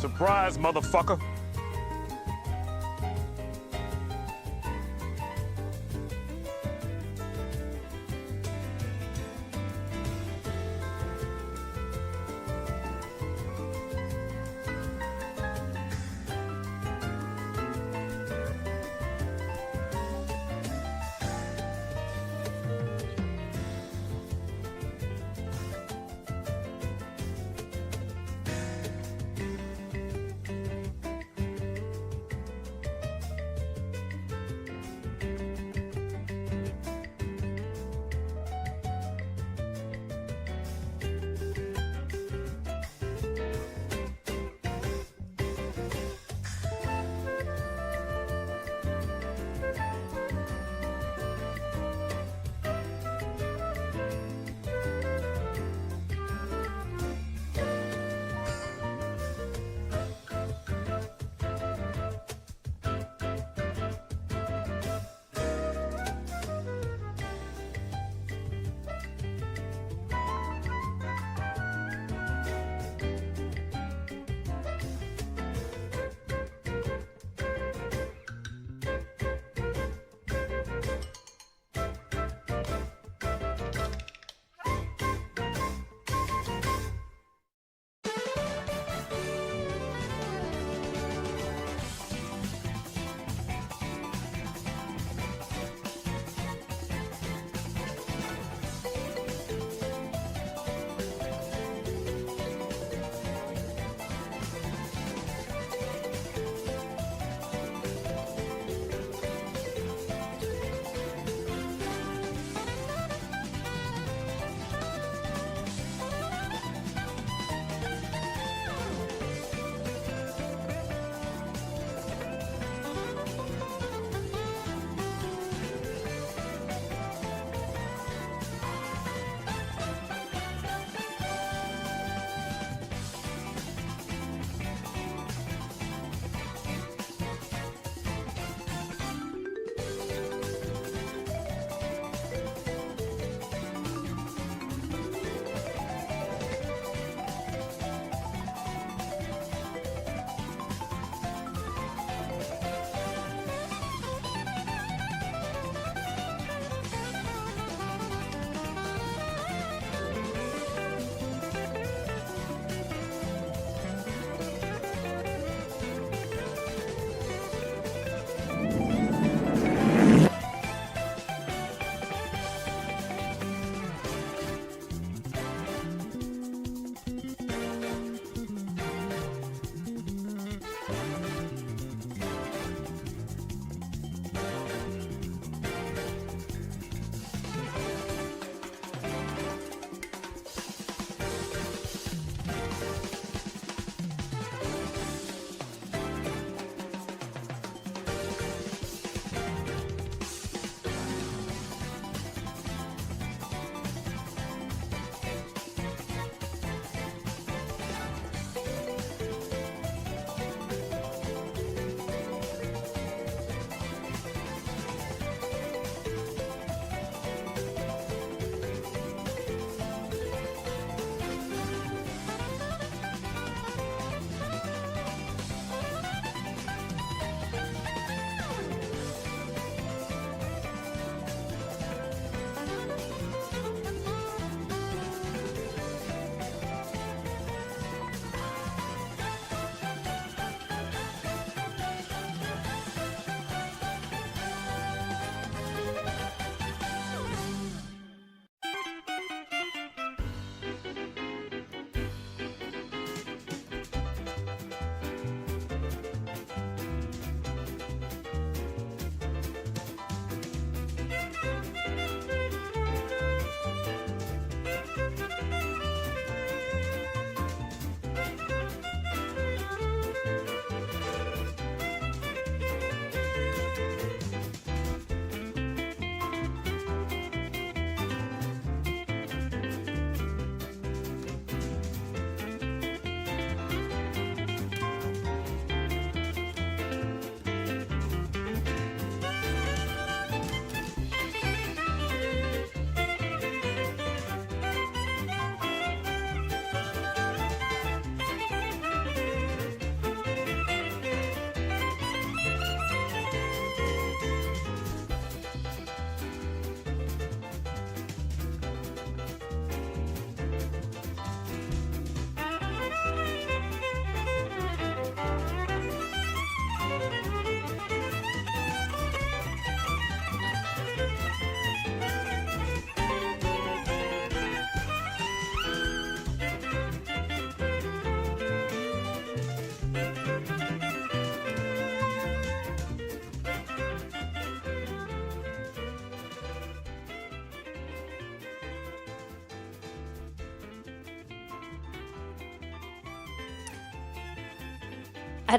Surprise, motherfucker.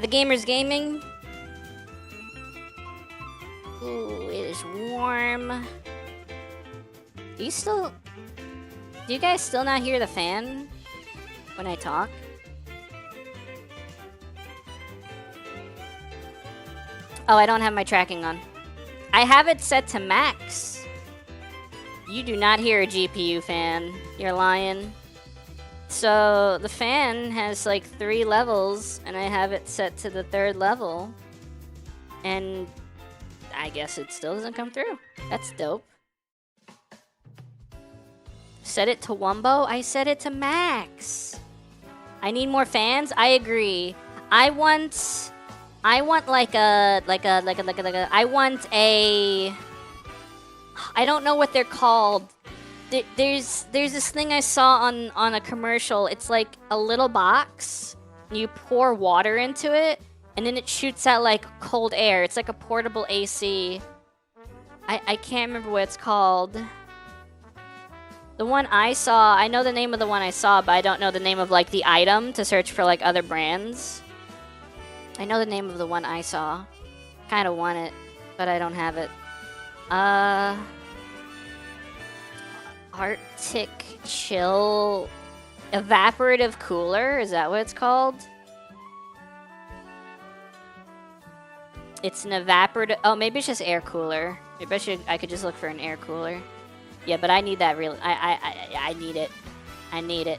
The gamers gaming. Ooh, it is warm. Do you guys still not hear the fan when I talk? Oh, I don't have my tracking on. I have it set to max. You do not hear a GPU fan. You're lying. So the fan has like 3 levels, and I have it set to the 3rd level. And I guess it still doesn't come through. That's dope. Set it to Wumbo? I set it to max. I need more fans? I agree. I want I want I don't know what they're called. There's this thing I saw on a commercial. It's like a little box. You pour water into it, and then it shoots out like cold air. It's like a portable AC. I can't remember what it's called. The one I saw, I know the name of the one I saw, but I don't know the name of like the item to search for like other brands. I know the name of the one I saw. Kind of want it, but I don't have it. Arctic Chill Evaporative Cooler, is that what it's called? It's an evaporative, oh, maybe it's just air cooler. Maybe I could just look for an air cooler. Yeah, but I need that really, I need it. I need it.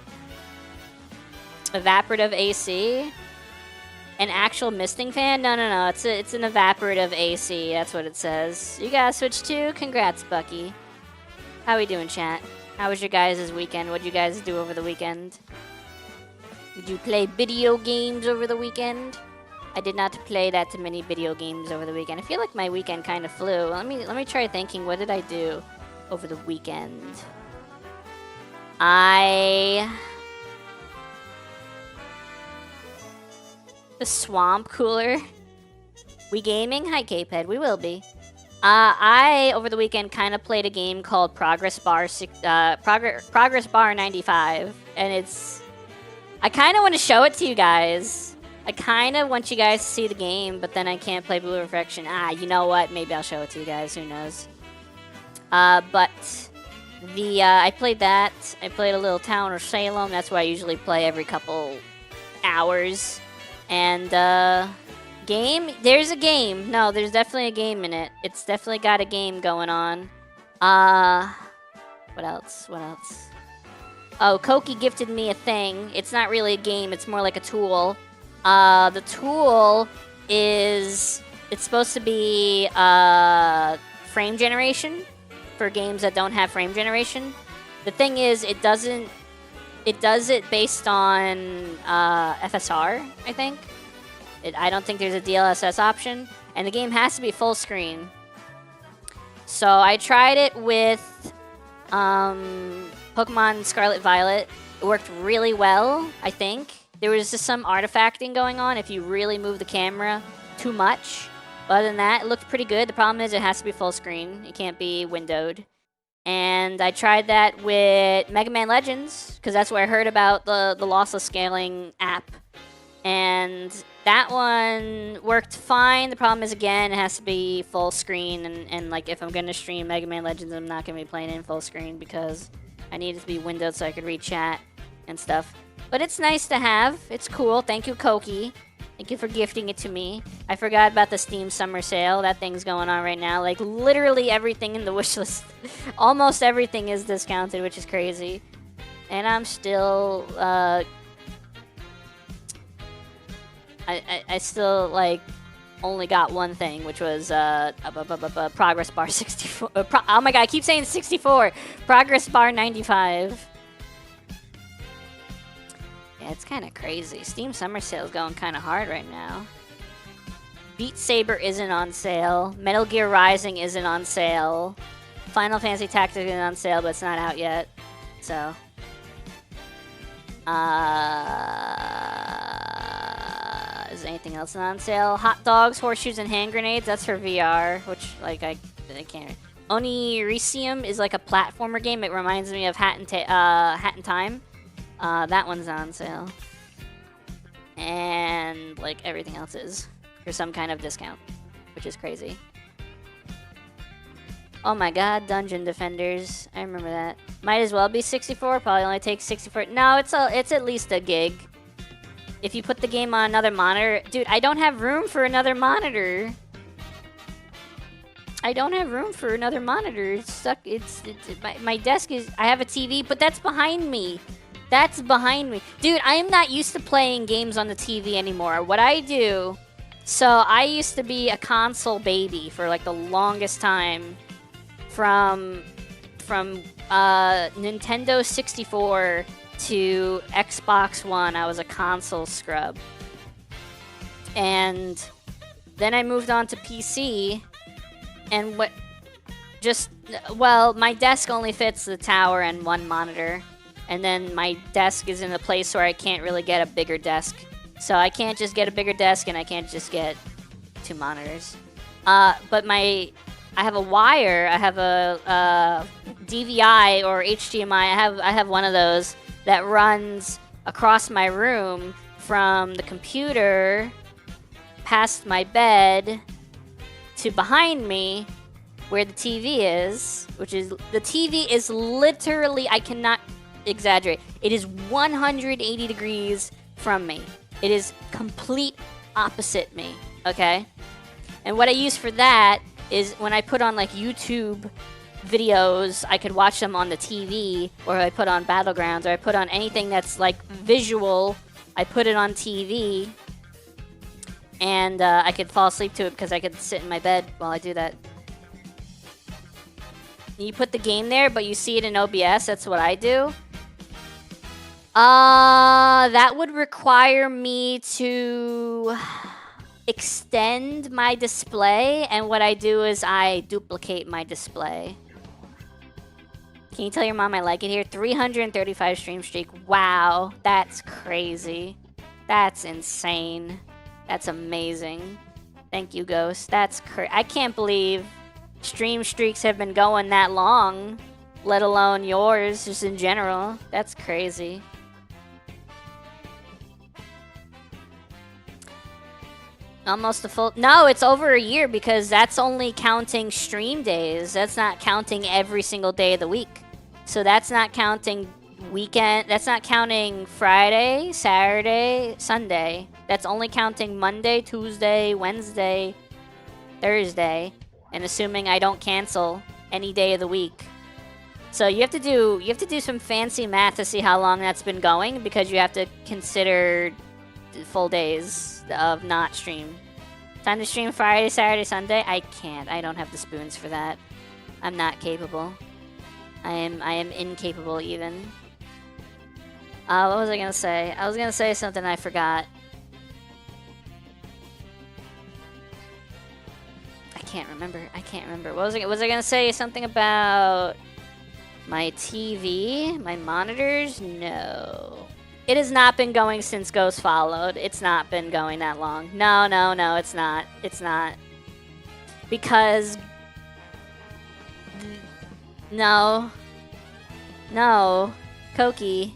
Evaporative AC? An actual misting fan? No, it's an evaporative AC, that's what it says. You gotta switch too? Congrats, Bucky. How we doing, chat? How was your guys' weekend? What'd you guys do over the weekend? Did you play video games over the weekend? I did not play that many video games over the weekend. I feel like my weekend kind of flew. Let me try thinking, what did I do over the weekend? The swamp cooler. We gaming? Hi, K-Ped. We will be. I, over the weekend, kind of played a game called ProgressBar95. And it's... I kind of want to show it to you guys. I kind of want you guys to see the game, but then I can't play Blue Reflection. You know what? Maybe I'll show it to you guys. Who knows? But I played that. I played a little Town of Salem. That's what I usually play every couple hours. And, game? There's a game. No, there's definitely a game in it. It's definitely got a game going on. What else? What else? Oh, Koki gifted me a thing. It's not really a game. It's more like a tool. The tool is... It's supposed to be, frame generation for games that don't have frame generation. The thing is, it does it based on FSR, I think. I don't think there's a DLSS option, and the game has to be full screen. So I tried it with Pokemon Scarlet Violet. It worked really well, I think. There was just some artifacting going on if you really move the camera too much. But other than that, it looked pretty good. The problem is it has to be full screen. It can't be windowed. And I tried that with Mega Man Legends, because that's where I heard about the lossless scaling app. And that one worked fine. The problem is, again, it has to be full screen. And like, if I'm going to stream Mega Man Legends, I'm not going to be playing it in full screen because I need it to be windowed so I could read chat and stuff. But it's nice to have. It's cool. Thank you, Koki. Thank you for gifting it to me. I forgot about the Steam Summer Sale. That thing's going on right now. Like, literally everything in the wishlist. Almost everything is discounted, which is crazy. And I'm still, I still, like, only got one thing, which was, ProgressBar94. Oh my god, I keep saying 64. ProgressBar95. Yeah, it's kind of crazy. Steam Summer Sale is going kind of hard right now. Beat Saber isn't on sale. Metal Gear Rising isn't on sale. Final Fantasy Tactics isn't on sale, but it's not out yet. So. Is anything else on sale? Hot dogs, horseshoes, and hand grenades. That's for VR, which, like, I can't. Onirisium is like a platformer game. It reminds me of Hat in Time. That one's on sale. And like everything else is for some kind of discount, which is crazy. Oh my god, Dungeon Defenders. I remember that. Might as well be 64. Probably only takes 64. No, it's at least a gig. If you put the game on another monitor, dude, I don't have room for another monitor. I don't have room for another monitor. It's stuck. My desk is. I have a TV, but that's behind me. That's behind me, dude. I am not used to playing games on the TV anymore. What I do. So I used to be a console baby for like the longest time. From Nintendo 64 to Xbox One, I was a console scrub. And then I moved on to PC, and my desk only fits the tower and one monitor. And then my desk is in a place where I can't really get a bigger desk. So I can't just get a bigger desk, and I can't just get 2 monitors. But I have a wire. I have a DVI or HDMI. I have one of those that runs across my room from the computer past my bed to behind me where the TV is, the TV is literally, I cannot exaggerate, it is 180 degrees from me. It is complete opposite me, okay? And what I use for that is when I put on like YouTube videos, I could watch them on the TV, or I put on Battlegrounds, or I put on anything that's like visual, I put it on TV, and I could fall asleep to it because I could sit in my bed while I do that. You put the game there, but you see it in OBS, that's what I do. That would require me to extend my display, and what I do is I duplicate my display. Can you tell your mom I like it here? 335 stream streak. Wow, that's crazy. That's insane. That's amazing. Thank you, Ghost. That's I can't believe stream streaks have been going that long, let alone yours, just in general. That's crazy. Almost a full... No, it's over a year because that's only counting stream days. That's not counting every single day of the week. So that's not counting weekend. That's not counting Friday, Saturday, Sunday. That's only counting Monday, Tuesday, Wednesday, Thursday, and assuming I don't cancel any day of the week. So you have to do some fancy math to see how long that's been going, because you have to consider full days of not stream. Time to stream Friday, Saturday, Sunday? I can't. I don't have the spoons for that. I'm not capable. I am incapable even. What was I gonna say? I was gonna say something I forgot. I can't remember. What was I gonna say? Something about my TV? My monitors? No. It has not been going since Ghost followed. It's not been going that long. No, it's not. It's not. Because... No. Koki.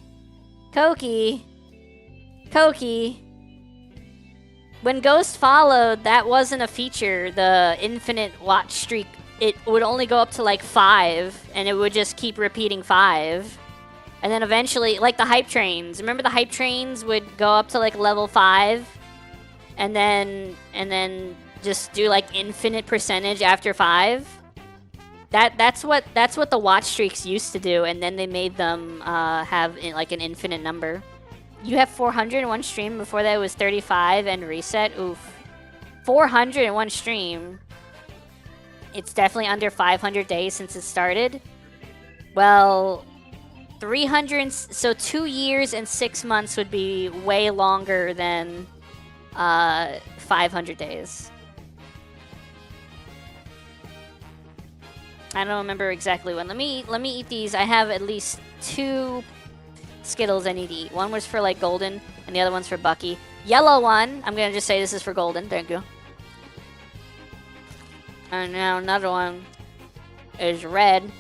When Ghost followed, that wasn't a feature. The infinite watch streak, it would only go up to like 5, and it would just keep repeating 5. And then eventually, like the hype trains. Remember the hype trains would go up to like level 5, and then just do like infinite percentage after 5. That's what the watch streaks used to do, and then they made them have like an infinite number. You have 401 stream. Before that it was 35 and reset. Oof. 401 stream. It's definitely under 500 days since it started. Well, 300. So 2 years and 6 months would be way longer than 500 days. I don't remember exactly when. Let me eat these. I have at least 2 Skittles I need to eat. One was for like Golden, and the other one's for Bucky. Yellow one, I'm gonna just say this is for Golden. Thank you. And now another one is red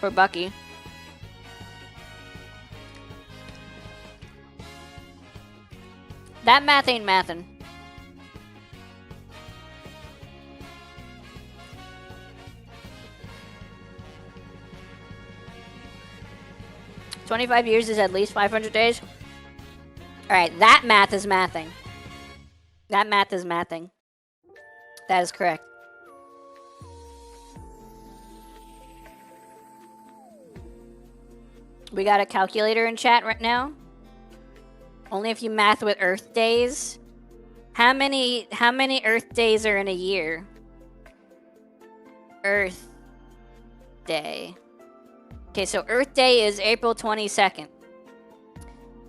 for Bucky. That math ain't mathin'. 25 years is at least 500 days. All right, that math is mathing. That math is mathing. That is correct. We got a calculator in chat right now. Only if you math with Earth days. How many Earth days are in a year? Earth Day. Okay, so Earth Day is April 22nd.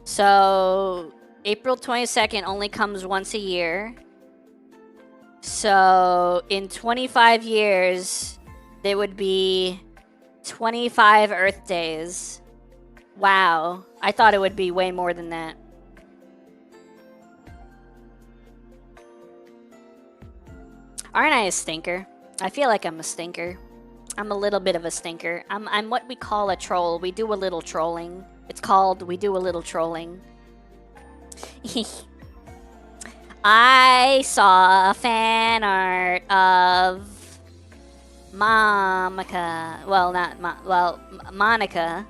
So April 22nd only comes once a year. So in 25 years, there would be 25 Earth Days. Wow. I thought it would be way more than that. Aren't I a stinker? I feel like I'm a stinker. I'm a little bit of a stinker. I'm what we call a troll. We do a little trolling. It's called we do a little trolling. I saw a fan art of Monica. Well, not Monica.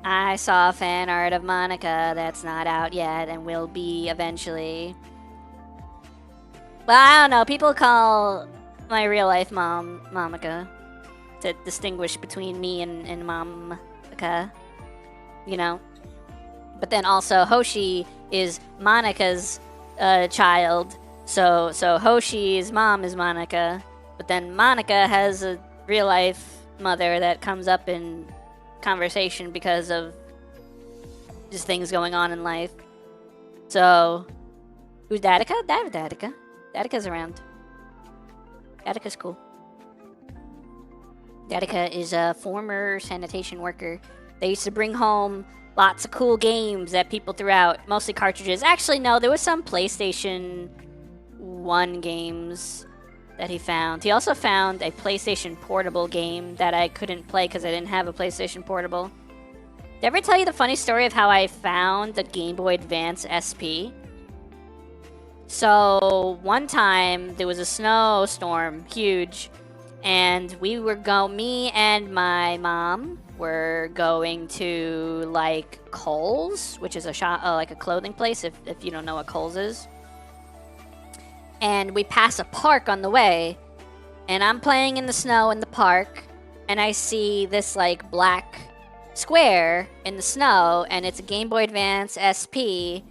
I saw a fan art of Monica that's not out yet and will be eventually. Well, I don't know. People call my real life mom Monica to distinguish between me and Monica, you know. But then also Hoshi is Monica's child, so Hoshi's mom is Monica. But then Monica has a real life mother that comes up in conversation because of just things going on in life. So who's Datica? Datica. Datica's around. Datica's cool. Datica is a former sanitation worker. They used to bring home lots of cool games that people threw out, mostly cartridges. Actually, no, there was some PlayStation 1 games that he found. He also found a PlayStation Portable game that I couldn't play because I didn't have a PlayStation Portable. Did I ever tell you the funny story of how I found the Game Boy Advance SP? So one time there was a snowstorm, huge, and me and my mom were going to like Kohl's, which is a shop, like a clothing place. If you don't know what Kohl's is, and we pass a park on the way, and I'm playing in the snow in the park, and I see this like black square in the snow, and it's a Game Boy Advance SP.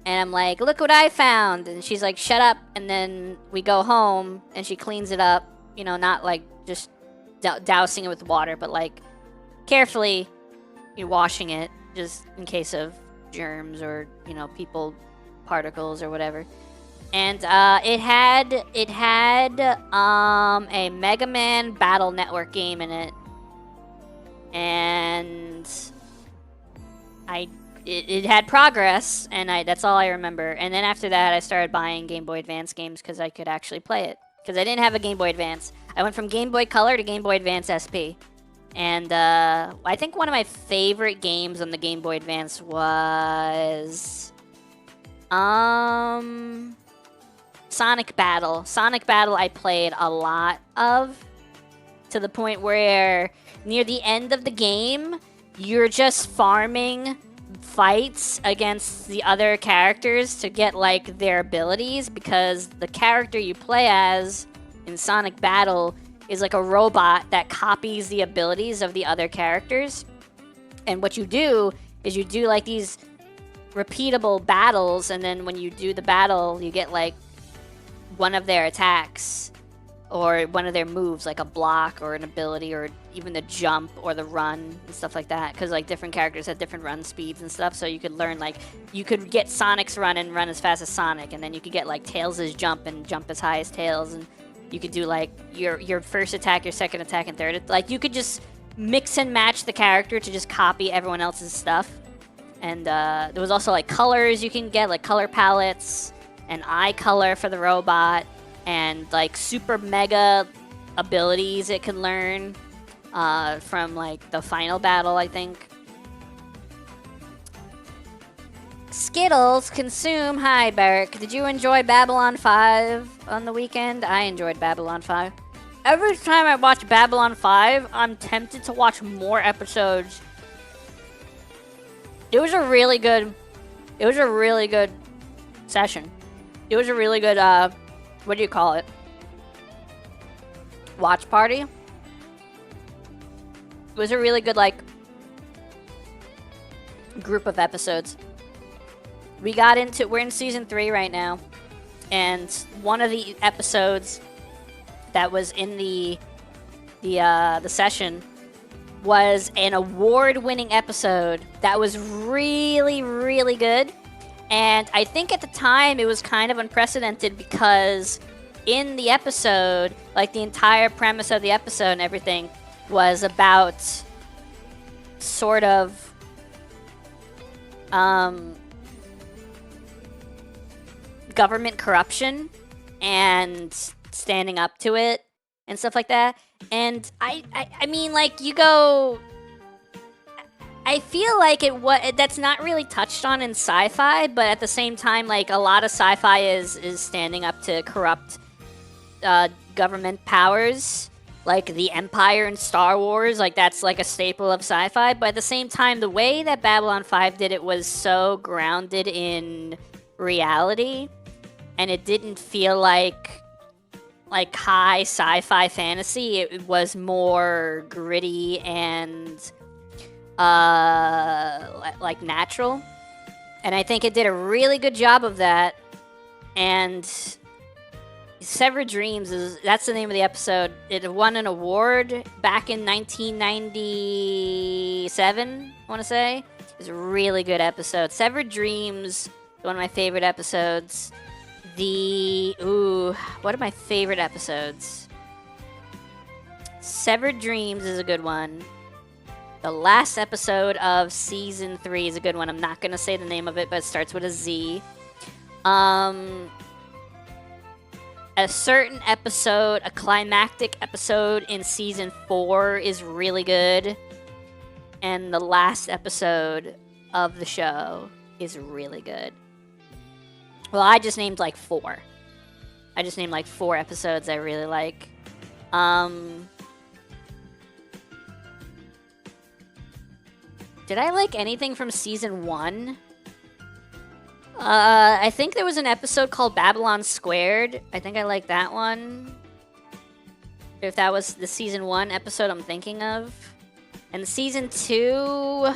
And I'm like, look what I found. And she's like, shut up. And then we go home and she cleans it up. You know, not like just dousing it with water, but like carefully washing it just in case of germs or, you know, people particles or whatever. And it had a Mega Man Battle Network game in it. And it had Progress, and that's all I remember. And then after that, I started buying Game Boy Advance games because I could actually play it. Because I didn't have a Game Boy Advance. I went from Game Boy Color to Game Boy Advance SP. And I think one of my favorite games on the Game Boy Advance was Sonic Battle. Sonic Battle I played a lot of, to the point where near the end of the game, you're just farming fights against the other characters to get like their abilities, because the character you play as in Sonic Battle is like a robot that copies the abilities of the other characters. And what you do is you do like these repeatable battles, and then when you do the battle, you get like one of their attacks or one of their moves, like a block or an ability or even the jump or the run and stuff like that, because like different characters have different run speeds and stuff. So you could learn, like, you could get Sonic's run and run as fast as Sonic, and then you could get like Tails' jump and jump as high as Tails, and you could do like your first attack, your second attack, and third. Like, you could just mix and match the character to just copy everyone else's stuff. And there was also like colors you can get, like color palettes and eye color for the robot, and like super mega abilities it can learn from like the final battle, I think. Skittles consume. Hi, Barrick. Did you enjoy Babylon 5 on the weekend? I enjoyed Babylon 5. Every time I watch Babylon 5, I'm tempted to watch more episodes It was a really good session. It was a really good, what do you call it? Watch party. It was a really good, like, group of episodes. We're in season 3 right now, and one of the episodes that was in the session was an award-winning episode that was really, really good. And I think at the time it was kind of unprecedented because in the episode, like the entire premise of the episode and everything was about sort of government corruption and standing up to it and stuff like that. And I mean, like, you go, I feel like that's not really touched on in sci-fi, but at the same time, like, a lot of sci-fi is standing up to corrupt government powers, like the Empire in Star Wars. Like, that's like a staple of sci-fi. But at the same time, the way that Babylon 5 did it was so grounded in reality, and it didn't feel like high sci-fi fantasy. It was more gritty and like natural, and I think it did a really good job of that. And Severed Dreams that's the name of the episode. It won an award back in 1997, I want to say. It was a really good episode. Severed Dreams, one of my favorite episodes. What are my favorite episodes? Severed Dreams is a good one. The last episode of season 3 is a good one. I'm not going to say the name of it, but it starts with a Z. A certain episode, a climactic episode in season 4 is really good. And the last episode of the show is really good. Well, I just named like 4. I just named like 4 episodes I really like. Did I like anything from season 1? I think there was an episode called Babylon Squared. I think I liked that one. If that was the season 1 episode I'm thinking of. And season 2...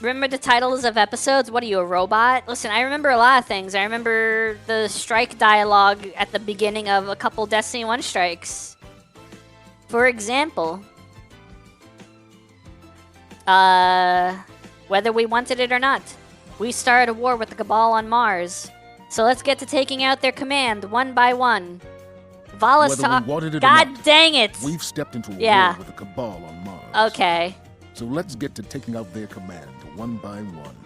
Remember the titles of episodes? What are you, a robot? Listen, I remember a lot of things. I remember the strike dialogue at the beginning of a couple Destiny 1 strikes. For example, whether we wanted it or not, we started a war with the Cabal on Mars. So let's get to taking out their command one by one. Valis talk. God dang it! We've stepped into a war with the Cabal on Mars. Okay. So let's get to taking out their command one by one.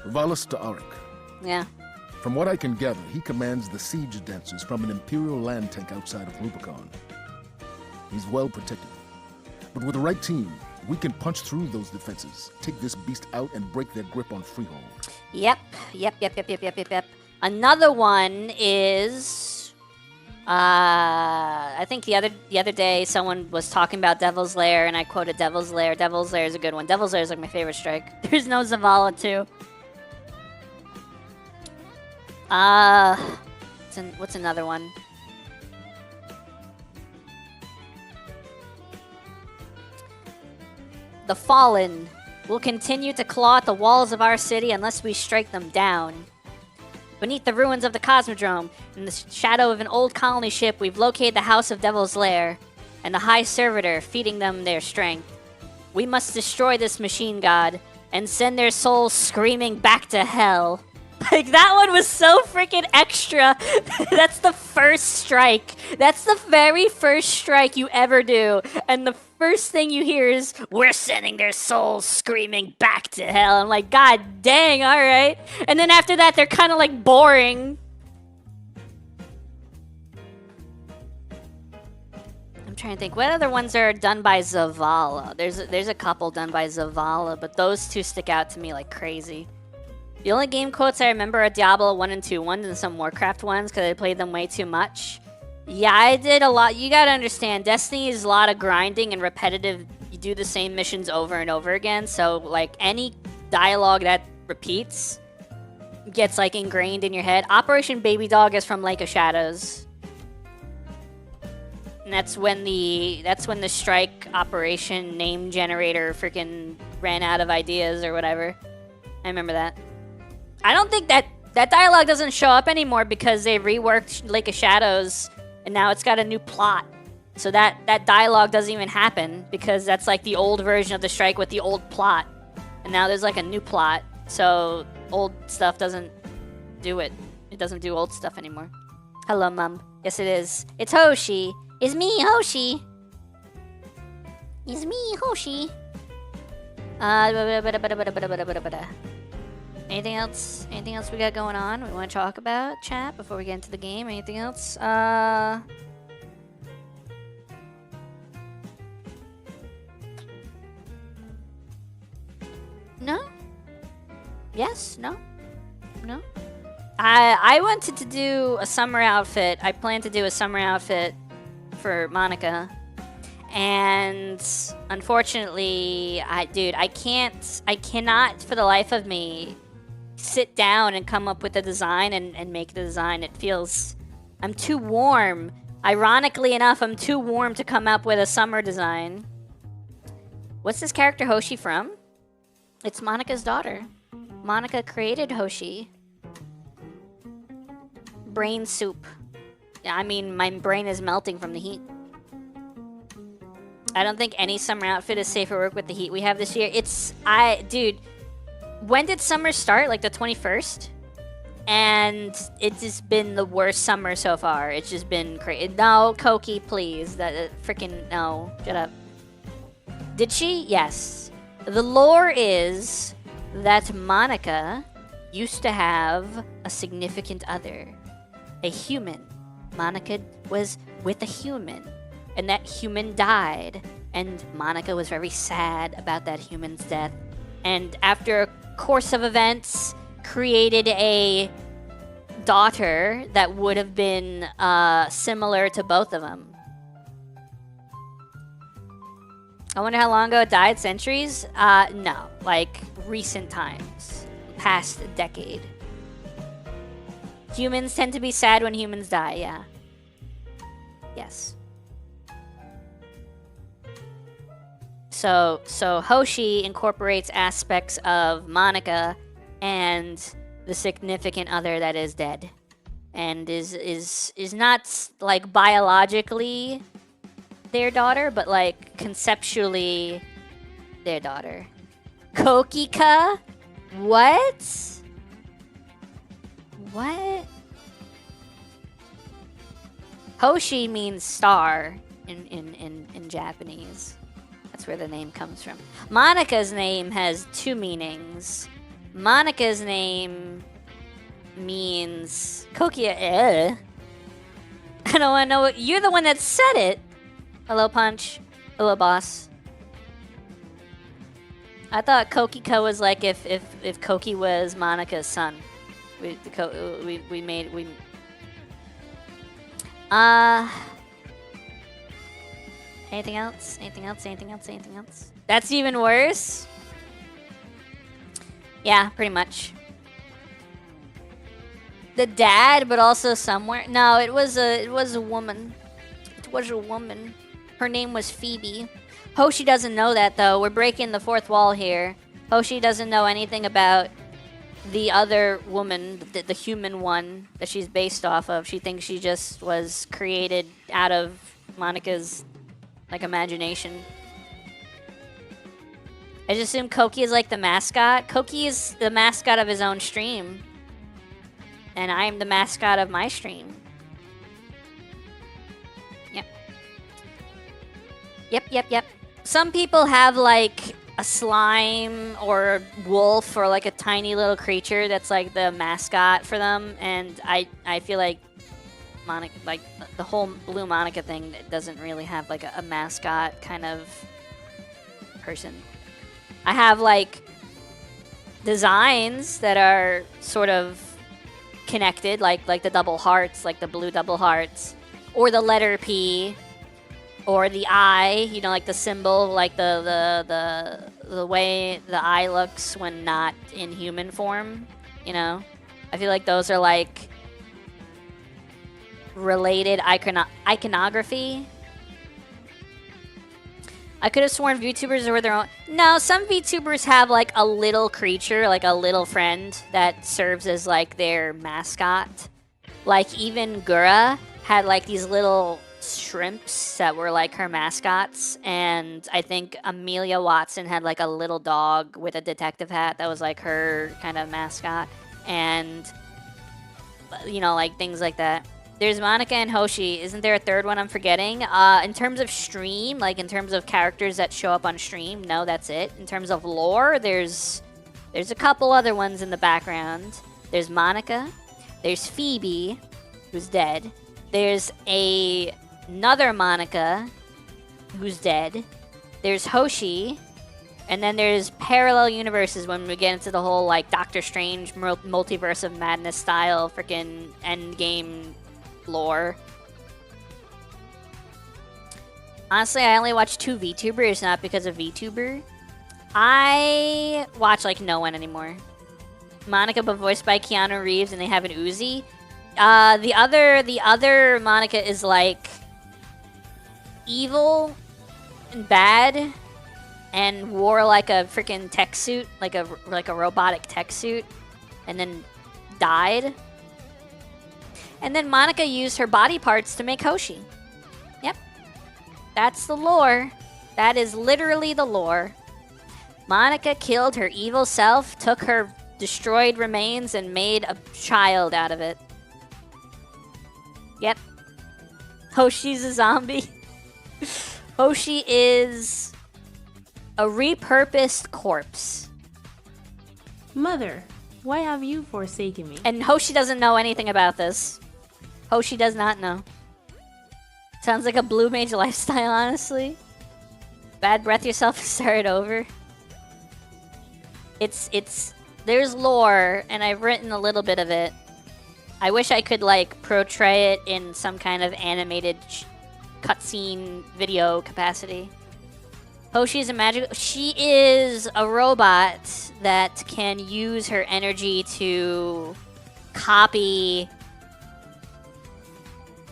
Valis Ta'arik. Yeah. From what I can gather, he commands the siege dancers from an Imperial land tank outside of Rubicon. He's well protected. But with the right team, we can punch through those defenses, take this beast out, and break their grip on Freehold. Yep. Another one is... I think the other day someone was talking about Devil's Lair, and I quoted Devil's Lair. Devil's Lair is a good one. Devil's Lair is like my favorite strike. There's no Zavala too. What's another one? The Fallen will continue to claw at the walls of our city unless we strike them down. Beneath the ruins of the Cosmodrome, in the shadow of an old colony ship, we've located the House of Devil's Lair and the High Servitor, feeding them their strength. We must destroy this machine god and send their souls screaming back to hell. Like, that one was so freaking extra. That's the first strike. That's the very first strike you ever do. And the first thing you hear is, we're sending their souls screaming back to hell. I'm like, God dang, all right. And then after that, they're kind of like boring. I'm trying to think. What other ones are done by Zavala? There's a couple done by Zavala, but those two stick out to me like crazy. The only game quotes I remember are Diablo 1 and 2 ones and some Warcraft ones because I played them way too much. Yeah, I did a lot. You gotta understand, Destiny is a lot of grinding and repetitive. You do the same missions over and over again, so like any dialogue that repeats gets like ingrained in your head. Operation Baby Dog is from Lake of Shadows. And that's when the strike operation name generator freaking ran out of ideas or whatever. I remember that. I don't think that dialogue doesn't show up anymore because they reworked Lake of Shadows and now it's got a new plot. So that dialogue doesn't even happen because that's like the old version of the strike with the old plot. And now there's like a new plot. So old stuff doesn't do it. It doesn't do old stuff anymore. Hello, Mum. Yes, it is. It's Hoshi. It's me, Hoshi. It's me, Hoshi. Anything else? Anything else we got going on? We want to talk about, chat, before we get into the game? Anything else? No? Yes? No? No? I wanted to do a summer outfit. I plan to do a summer outfit for Monica. And unfortunately, I cannot for the life of me sit down and come up with a design and make the design. It feels, I'm too warm. Ironically enough, I'm too warm to come up with a summer design. What's this character Hoshi from? It's Monica's daughter. Monica created Hoshi. Brain soup. I mean, my brain is melting from the heat. I don't think any summer outfit is safe for work with the heat we have this year. Dude, when did summer start? Like the 21st? And it's just been the worst summer so far. It's just been crazy. No, Koki, please. Freaking no. Shut up. Did she? Yes. The lore is that Monica used to have a significant other. A human. Monica was with a human. And that human died. And Monica was very sad about that human's death. And after a course of events, created a daughter that would have been similar to both of them. I wonder how long ago it died? Centuries? No. Like, recent times. Past a decade. Humans tend to be sad when humans die, yeah. Yes. So Hoshi incorporates aspects of Monica and the significant other that is dead. And is not, like, biologically their daughter, but, like, conceptually their daughter. Kokika? What? What? Hoshi means star in Japanese. That's where the name comes from. Monica's name has two meanings. Monica's name means Kokia. I don't want to know what. You're the one that said it. Hello, Punch. Hello, boss. I thought Kokika was like if Koki was Monica's son. We made. Anything else? Anything else? Anything else? Anything else? That's even worse? Yeah, pretty much. The dad, but also somewhere. No, it was a woman. It was a woman. Her name was Phoebe. Hoshi doesn't know that though. We're breaking the fourth wall here. Hoshi doesn't know anything about the other woman, the human one that she's based off of. She thinks she just was created out of Monica's, like, imagination. I just assume Koki is like the mascot. Koki is the mascot of his own stream. And I am the mascot of my stream. Yep. Some people have, like, a slime or wolf or, like, a tiny little creature that's, like, the mascot for them. And I feel like Monica, like, the whole Blue Monica thing doesn't really have, like, a mascot kind of person. I have, like, designs that are sort of connected, like the double hearts, like the blue double hearts. or the letter P, or the eye, you know, like the symbol, like the way the eye looks when not in human form, you know? I feel like those are like related iconography. I could have sworn VTubers were their own. No, some VTubers have like a little creature, like a little friend that serves as like their mascot. Like even Gura had like these little shrimps that were like her mascots, and I think Amelia Watson had like a little dog with a detective hat that was like her kind of mascot, and you know, like things like that. There's Monica and Hoshi. Isn't there a third one I'm forgetting? In terms of stream, like in terms of characters that show up on stream, no, that's it. In terms of lore, there's a couple other ones in the background. There's Monica. There's Phoebe, who's dead. There's another Monica, who's dead. There's Hoshi. And then there's parallel universes when we get into the whole like Doctor Strange multiverse of madness style freaking endgame lore. Honestly, I only watch 2 VTubers, not because of VTuber. I watch like no one anymore. Monica, but voiced by Keanu Reeves, and they have an Uzi. The other Monica is like evil and bad, and wore like a freaking tech suit, like a robotic tech suit, and then died. And then Monica used her body parts to make Hoshi. Yep. That's the lore. That is literally the lore. Monica killed her evil self, took her destroyed remains, and made a child out of it. Yep. Hoshi's a zombie. Hoshi is a repurposed corpse. Mother, why have you forsaken me? And Hoshi doesn't know anything about this. Hoshi does not know. Sounds like a blue mage lifestyle, honestly. Bad breath yourself and start over. There's lore, and I've written a little bit of it. I wish I could, like, portray it in some kind of animated cutscene video capacity. Hoshi is a magical... She is a robot that can use her energy to copy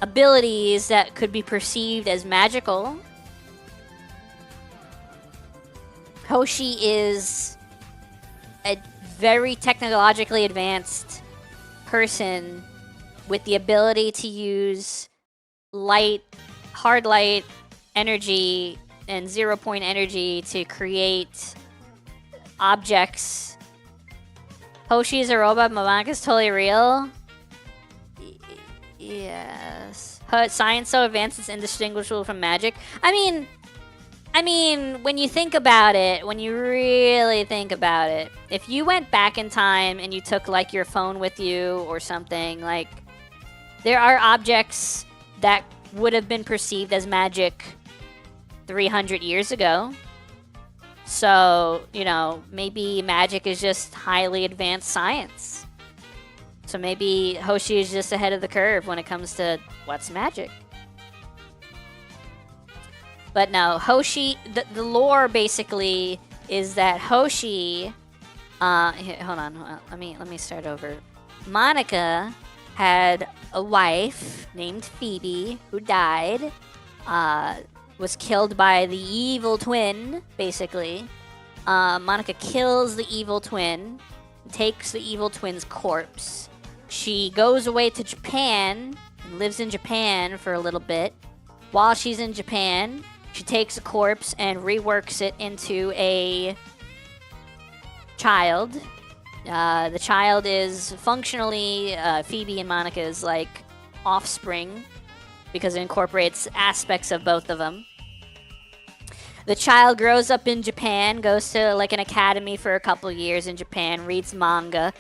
abilities that could be perceived as magical. Hoshi is a very technologically advanced person with the ability to use light, hard light, energy, and 0-point energy to create objects. Hoshi is a robot, Monica's totally real. Yes. Science so advanced it's indistinguishable from magic. I mean, when you think about it, when you really think about it, if you went back in time and you took like your phone with you or something, like there are objects that would have been perceived as magic 300 years ago. So, you know, maybe magic is just highly advanced science. So maybe Hoshi is just ahead of the curve when it comes to what's magic. But no, Hoshi, the lore basically is that Hoshi, hold on, let me start over. Monica had a wife named Phoebe who died, was killed by the evil twin, basically. Monica kills the evil twin, takes the evil twin's corpse. She goes away to Japan and lives in Japan for a little bit. While she's in Japan, she takes a corpse and reworks it into a child. The child is functionally Phoebe and Monica's like offspring because it incorporates aspects of both of them. The child grows up in Japan, goes to like an academy for a couple years in Japan, reads manga,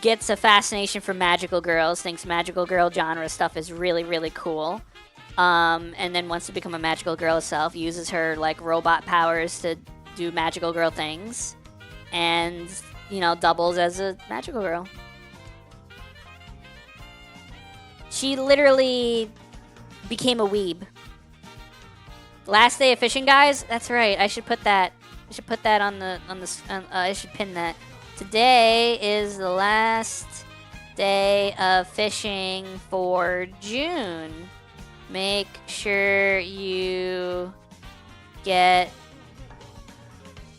gets a fascination for magical girls, thinks magical girl genre stuff is really, really cool. And then wants to become a magical girl herself, uses her like robot powers to do magical girl things, and you know, doubles as a magical girl. She literally became a weeb. Last day of fishing, guys. That's right. I should put that. I should put that on the I should pin that. Today is the last day of fishing for June. Make sure you get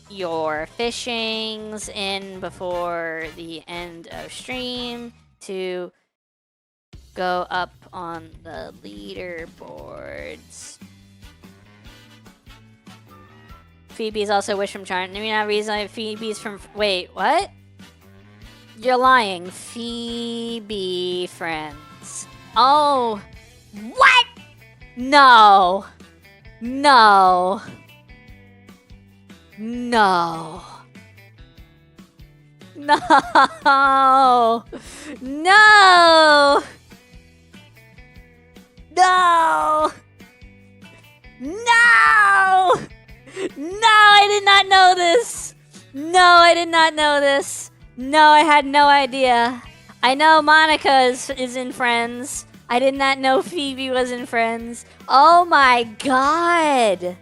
your fishings in before the end of stream to go up on the leaderboards. Phoebe's also Wish from Charm. I mean, not reason Phoebe's from. Wait, what? You're lying. Phoebe friends. Oh, what? No. No. No. No. No. No. No. No, I did not know this. No, I did not know this. No, I had no idea. I know Monica is in Friends. I did not know Phoebe was in Friends. Oh my god.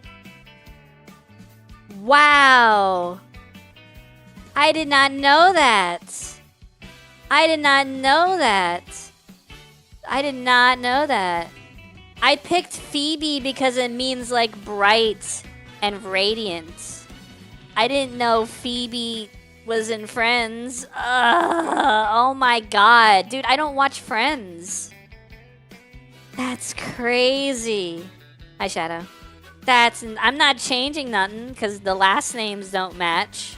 Wow. I did not know that. I did not know that. I did not know that. I picked Phoebe because it means like bright and radiant. I didn't know Phoebe was in Friends. Oh my god. Dude, I don't watch Friends. That's crazy. Hi, Shadow. I'm not changing nothing because the last names don't match.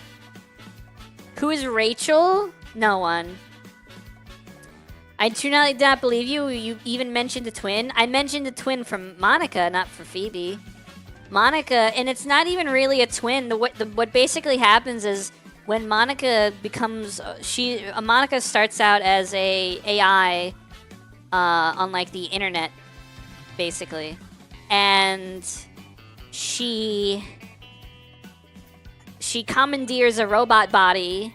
Who is Rachel? No one. I truly did not believe you. You even mentioned a twin. I mentioned a twin from Monica, not for Phoebe. Monica, and it's not even really a twin. What basically happens is when Monica becomes Monica starts out as a AI on like the internet, basically, and she commandeers a robot body,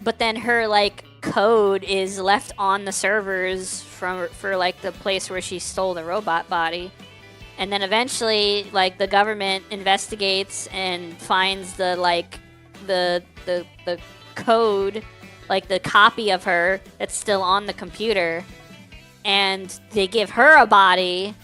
but then her like code is left on the servers for like the place where she stole the robot body. And then eventually, like, the government investigates and finds the code, like the copy of her that's still on the computer, and they give her a body,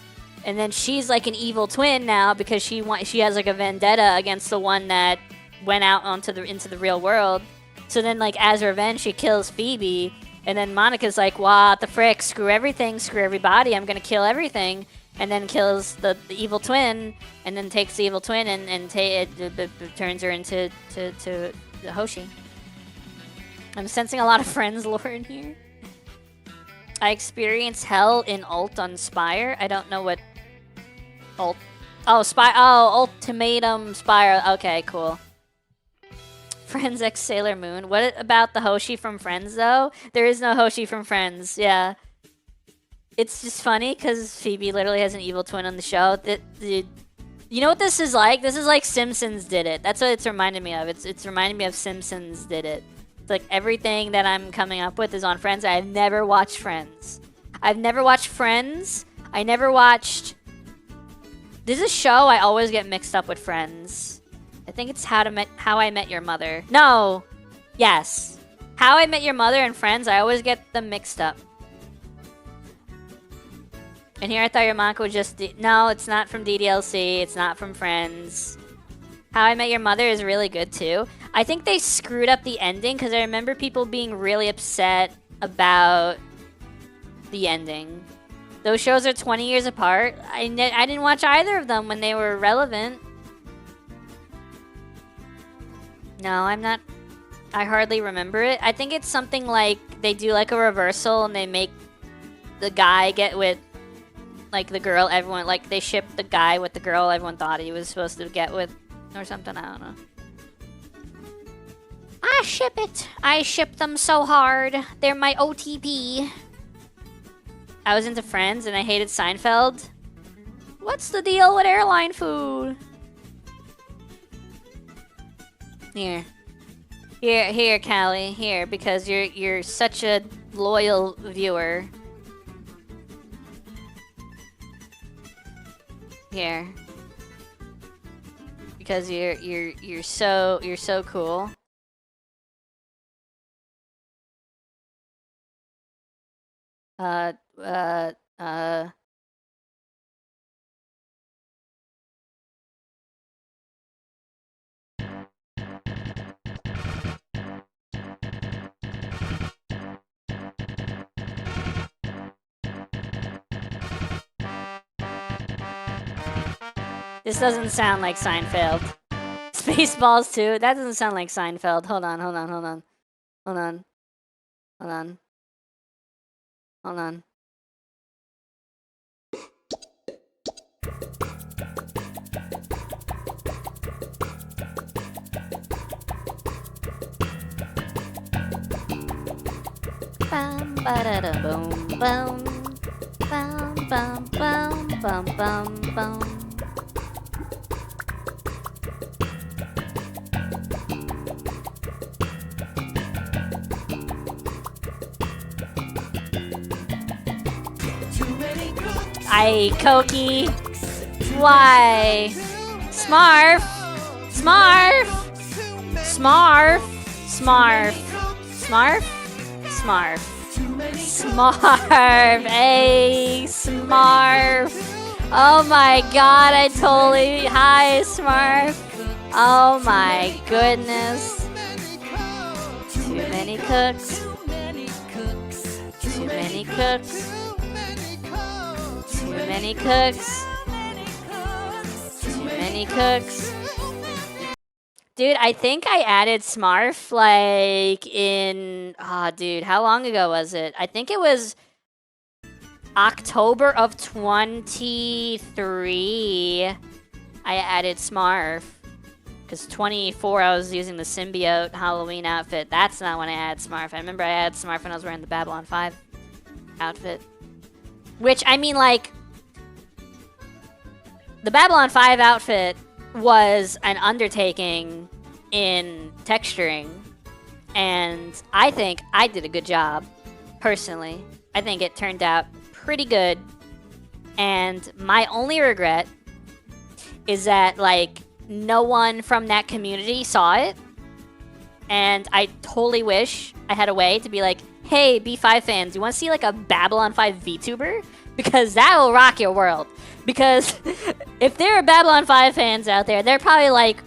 and then she's like an evil twin now because she has like a vendetta against the one that went out into the real world. So then, like, as revenge, she kills Phoebe, and then Monica's like, "What the frick? Screw everything, screw everybody. I'm gonna kill everything." And then kills the evil twin, and then takes the evil twin and turns her into to Hoshi. I'm sensing a lot of Friends lore in here. I experienced hell in Ult on Spire. I don't know what Ult. Oh, Spire. Oh, Ultimatum Spire. Okay, cool. Friends X Sailor Moon. What about the Hoshi from Friends, though? There is no Hoshi from Friends. Yeah. It's just funny because Phoebe literally has an evil twin on the show. You know what this is like? This is like Simpsons did it. That's what it's reminded me of. It's reminding me of Simpsons did it. It's like everything that I'm coming up with is on Friends. I've never watched Friends. I've never watched Friends. I never watched... There's a show I always get mixed up with Friends. I think it's How I Met Your Mother. No! Yes. How I Met Your Mother and Friends, I always get them mixed up. And here I thought your manga was just... No, it's not from DDLC. It's not from Friends. How I Met Your Mother is really good, too. I think they screwed up the ending, because I remember people being really upset about the ending. Those shows are 20 years apart. I didn't watch either of them when they were relevant. No, I'm not... I hardly remember it. I think it's something like they do like a reversal, and they make the guy get with... like the girl everyone, like they shipped the guy with the girl everyone thought he was supposed to get with or something. I don't know. I ship it. I ship them so hard. They're my OTP. I was into Friends and I hated Seinfeld. What's the deal with airline food? Here, Callie. Here, because you're such a loyal viewer. here. Because you're so cool. This doesn't sound like Seinfeld. Spaceballs too? That doesn't sound like Seinfeld. Hold on. Bum ba da da boom boom. Bum bum bum bum bum bum. Aye, Koki. Why? Smarf. Smarf. Smarf. Smarf. Smarf. Smarf. Smarf. Hey, Smarf. Oh my god, I totally... Hi, Smarf. Oh my goodness. Too many cooks. Too many cooks. Too many cooks. Too many cooks. Dude, I think I added Smarf like in... Oh, dude, how long ago was it? I think it was October of 23. I added Smarf. Because 24, I was using the symbiote Halloween outfit. That's not when I added Smarf. I remember I added Smarf when I was wearing the Babylon 5 outfit. Which, I mean, like... The Babylon 5 outfit was an undertaking in texturing, and I think I did a good job, personally. I think it turned out pretty good, and my only regret is that, like, no one from that community saw it, and I totally wish I had a way to be like, hey, B5 fans, you want to see, like, a Babylon 5 VTuber? Because that will rock your world. Because if there are Babylon 5 fans out there, they're probably like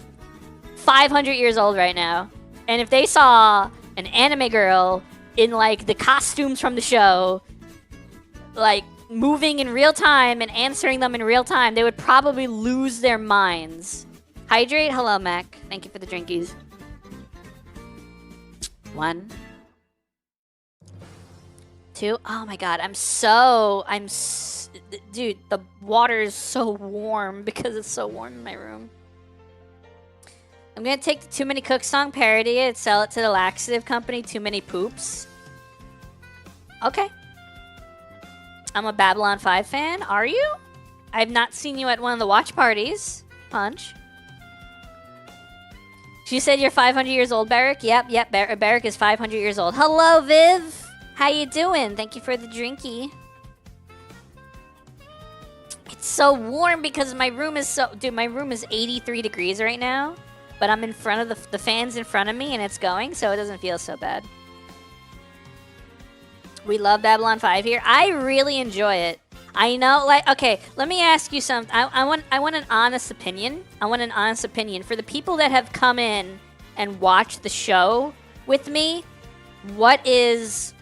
500 years old right now. And if they saw an anime girl in like the costumes from the show, like moving in real time and answering them in real time, they would probably lose their minds. Hydrate, hello Mac. Thank you for the drinkies. 1, 2. Oh my god, dude, the water is so warm because it's so warm in my room. I'm gonna take the Too Many Cooks song, parody it, sell it to the laxative company, Too Many Poops. Okay. I'm a Babylon 5 fan. Are you? I've not seen you at one of the watch parties. Punch. She said you're 500 years old, Barrick. Yep. Barrick is 500 years old. Hello, Viv. How you doing? Thank you for the drinky. It's so warm because my room is so... Dude, my room is 83 degrees right now. But I'm in front of the fans in front of me and it's going, so it doesn't feel so bad. We love Babylon 5 here. I really enjoy it. I know, like, okay, let me ask you something. I want an honest opinion. I want an honest opinion. For the people that have come in and watched the show with me, what is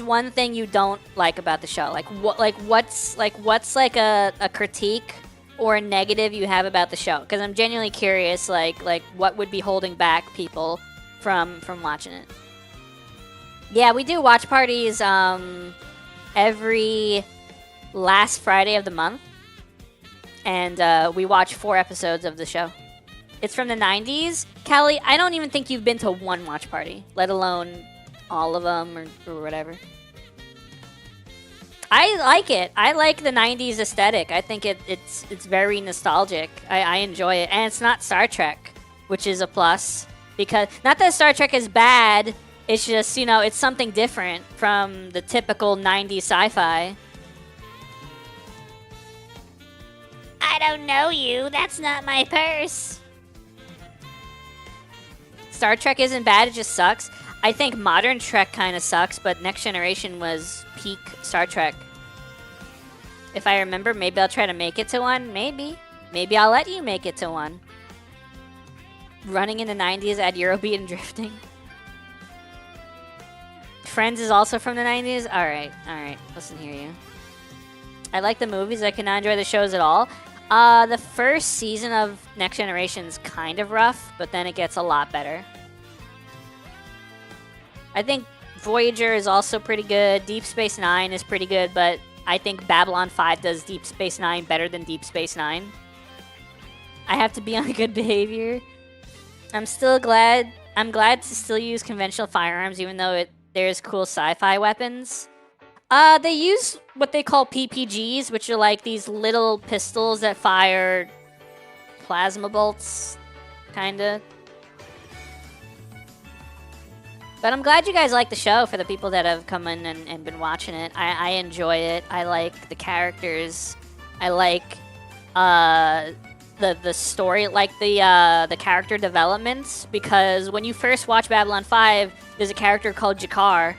one thing you don't like about the show? What's a critique or a negative you have about the show? Because I'm genuinely curious, like what would be holding back people from watching it? Yeah, we do watch parties every last Friday of the month, and we watch 4 episodes of the show. It's from the 90s. Callie, I don't even think you've been to one watch party, let alone all of them or whatever. I like it. I like the 90s aesthetic. I think it's very nostalgic. I enjoy it. And it's not Star Trek, which is a plus. Because, not that Star Trek is bad, it's just, you know, it's something different from the typical 90s sci-fi. I I don't know you. That's not my purse. Star Trek isn't bad, it just sucks. I think modern Trek kind of sucks, but Next Generation was peak Star Trek. If I remember, maybe I'll try to make it to one. Maybe. Maybe I'll let you make it to one. Running in the 90s at Eurobeat and drifting. Friends is also from the 90s? Alright, alright. Listen here, you. I like the movies. I cannot enjoy the shows at all. The first season of Next Generation is kind of rough, but then it gets a lot better. I think Voyager is also pretty good. Deep Space Nine is pretty good, but I think Babylon 5 does Deep Space Nine better than Deep Space Nine. I have to be on good behavior. I'm glad to still use conventional firearms, even though there's cool sci-fi weapons. They use what they call PPGs, which are like these little pistols that fire plasma bolts, kinda. But I'm glad you guys like the show. For the people that have come in and been watching it, I enjoy it. I like the characters. I like the story, like the character developments. Because when you first watch Babylon 5, there's a character called Jakar,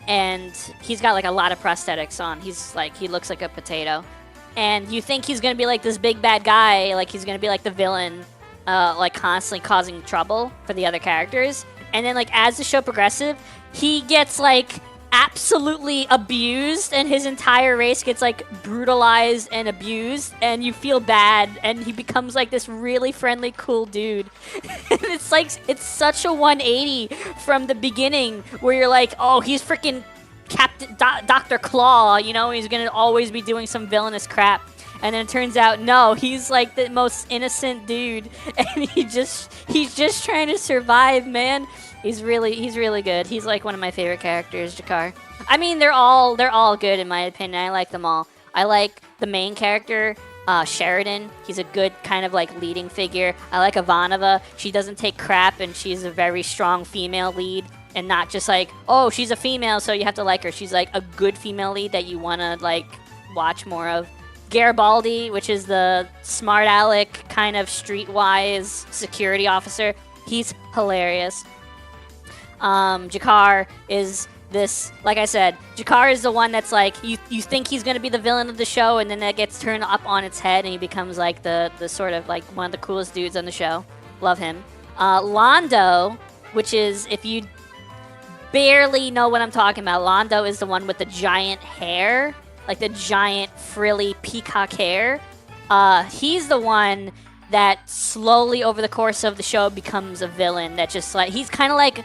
and he's got like a lot of prosthetics on. He looks like a potato, and you think he's gonna be like this big bad guy, like he's gonna be like the villain, like constantly causing trouble for the other characters. And then, like, as the show progresses, he gets, like, absolutely abused, and his entire race gets, like, brutalized and abused, and you feel bad, and he becomes, like, this really friendly, cool dude. And it's, like, it's such a 180 from the beginning, where you're like, oh, he's freaking Captain Dr. Claw, you know, he's gonna always be doing some villainous crap. And then it turns out, no, he's like the most innocent dude, and he's just trying to survive, man. He's really good. He's like one of my favorite characters, Jakar. I mean, they're all good in my opinion. I like them all. I like the main character, Sheridan. He's a good kind of like leading figure. I like Ivanova. She doesn't take crap, and she's a very strong female lead, and not just like, oh, she's a female, so you have to like her. She's like a good female lead that you want to like watch more of. Garibaldi, which is the smart aleck kind of streetwise security officer, he's hilarious. Jakar is this, like I said, Jakar is the one that's like, you think he's going to be the villain of the show, and then that gets turned up on its head, and he becomes like the sort of like one of the coolest dudes on the show. Love him. Londo, which is, if you barely know what I'm talking about, Londo is the one with the giant hair, like the giant frilly peacock hair. He's the one that slowly over the course of the show becomes a villain that just like, he's kind of like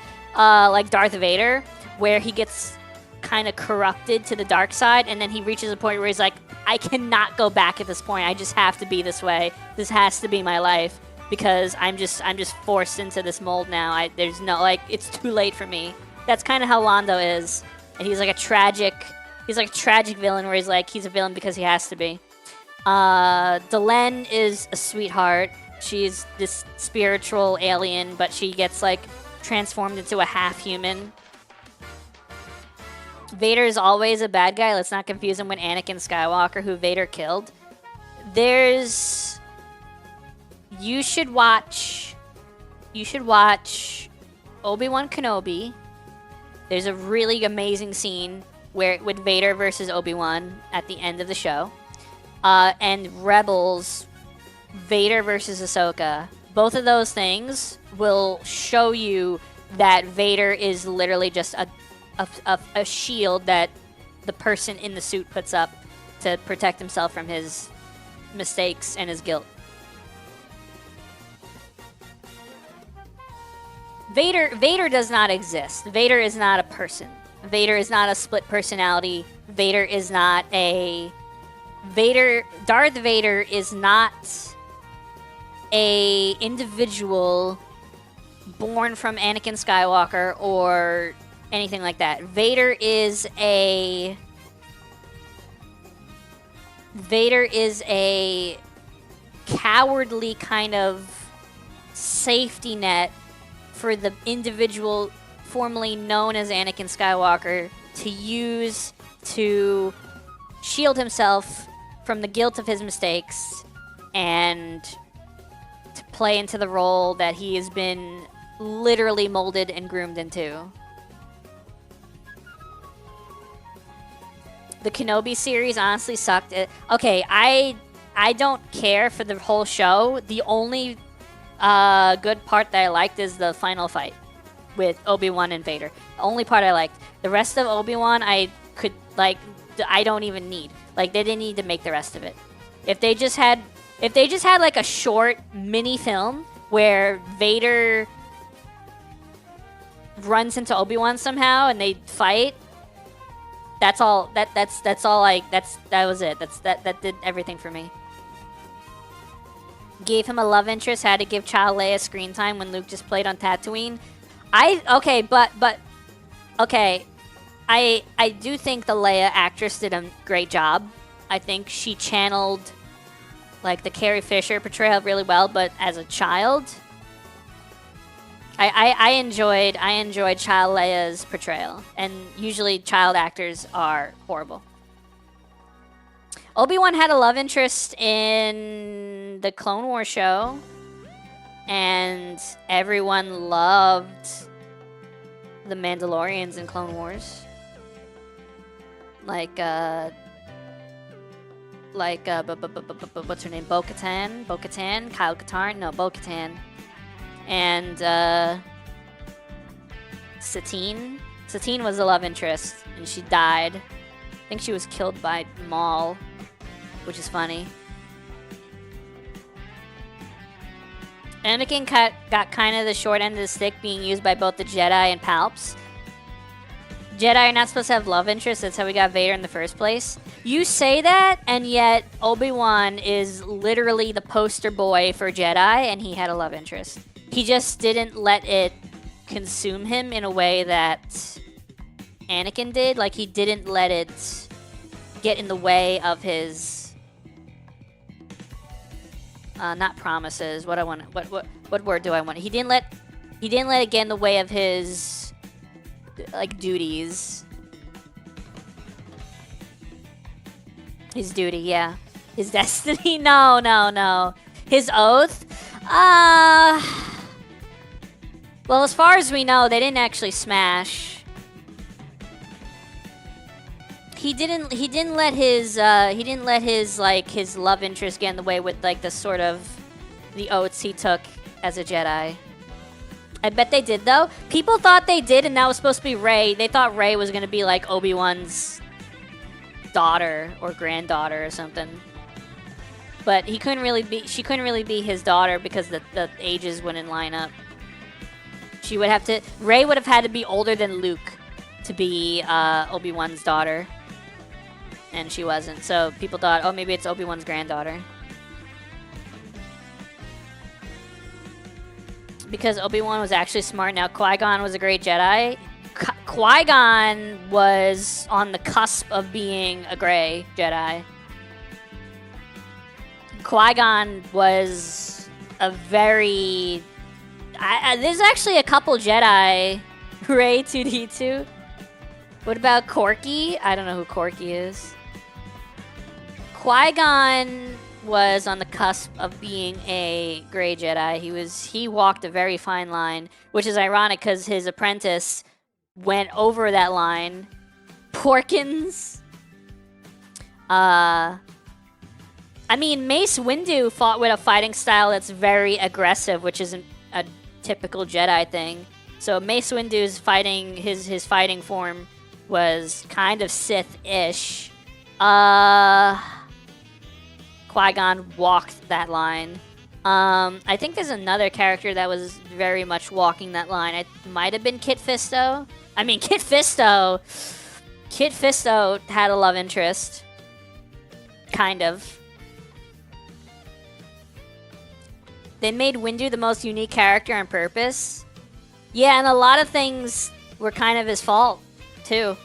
Darth Vader, where he gets kind of corrupted to the dark side, and then he reaches a point where he's like, I cannot go back at this point. I just have to be this way. This has to be my life, because I'm just forced into this mold now. There's no, like, it's too late for me. That's kind of how Londo is, and he's like a tragic villain, where he's like, he's a villain because he has to be. Delenn is a sweetheart. She's this spiritual alien, but she gets like transformed into a half-human. Vader is always a bad guy. Let's not confuse him with Anakin Skywalker, who Vader killed. You should watch Obi-Wan Kenobi. There's a really amazing scene with Vader versus Obi-Wan at the end of the show. And Rebels, Vader versus Ahsoka. Both of those things will show you that Vader is literally just a shield that the person in the suit puts up to protect himself from his mistakes and his guilt. Vader does not exist. Vader is not a person. Vader is not a split personality. Darth Vader is not a individual born from Anakin Skywalker or anything like that. Vader is a cowardly kind of safety net for the individual formerly known as Anakin Skywalker to use to shield himself from the guilt of his mistakes and to play into the role that he has been literally molded and groomed into. The Kenobi series honestly sucked. Okay, I don't care for the whole show. The only good part that I liked is the final fight with Obi-Wan and Vader. The only part I liked. The rest of Obi-Wan, I don't even need. Like, they didn't need to make the rest of it. If they just had like a short mini film where Vader runs into Obi-Wan somehow and they fight, that's all. That was it. That did everything for me. Gave him a love interest. Had to give Child Leia screen time when Luke just played on Tatooine. I do think the Leia actress did a great job. I think she channeled like the Carrie Fisher portrayal really well, but as a child, I enjoyed Child Leia's portrayal, and usually child actors are horrible. Obi-Wan had a love interest in the Clone Wars show, and everyone loved the Mandalorians in Clone Wars. Like what's her name? Bo-Katan, Kyle Katarn? No, Bo-Katan. And Satine. Satine was a love interest, and she died. I think she was killed by Maul, which is funny. Anakin got kind of the short end of the stick being used by both the Jedi and Palps. Jedi are not supposed to have love interests. That's how we got Vader in the first place. You say that, and yet Obi-Wan is literally the poster boy for Jedi, and he had a love interest. He just didn't let it consume him in a way that Anakin did. Like, he didn't let it get in the way of his... not promises. What word do I want? He didn't let it get in the way of his like duties. His duty, yeah. His destiny? No. His oath? Well, as far as we know, they didn't actually smash. He didn't let his like his love interest get in the way with like the sort of the oaths he took as a Jedi. I bet they did though. People thought they did, and that was supposed to be Rey. They thought Rey was gonna be like Obi-Wan's daughter or granddaughter or something. But she couldn't really be his daughter because the ages wouldn't line up. Rey would have had to be older than Luke to be Obi-Wan's daughter. And she wasn't. So people thought, oh, maybe it's Obi-Wan's granddaughter. Because Obi-Wan was actually smart. Now, Qui-Gon was a great Jedi. Qui-Gon was on the cusp of being a gray Jedi. Qui-Gon was a very... there's actually a couple Jedi. Rey 2D2. What about Corky? I don't know who Corky is. Qui-Gon was on the cusp of being a gray Jedi. He walked a very fine line, which is ironic because his apprentice went over that line. Porkins. I mean, Mace Windu fought with a fighting style that's very aggressive, which isn't a typical Jedi thing. So Mace Windu's fighting, his fighting form was kind of Sith-ish. Qui-Gon walked that line. I think there's another character that was very much walking that line. It might have been Kit Fisto. I mean, Kit Fisto had a love interest. Kind of. They made Windu the most unique character on purpose. Yeah, and a lot of things were kind of his fault, too.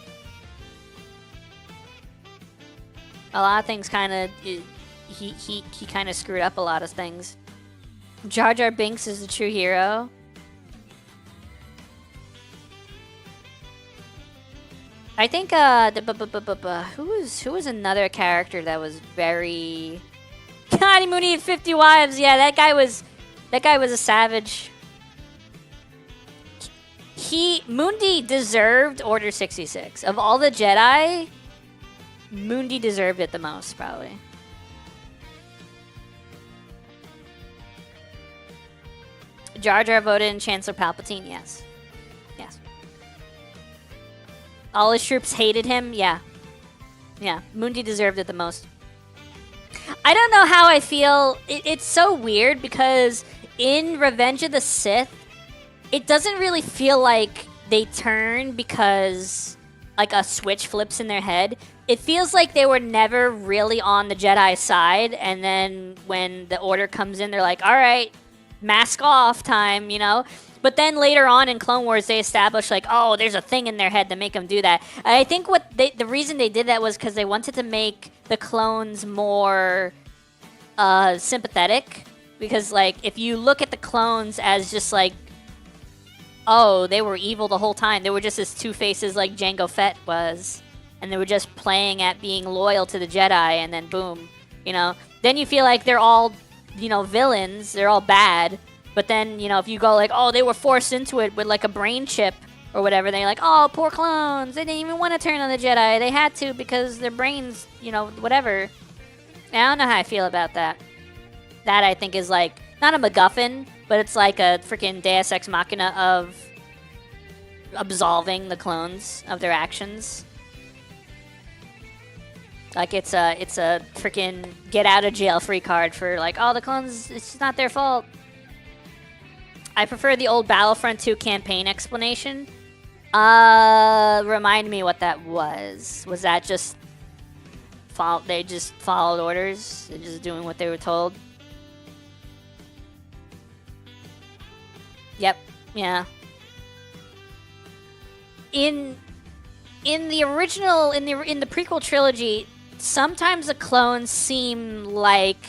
A lot of things kind of... He kind of screwed up a lot of things. Jar Jar Binks is the true hero. I think who was another character that was very God, Mooney had 50 wives. Yeah, that guy was a savage. Mundi deserved Order 66. Of all the Jedi, Mundi deserved it the most, probably. Jar Jar voted in Chancellor Palpatine, yes. Yes. All his troops hated him, yeah. Yeah, Mundi deserved it the most. I don't know how I feel. It's so weird because in Revenge of the Sith, it doesn't really feel like they turn because like a switch flips in their head. It feels like they were never really on the Jedi side, and then when the order comes in, they're like, all right, mask off time, you know? But then later on in Clone Wars, they established like, oh, there's a thing in their head to make them do that. I think the reason they did that was because they wanted to make the clones more sympathetic. Because like, if you look at the clones as just like, oh, they were evil the whole time. They were just as two faces like Jango Fett was. And they were just playing at being loyal to the Jedi, and then boom, you know? Then you feel like they're all, you know, villains. They're all bad. But then, you know, if you go like, oh, they were forced into it with like a brain chip or whatever, they're like, oh, poor clones. They didn't even want to turn on the Jedi. They had to because their brains, you know, whatever. I don't know how I feel about that. That I think is like, not a MacGuffin, but it's like a freaking Deus Ex Machina of absolving the clones of their actions. Like it's a freaking get out of jail free card for like, oh, the clones, it's not their fault. I prefer the old Battlefront 2 campaign explanation. Remind me what that was. Was that just they just followed orders? They're just doing what they were told? Yep. Yeah. In the original, in the prequel trilogy, sometimes the clones seem like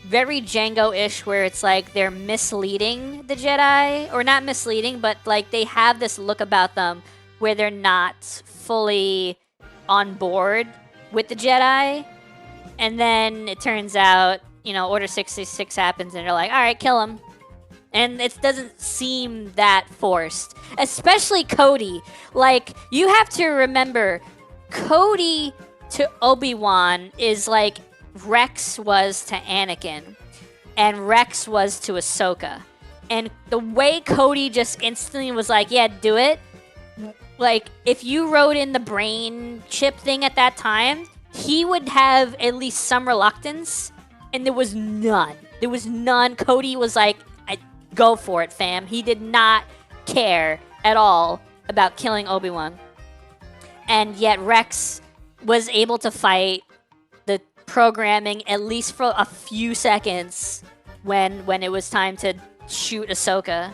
very Jango-ish, where it's like they're misleading the Jedi, or not misleading, but like they have this look about them where they're not fully on board with the Jedi, and then it turns out, you know, Order 66 happens, and they're like, all right, kill him. And it doesn't seem that forced. Especially Cody. Like, you have to remember, Cody to Obi-Wan is like Rex was to Anakin. And Rex was to Ahsoka. And the way Cody just instantly was like, yeah, do it. Like, if you wrote in the brain chip thing at that time, he would have at least some reluctance. And there was none. There was none. Cody was like, go for it, fam. He did not care at all about killing Obi-Wan. And yet Rex was able to fight the programming at least for a few seconds when it was time to shoot Ahsoka.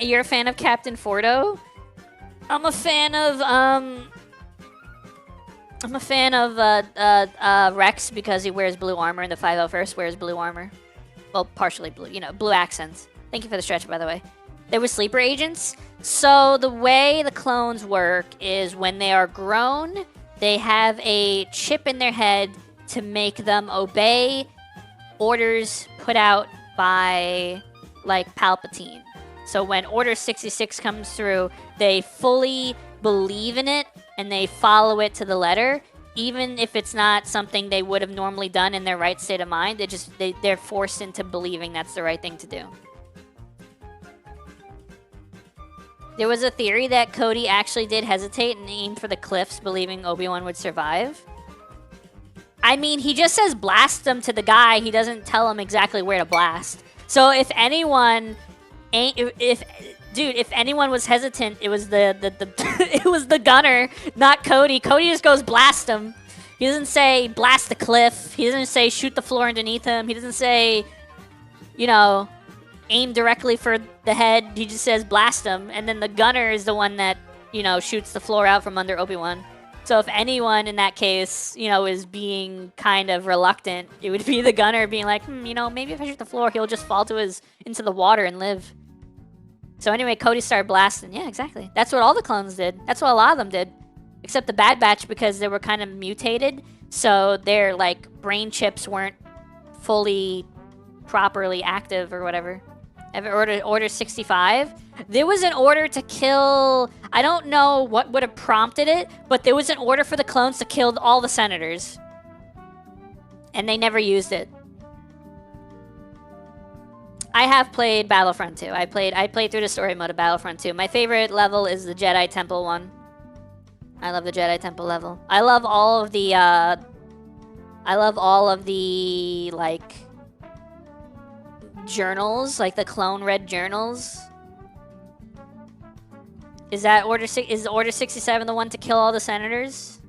You're a fan of Captain Fordo? I'm a fan of Rex because he wears blue armor, and the 501st wears blue armor. Well, partially blue, you know, blue accents. Thank you for the stretch, by the way. They were sleeper agents. So the way the clones work is when they are grown, they have a chip in their head to make them obey orders put out by, like, Palpatine. So when Order 66 comes through, they fully believe in it, and they follow it to the letter. Even if it's not something they would have normally done in their right state of mind, they're forced into believing that's the right thing to do. There was a theory that Cody actually did hesitate and aim for the cliffs, believing Obi-Wan would survive. I mean, he just says blast them to the guy. He doesn't tell him exactly where to blast. So if anyone if anyone was hesitant, it was it was the gunner, not Cody. Cody just goes blast him. He doesn't say blast the cliff. He doesn't say shoot the floor underneath him. He doesn't say, you know, aim directly for the head. He just says blast him, and then the gunner is the one that, you know, shoots the floor out from under Obi-Wan. So if anyone in that case, you know, is being kind of reluctant, it would be the gunner being like, you know, maybe if I shoot the floor, he'll just fall into the water and live. So anyway, Cody started blasting. Yeah, exactly. That's what all the clones did. That's what a lot of them did. Except the Bad Batch, because they were kind of mutated. So their like brain chips weren't fully properly active or whatever. Order 65. There was an order to kill. I don't know what would have prompted it, but there was an order for the clones to kill all the senators, and they never used it. I have played Battlefront 2. I played through the story mode of Battlefront 2. My favorite level is the Jedi Temple one. I love the Jedi Temple level. I love all of the like journals, like the clone red journals. Is Order 67 the one to kill all the senators?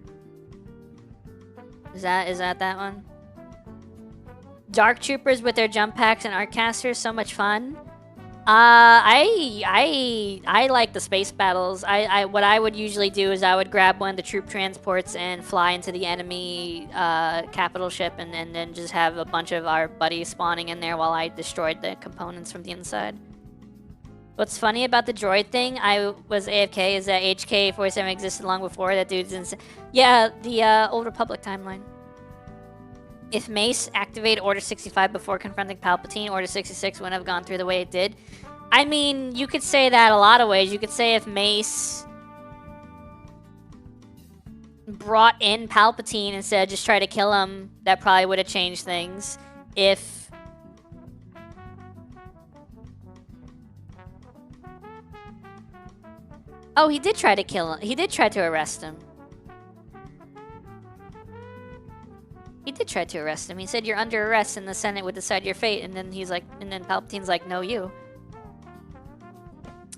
Is that one? Dark Troopers with their jump packs and arc casters, so much fun. I like the space battles. What I would usually do is I would grab one of the troop transports and fly into the enemy capital ship, and then just have a bunch of our buddies spawning in there while I destroyed the components from the inside. What's funny about the droid thing, I was AFK, is that HK-47 existed long before. That dude's insane. Yeah, the Old Republic timeline. If Mace activated Order 65 before confronting Palpatine, Order 66 wouldn't have gone through the way it did. I mean, you could say that a lot of ways. You could say if Mace brought in Palpatine instead of just try to kill him, that probably would have changed things. If... Oh, he did try to kill him. He did try to arrest him. He did try to arrest him. He said, "You're under arrest and the Senate would decide your fate." And then he's like, and then Palpatine's like, "No, you."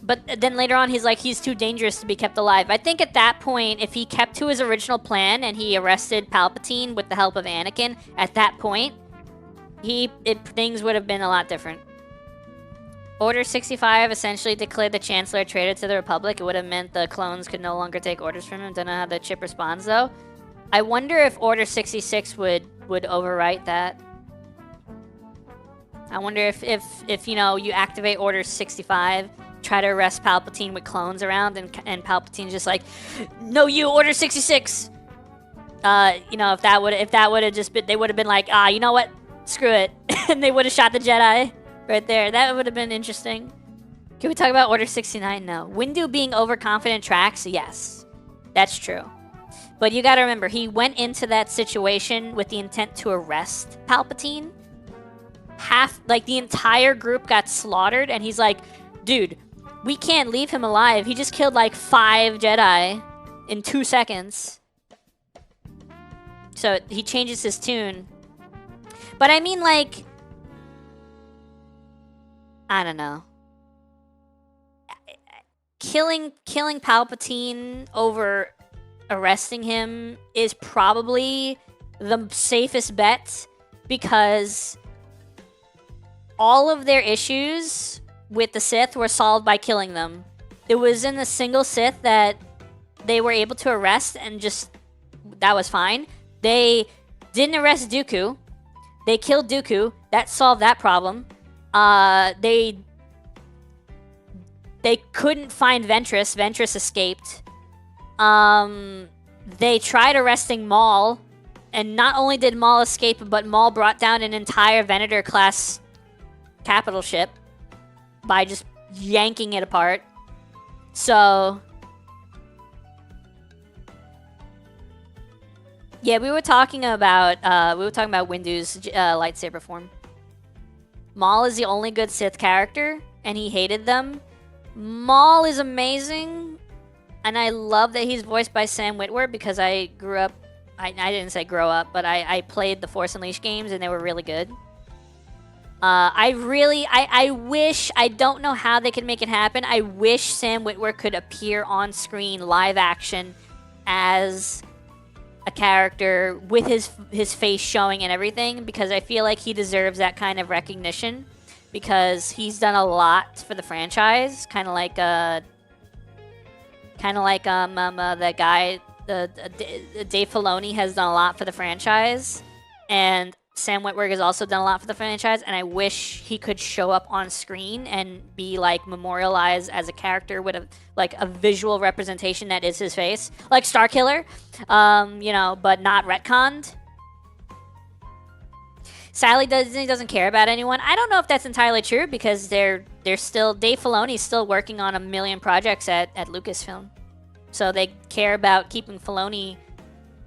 But then later on, he's like, he's too dangerous to be kept alive. I think at that point, if he kept to his original plan and he arrested Palpatine with the help of Anakin, at that point, things would have been a lot different. Order 65 essentially declared the Chancellor a traitor to the Republic. It would have meant the clones could no longer take orders from him. Don't know how the chip responds, though. I wonder if Order 66 would overwrite that. I wonder if you know, you activate Order 65, try to arrest Palpatine with clones around, and Palpatine's just like, "No, you, Order 66." You know, if that would have just been, they would have been like, you know what? Screw it. And they would have shot the Jedi right there. That would have been interesting. Can we talk about Order 69? No. Windu being overconfident tracks? Yes. That's true. But you gotta remember, he went into that situation with the intent to arrest Palpatine. The entire group got slaughtered, and he's like, "Dude, we can't leave him alive. He just killed like 5 Jedi in 2 seconds." So he changes his tune. But I mean, like, I don't know. Killing Palpatine over arresting him is probably the safest bet, because all of their issues with the Sith were solved by killing them. There wasn't a single Sith that they were able to arrest and just, that was fine. They didn't arrest Dooku. They killed Dooku. That solved that problem. They couldn't find Ventress. Ventress escaped. They tried arresting Maul, and not only did Maul escape, but Maul brought down an entire Venator-class capital ship by just yanking it apart. So, yeah, we were talking about Windu's lightsaber form. Maul is the only good Sith character, and he hated them. Maul is amazing. And I love that he's voiced by Sam Witwer, because I grew up... I didn't say grow up, but I played the Force Unleashed games, and they were really good. I wish... I don't know how they could make it happen. I wish Sam Witwer could appear on screen, live action, as a character with his face showing and everything, because I feel like he deserves that kind of recognition, because he's done a lot for the franchise, kind of like that guy, Dave Filoni has done a lot for the franchise, and Sam Witwer has also done a lot for the franchise, and I wish he could show up on screen and be like memorialized as a character with a visual representation that is his face, like Starkiller, you know, but not retconned. Disney doesn't care about anyone. I don't know if that's entirely true because they're still Dave Filoni's still working on a million projects at Lucasfilm, so they care about keeping Filoni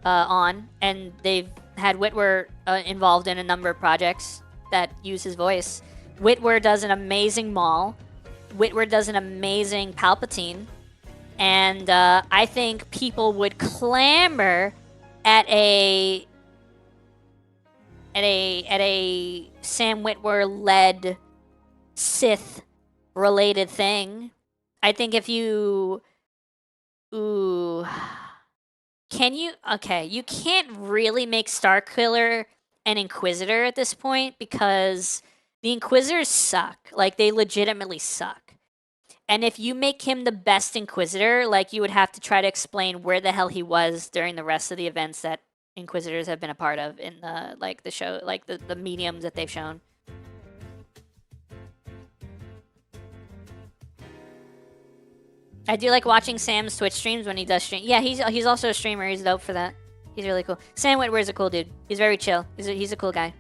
on, and they've had Witwer involved in a number of projects that use his voice. Witwer does an amazing Maul. Witwer does an amazing Palpatine, and I think people would clamor at a Sam Witwer-led Sith-related thing. I think if you... Ooh... Can you... Okay, you can't really make Starkiller an Inquisitor at this point because the Inquisitors suck. Like, they legitimately suck. And if you make him the best Inquisitor, like, you would have to try to explain where the hell he was during the rest of the events that Inquisitors have been a part of in the, like, the show, like, the mediums that they've shown. I do like watching Sam's Twitch streams when he does stream. Yeah, he's also a streamer. He's dope for that. He's really cool. Sam Witwer's a cool dude. He's very chill. He's a cool guy.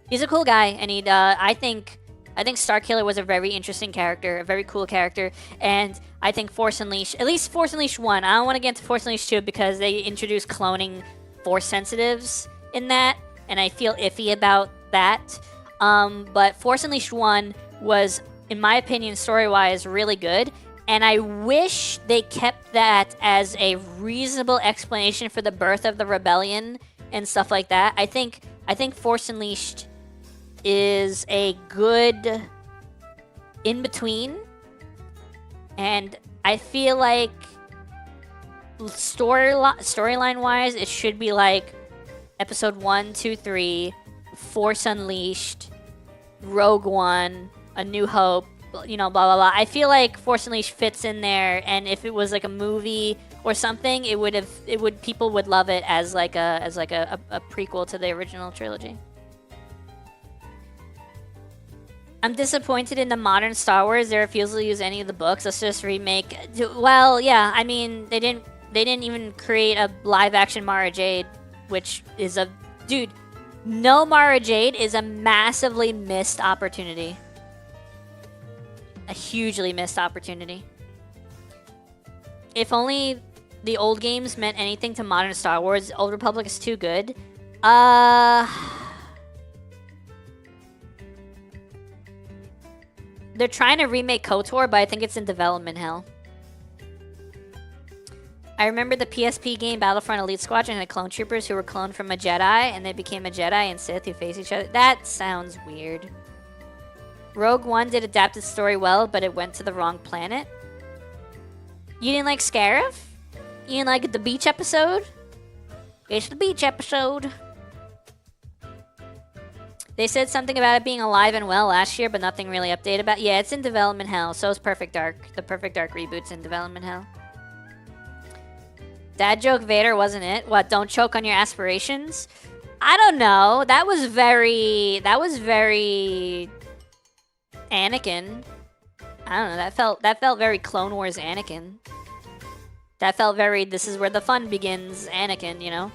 He's a cool guy, and I think Starkiller was a very interesting character, a very cool character, and I think Force Unleashed, at least Force Unleashed 1, I don't want to get into Force Unleashed 2 because they introduced cloning Force sensitives in that, and I feel iffy about that. But Force Unleashed 1 was, in my opinion, story-wise, really good, and I wish they kept that as a reasonable explanation for the birth of the rebellion and stuff like that. I think Force Unleashed is a good in-between, and I feel like storyline-wise, it should be like Episode 1, 2, 3, Force Unleashed, Rogue One, A New Hope, you know, blah blah blah. I feel like Force Unleashed fits in there, and if it was like a movie or something, people would love it as like a prequel to the original trilogy. I'm disappointed in the modern Star Wars. They refuse to use any of the books. Let's just remake. Well, yeah, I mean, they didn't even create a live-action Mara Jade, which is a... Dude, no Mara Jade is a massively missed opportunity. A hugely missed opportunity. If only the old games meant anything to modern Star Wars, Old Republic is too good. They're trying to remake KOTOR, but I think it's in development hell. I remember the PSP game Battlefront Elite Squadron had clone troopers who were cloned from a Jedi, and they became a Jedi and Sith who face each other. That sounds weird. Rogue One did adapt its story well, but it went to the wrong planet. You didn't like Scarif? You didn't like the beach episode? It's the beach episode. They said something about it being alive and well last year, but nothing really updated about it. Yeah, it's in development hell. So is Perfect Dark. The Perfect Dark reboot's in development hell. Dad joke Vader wasn't it? What, don't choke on your aspirations? I don't know. That was very Anakin. I don't know. That felt very Clone Wars Anakin. That felt very this is where the fun begins Anakin, you know?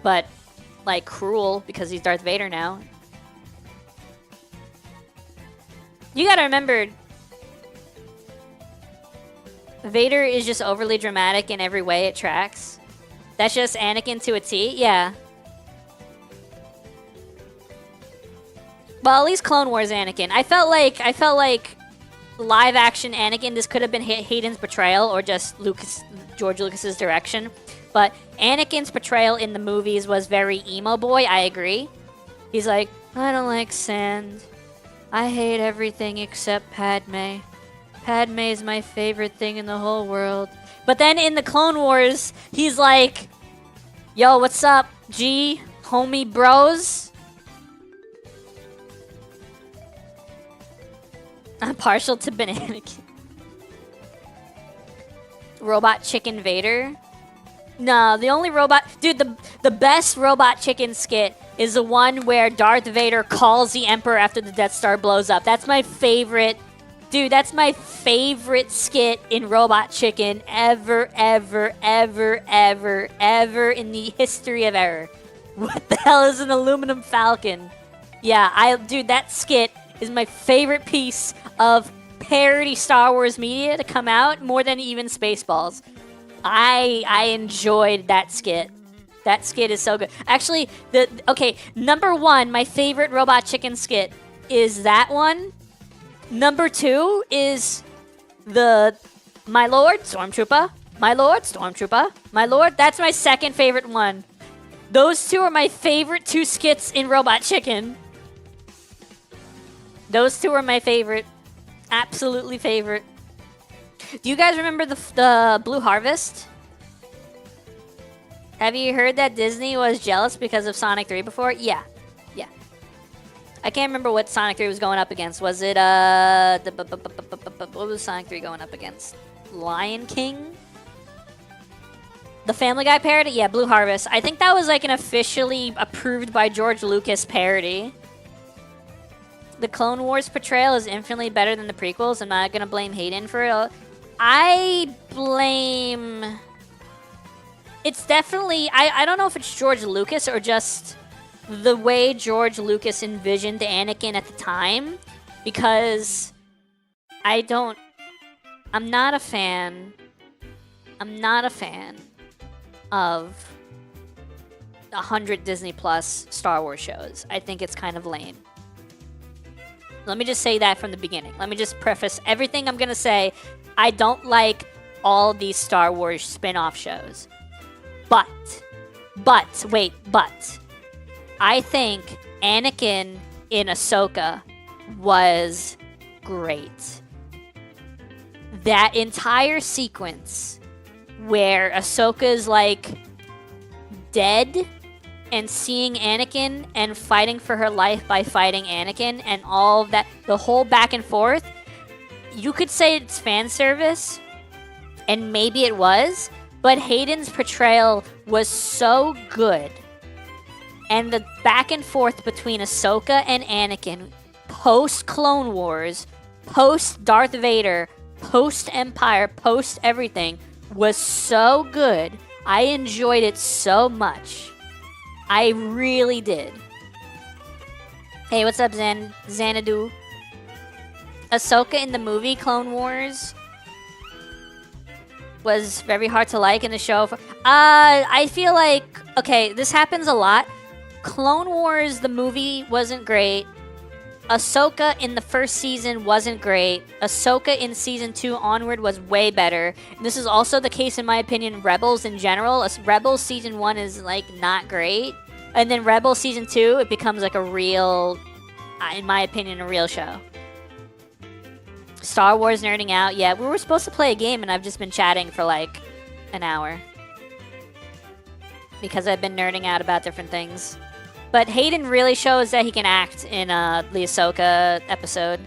But like cruel because he's Darth Vader now. You gotta remember, Vader is just overly dramatic in every way it tracks. That's just Anakin to a T, yeah. Well, at least Clone Wars Anakin. I felt like live action Anakin, this could have been Hayden's portrayal or just George Lucas's direction. But Anakin's portrayal in the movies was very emo boy, I agree. He's like, I don't like sand. I hate everything except Padme. Padme is my favorite thing in the whole world. But then in the Clone Wars, he's like, yo, what's up, G? Homie bros? I'm partial to Banana King. Robot Chicken Vader? No, the only robot... Dude, the best Robot Chicken skit is the one where Darth Vader calls the Emperor after the Death Star blows up. That's my favorite... Dude, that's my favorite skit in Robot Chicken ever in the history of ever. What the hell is an aluminum falcon? Yeah, dude, that skit is my favorite piece of parody Star Wars media to come out, more than even Spaceballs. I enjoyed that skit. That skit is so good. Actually, okay, number 1, my favorite Robot Chicken skit is that one. Number 2 is the My Lord, Stormtrooper. My Lord, Stormtrooper. My Lord, that's my second favorite one. Those 2 are my favorite 2 skits in Robot Chicken. Those 2 are my favorite. Absolutely favorite. Do you guys remember the Blue Harvest? Have you heard that Disney was jealous because of Sonic 3 before? Yeah. Yeah. I can't remember what Sonic 3 was going up against. Was it, what was Sonic 3 going up against? Lion King? The Family Guy parody? Yeah, Blue Harvest. I think that was like an officially approved by George Lucas parody. The Clone Wars portrayal is infinitely better than the prequels. I'm not going to blame Hayden for it. I blame... It's definitely... I don't know if it's George Lucas or just the way George Lucas envisioned Anakin at the time. Because I'm not a fan of 100 Disney Plus Star Wars shows. I think it's kind of lame. Let me just say that from the beginning. Let me just preface everything I'm going to say. I don't like all these Star Wars spin-off shows. But, I think Anakin in Ahsoka was great. That entire sequence where Ahsoka's like dead and seeing Anakin and fighting for her life by fighting Anakin and all of that, the whole back and forth, you could say it's fan service, and maybe it was, but Hayden's portrayal was so good. And the back and forth between Ahsoka and Anakin, post-Clone Wars, post-Darth Vader, post-Empire, post-everything, was so good. I enjoyed it so much. I really did. Hey, what's up, Xanadu? Ahsoka in the movie Clone Wars was very hard to like in the show. I feel like, okay, this happens a lot. Clone Wars, the movie, wasn't great. Ahsoka in the first season wasn't great. Ahsoka in season 2 onward was way better. And this is also the case, in my opinion, Rebels in general. Rebels season 1 is like not great. And then Rebels season 2, it becomes like a real, in my opinion, a real show. Star Wars nerding out. Yeah, we were supposed to play a game and I've just been chatting for like an hour. Because I've been nerding out about different things. But Hayden really shows that he can act in the Ahsoka episode.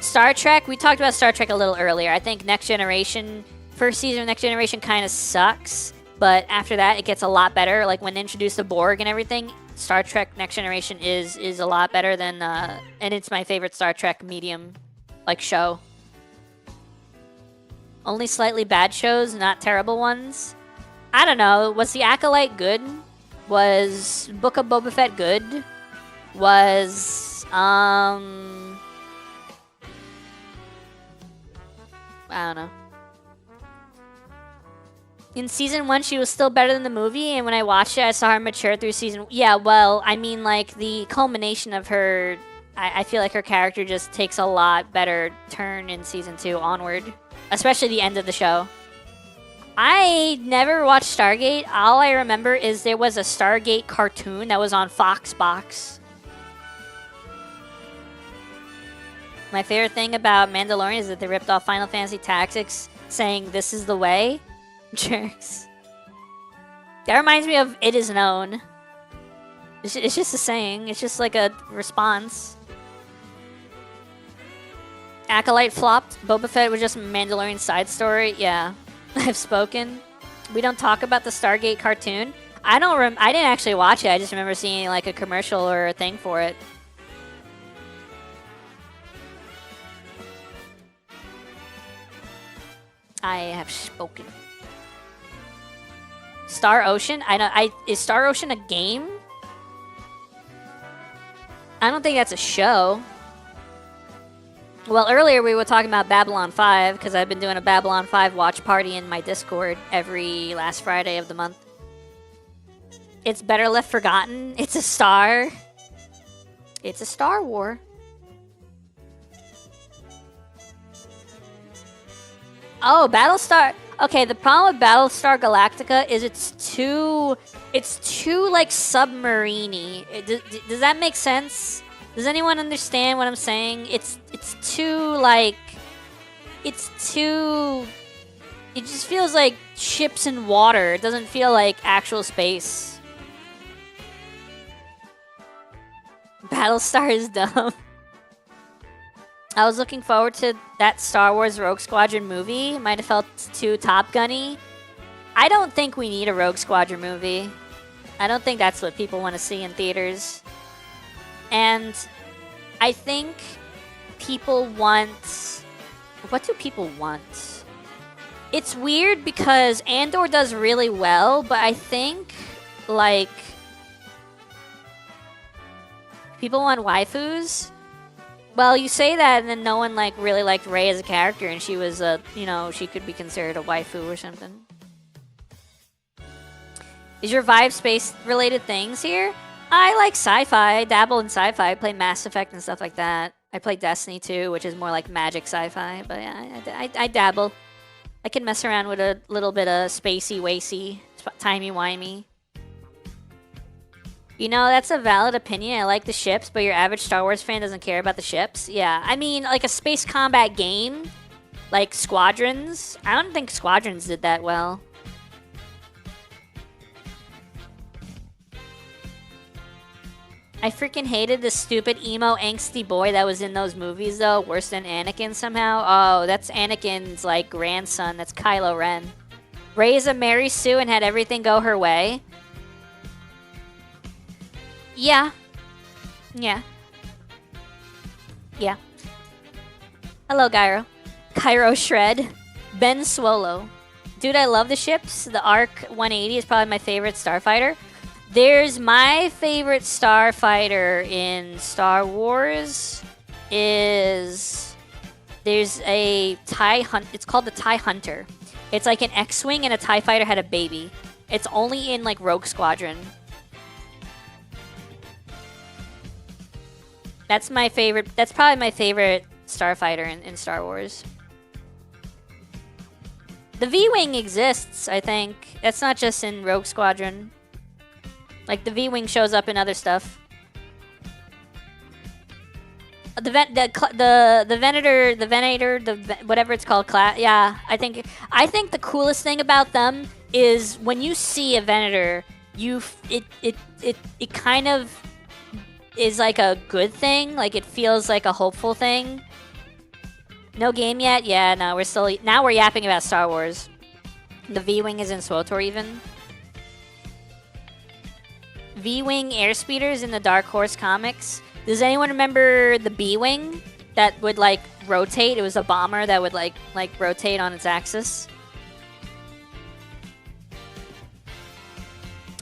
Star Trek, we talked about Star Trek a little earlier. I think Next Generation, first season of Next Generation kind of sucks. But after that, it gets a lot better. Like when they introduced the Borg and everything, Star Trek Next Generation is a lot better than... and it's my favorite Star Trek medium, like, show. Only slightly bad shows, not terrible ones. I don't know. Was The Acolyte good? Was Book of Boba Fett good? Was, I don't know. In season 1, she was still better than the movie, and when I watched it, I saw her mature through season... Yeah, well, I mean, like, the culmination of her... I feel like her character just takes a lot better turn in season 2 onward. Especially the end of the show. I never watched Stargate. All I remember is there was a Stargate cartoon that was on Fox Box. My favorite thing about Mandalorian is that they ripped off Final Fantasy Tactics saying, "This is the way." Jerks. That reminds me of It Is Known. It's just a saying. It's just like a response. Acolyte flopped. Boba Fett was just a Mandalorian side story. Yeah. I've spoken. We don't talk about the Stargate cartoon. I didn't actually watch it. I just remember seeing like a commercial or a thing for it. I have spoken. Star Ocean? Is Star Ocean a game? I don't think that's a show. Well, earlier we were talking about Babylon 5 because I've been doing a Babylon 5 watch party in my Discord every last Friday of the month. It's better left forgotten. It's a star. It's a Star War. Oh, Battlestar. Okay, the problem with Battlestar Galactica is it's too like submarine-y. Does that make sense? Does anyone understand what I'm saying? It's too like it just feels like ships in water. It doesn't feel like actual space. Battlestar is dumb. I was looking forward to that Star Wars Rogue Squadron movie. Might have felt too Top Gun-y. I don't think we need a Rogue Squadron movie. I don't think that's what people want to see in theaters. And I think people want... What do people want? It's weird because Andor does really well, but I think, like... People want waifus. Well, you say that, and then no one like really liked Rey as a character, and she was a, she could be considered a waifu or something. Is your vibe space-related things here? I like sci-fi. I dabble in sci-fi. I play Mass Effect and stuff like that. I play Destiny 2, which is more like magic sci-fi, but yeah, I dabble. I can mess around with a little bit of spacey-wacy, timey-wimey. That's a valid opinion. I like the ships, but your average Star Wars fan doesn't care about the ships. Yeah, I mean, like a space combat game, like Squadrons. I don't think Squadrons did that well. I freaking hated the stupid emo angsty boy that was in those movies, though. Worse than Anakin somehow. Oh, that's Anakin's, like, grandson. That's Kylo Ren. Rey is a Mary Sue and had everything go her way. Yeah. Yeah. Yeah. Hello, Gyro. Cairo Shred. Ben Swolo. Dude, I love the ships. The ARC 180 is probably my favorite starfighter. There's my favorite starfighter in Star Wars is... There's a TIE Hunt. It's called the TIE Hunter. It's like an X-Wing and a TIE Fighter had a baby. It's only in, like, Rogue Squadron. That's my favorite. That's probably my favorite starfighter in Star Wars. The V-Wing exists, I think. That's not just in Rogue Squadron. Like, the V-Wing shows up in other stuff. The Venator, whatever it's called, yeah. I think the coolest thing about them is when you see a Venator, it kind of is like a good thing. Like, it feels like a hopeful thing. No game yet? Yeah, no, now we're yapping about Star Wars. The V-Wing is in SWTOR even. V-Wing airspeeders in the Dark Horse comics. Does anyone remember the B-Wing that would, like, rotate? It was a bomber that would, like rotate on its axis.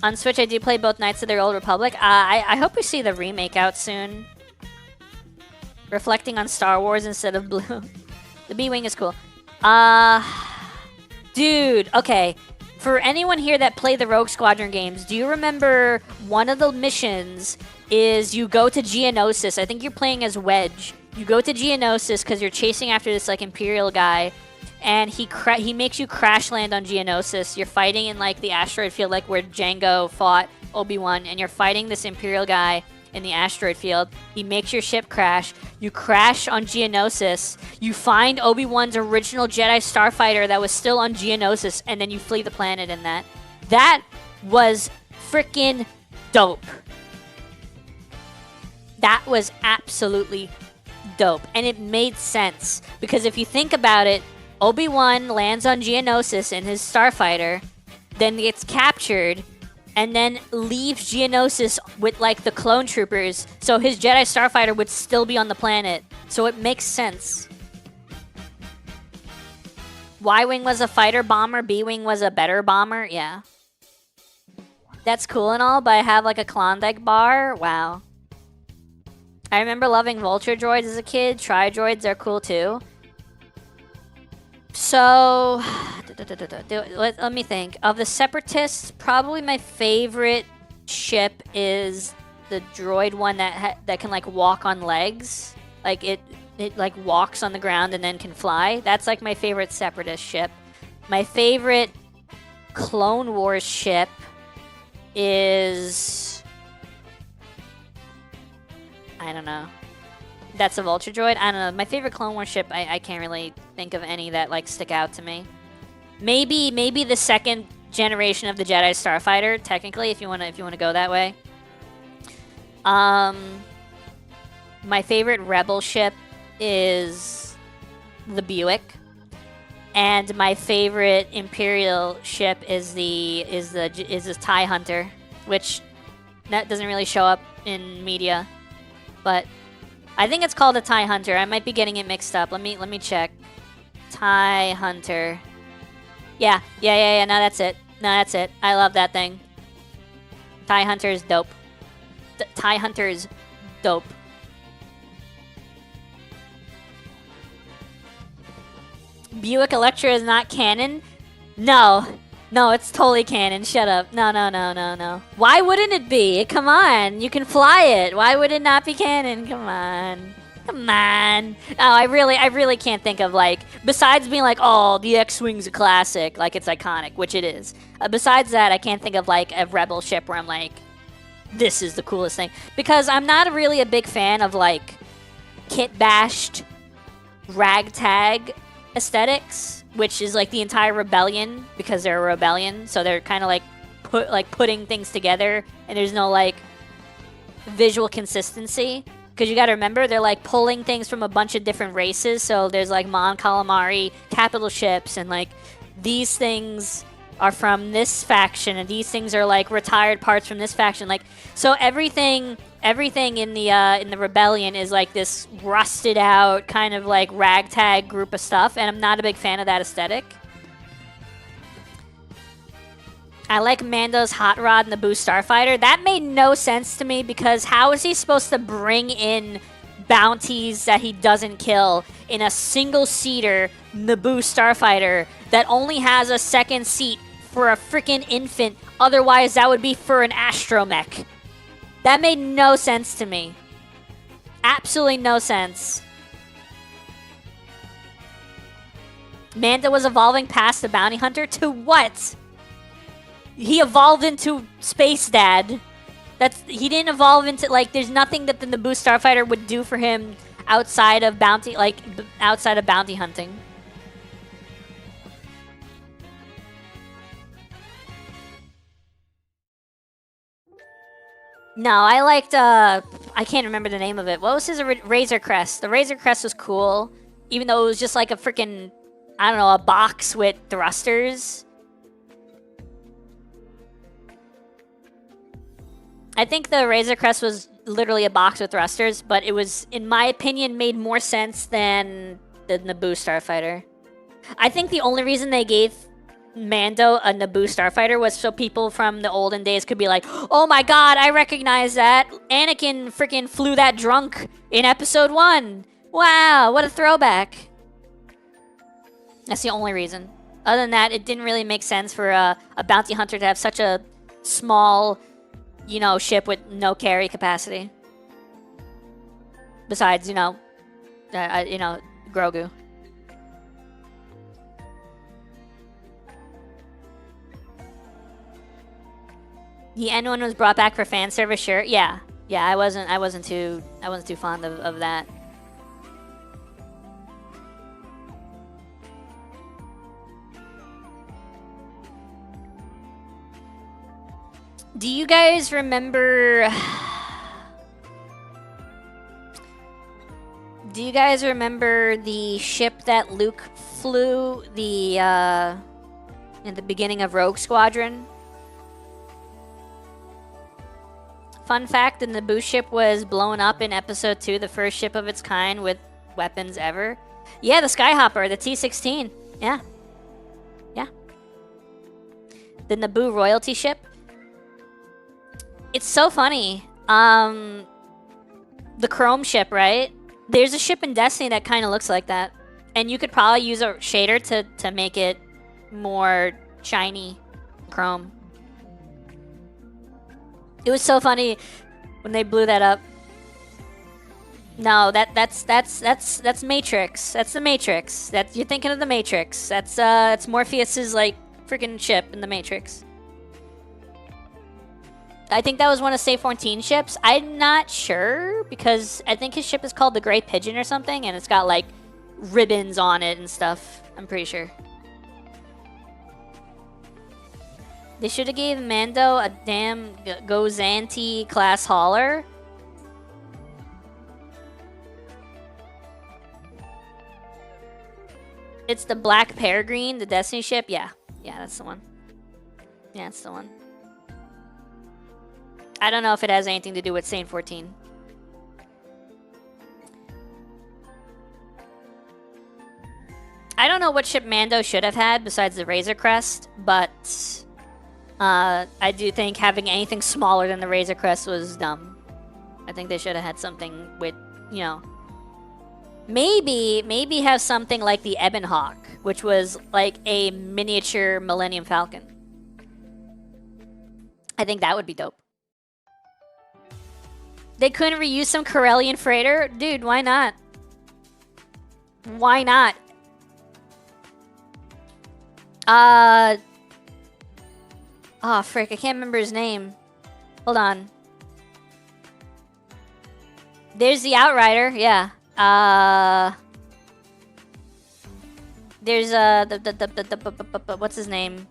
On Switch, I do play both Knights of the Old Republic. I hope we see the remake out soon. Reflecting on Star Wars instead of blue. The B-Wing is cool. Dude, okay. For anyone here that played the Rogue Squadron games, do you remember one of the missions is you go to Geonosis. I think you're playing as Wedge. You go to Geonosis because you're chasing after this, like, Imperial guy. And he makes you crash land on Geonosis. You're fighting in, like, the asteroid field, like where Jango fought Obi-Wan, and you're fighting this Imperial guy in the asteroid field. He makes your ship crash. You crash on Geonosis. You find Obi-Wan's original Jedi starfighter that was still on Geonosis, and then you flee the planet in that. That was freaking dope. That was absolutely dope. And it made sense, because if you think about it, Obi-Wan lands on Geonosis in his starfighter, then gets captured, and then leaves Geonosis with, like, the clone troopers, so his Jedi starfighter would still be on the planet. So it makes sense. Y-Wing was a fighter bomber, B-Wing was a better bomber, yeah. That's cool and all, but I have like a Klondike bar. Wow. I remember loving Vulture droids as a kid. Tri-droids are cool too. So, let me think. Of the Separatists, probably my favorite ship is the droid one that can like walk on legs. Like it like walks on the ground and then can fly. That's like my favorite Separatist ship. My favorite Clone Wars ship is, I don't know. That's a Vulture droid? I don't know. My favorite Clone Wars ship, I can't really think of any that like stick out to me. Maybe the second generation of the Jedi Starfighter, technically, if you wanna go that way. My favorite Rebel ship is the Buick. And my favorite Imperial ship is the TIE Hunter, which that doesn't really show up in media, but I think it's called a TIE Hunter. I might be getting it mixed up. Let me check. TIE Hunter. Yeah. No, that's it. I love that thing. TIE Hunter is dope. TIE Hunter is dope. Buick Electra is not canon? No, it's totally canon. Shut up. No. Why wouldn't it be? Come on. You can fly it. Why would it not be canon? Come on. Oh, I really can't think of, like, besides being like, oh, the X-Wing's a classic, like, it's iconic, which it is. Besides that, I can't think of, like, a Rebel ship where I'm like, this is the coolest thing. Because I'm not really a big fan of, like, kit-bashed ragtag aesthetics, which is like the entire rebellion, because they're a rebellion, so they're kind of like putting things together, and there's no like visual consistency, because you got to remember they're like pulling things from a bunch of different races. So there's like Mon Calamari capital ships, and like these things are from this faction, and these things are like retired parts from this faction. Like, so everything in the rebellion is like this rusted out kind of like ragtag group of stuff, and I'm not a big fan of that aesthetic. I like Mando's hot rod in the Naboo Starfighter. That made no sense to me, because how is he supposed to bring in bounties that he doesn't kill in a single-seater Naboo Starfighter that only has a second seat for a freaking infant? Otherwise, that would be for an astromech. That made no sense to me. Absolutely no sense. Mando was evolving past the bounty hunter to what? He evolved into Space Dad. He didn't evolve into, like, there's nothing that the Naboo Starfighter would do for him outside of bounty hunting. No, I liked, I can't remember the name of it. What was his Razor Crest? The Razor Crest was cool, even though it was just like a freaking, I don't know, a box with thrusters. I think the Razor Crest was literally a box with thrusters, but it was, in my opinion, made more sense than the Naboo Starfighter. I think the only reason they gave Mando a Naboo Starfighter was so people from the olden days could be like, oh my god, I recognize that. Anakin freaking flew that drunk in episode 1. Wow, what a throwback. That's the only reason. Other than that, it didn't really make sense for a bounty hunter to have such a small, you know, ship with no carry capacity. Besides, Grogu. The N1 was brought back for fan service, sure. Yeah, I wasn't too fond of that. Do you guys remember? Do you guys remember the ship that Luke flew in the beginning of Rogue Squadron? Fun fact, the Naboo ship was blown up in episode 2, the first ship of its kind with weapons ever. Yeah, the Skyhopper, the T-16. Yeah. The Naboo royalty ship. It's so funny. The Chrome ship, right? There's a ship in Destiny that kind of looks like that. And you could probably use a shader to make it more shiny chrome. It was so funny when they blew that up. No, that's Matrix. That's the Matrix. That you're thinking of the Matrix. It's Morpheus's like freaking ship in the Matrix. I think that was one of Save 14 ships. I'm not sure because I think his ship is called the Gray Pigeon or something, and it's got like ribbons on it and stuff. I'm pretty sure. They should have gave Mando a damn Gozanti class hauler. It's the Black Peregrine, the Destiny ship. Yeah, that's the one. Yeah, that's the one. I don't know if it has anything to do with Saint 14. I don't know what ship Mando should have had besides the Razor Crest, but I do think having anything smaller than the Razor Crest was dumb. I think they should have had something with, you know, maybe have something like the Ebon Hawk, which was like a miniature Millennium Falcon. I think that would be dope. They couldn't reuse some Corellian freighter? Dude, why not? Why not? Oh, frick, I can't remember his name. Hold on. There's the Outrider, yeah. There's what's his name?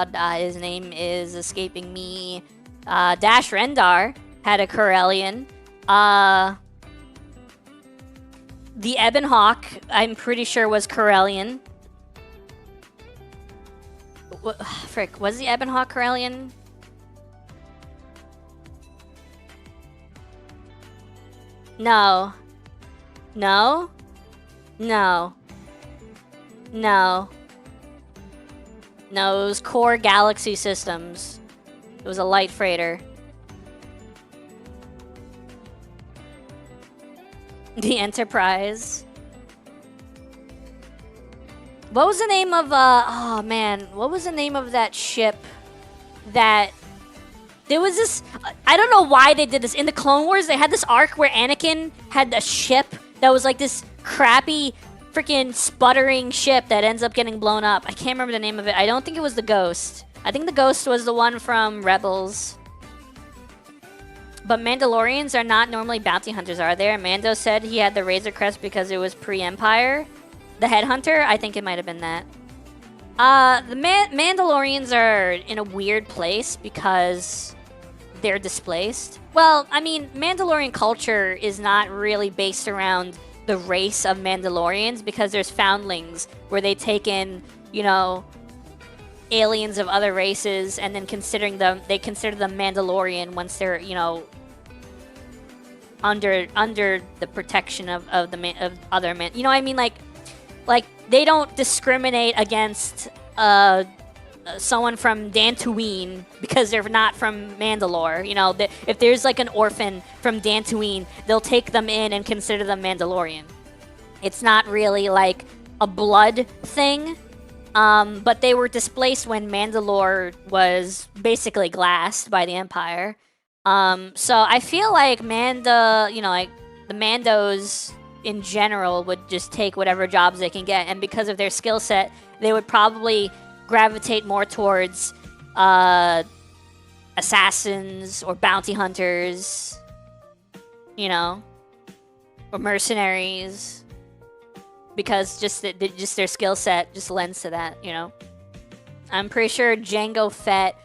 His name is escaping me. Dash Rendar had a Corellian. The Ebon Hawk, I'm pretty sure was Corellian. Frick, was the Ebon Hawk Corellian? No. No? No. No. No, it was Core Galaxy Systems. It was a light freighter. The Enterprise. What was the name of, oh man, what was the name of that ship that... There was this... I don't know why they did this. In the Clone Wars, they had this arc where Anakin had a ship that was like this crappy, freaking sputtering ship that ends up getting blown up. I can't remember the name of it. I don't think it was the Ghost. I think the Ghost was the one from Rebels. But Mandalorians are not normally bounty hunters, are there? Mando said he had the Razor Crest because it was pre-Empire. The Headhunter? I think it might have been that. The Mandalorians are in a weird place because they're displaced. Well, I mean, Mandalorian culture is not really based around the race of Mandalorians because there's foundlings where they take in, you know, aliens of other races and then they consider them Mandalorian once they're, you know, under the protection of other men. You know what I mean? Like they don't discriminate against someone from Dantooine because they're not from Mandalore. You know, if there's like an orphan from Dantooine, they'll take them in and consider them Mandalorian. It's not really like a blood thing, but they were displaced when Mandalore was basically glassed by the Empire. So I feel like you know, like the Mandos in general would just take whatever jobs they can get, and because of their skill set, they would probably gravitate more towards assassins or bounty hunters, you know, or mercenaries, because just their skill set just lends to that, you know. I'm pretty sure Jango Fett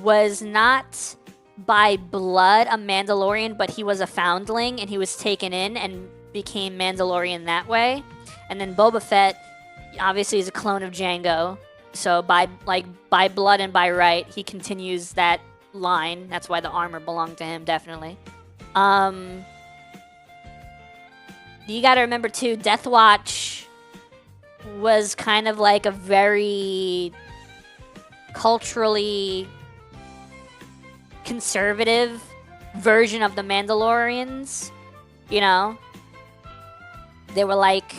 was not by blood a Mandalorian, but he was a foundling and he was taken in and became Mandalorian that way. And then Boba Fett obviously is a clone of Jango, so by blood and by right he continues that line. That's why the armor belonged to him, definitely. You gotta remember too, Death Watch was kind of like a very culturally conservative version of the Mandalorians, you know? They were like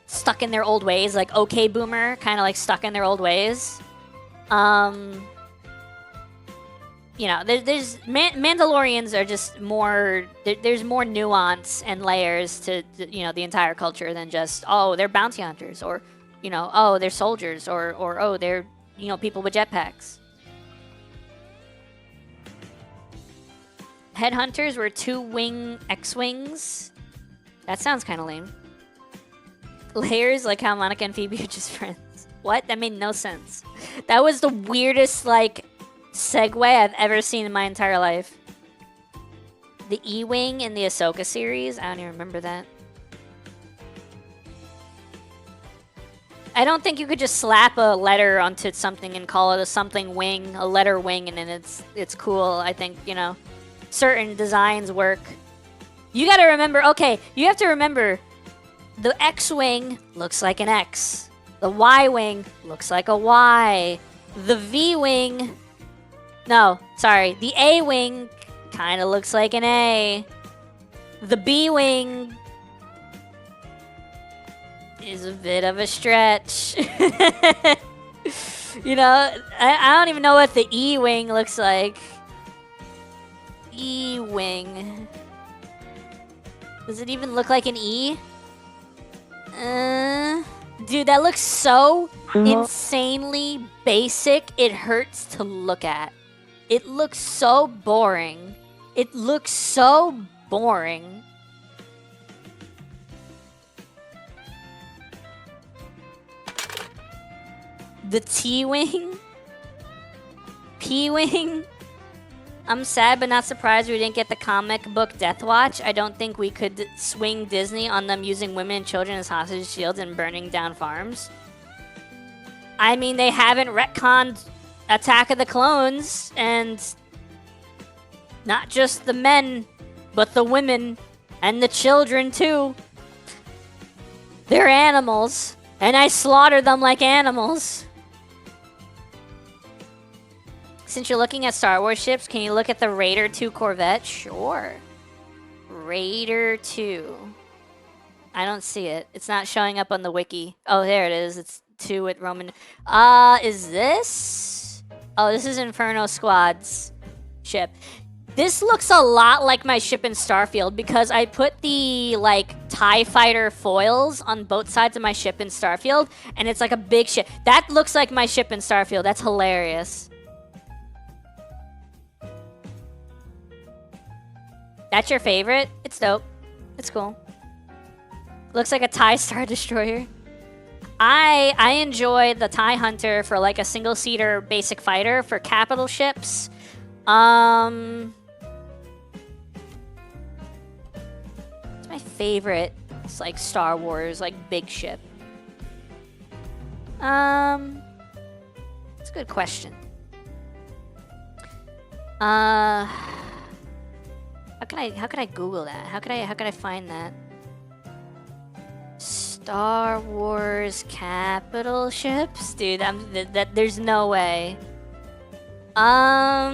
stuck in their old ways, like okay boomer, kind of like stuck in their old ways. You know, there's Mandalorians are just more. There's more nuance and layers to you know the entire culture than just oh they're bounty hunters or you know oh they're soldiers or oh they're you know people with jetpacks. Headhunters were 2-wing X-wings. That sounds kind of lame. Layers like how Monica and Phoebe are just friends. What? That made no sense. That was the weirdest like segue I've ever seen in my entire life. The E-Wing in the Ahsoka series? I don't even remember that. I don't think you could just slap a letter onto something and call it a something wing, a letter wing, and then it's cool. I think, you know, certain designs work. You gotta remember, okay, you have to remember the X-Wing looks like an X. The Y-Wing looks like a Y. The V-Wing... No, sorry. The A-Wing kind of looks like an A. The B-Wing is a bit of a stretch. You know, I don't even know what the E-Wing looks like. E-Wing. Does it even look like an E? Dude, that looks so insanely basic, it hurts to look at. It looks so boring. It looks so boring. The T-Wing? P-Wing? I'm sad but not surprised we didn't get the comic book Death Watch. I don't think we could swing Disney on them using women and children as hostage shields and burning down farms. I mean, they haven't retconned Attack of the Clones, and not just the men, but the women and the children too. They're animals, and I slaughter them like animals. Since you're looking at Star Wars ships, can you look at the Raider 2 Corvette? Sure. Raider 2. I don't see it. It's not showing up on the wiki. Oh, there it is. It's 2 with Roman. Is this? Oh, this is Inferno Squad's ship. This looks a lot like my ship in Starfield because I put the, like, TIE Fighter foils on both sides of my ship in Starfield, and it's like a big ship. That looks like my ship in Starfield. That's hilarious. That's your favorite? It's dope. It's cool. Looks like a TIE Star Destroyer. I enjoy the TIE Hunter for like a single-seater basic fighter for capital ships. It's my favorite. It's like Star Wars, like big ship. It's a good question. How can I Google that? How could I find that? Star Wars capital ships? Dude, there's no way. I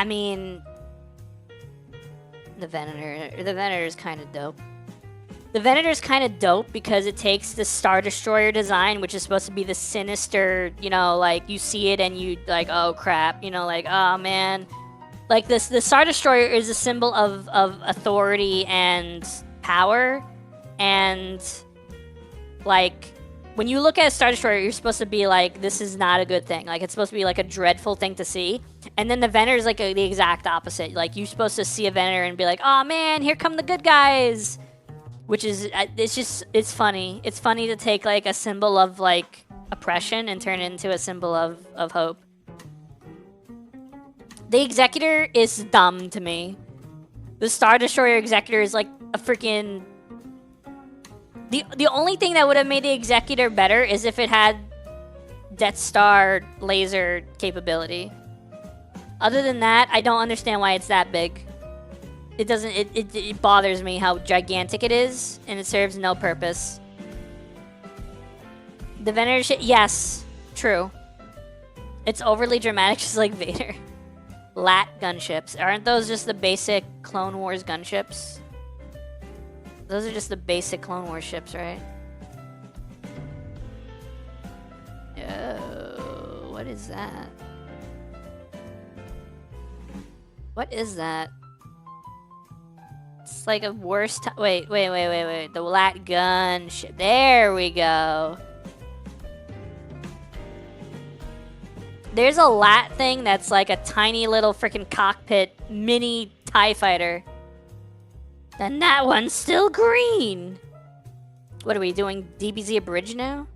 mean, the Venator is kind of dope. The Venator is kind of dope because it takes the Star Destroyer design, which is supposed to be the sinister, you know, like, you see it and you, like, oh, crap, you know, like, oh, man. Like, the Star Destroyer is a symbol of authority and power, and, like, when you look at a Star Destroyer, you're supposed to be like, this is not a good thing. Like, it's supposed to be, like, a dreadful thing to see. And then the Venator is, like, the exact opposite. Like, you're supposed to see a Venator and be like, oh, man, here come the good guys. Which is, it's funny. It's funny to take, like, a symbol of, like, oppression and turn it into a symbol of hope. The Executor is dumb to me. The Star Destroyer Executor is, like, a freaking... The only thing that would have made the Executor better is if it had Death Star laser capability. Other than that, I don't understand why it's that big. It doesn't. It bothers me how gigantic it is, and it serves no purpose. The Venator ship, yes, true. It's overly dramatic, just like Vader. Lat gunships. Aren't those just the basic Clone Wars gunships? Those are just the basic Clone Wars ships, right? Oh, what is that? What is that? It's like a worse wait. The lat gunship. There we go. There's a lat thing that's like a tiny little freaking cockpit mini TIE fighter. And that one's still green. What are we doing? DBZ Abridged now?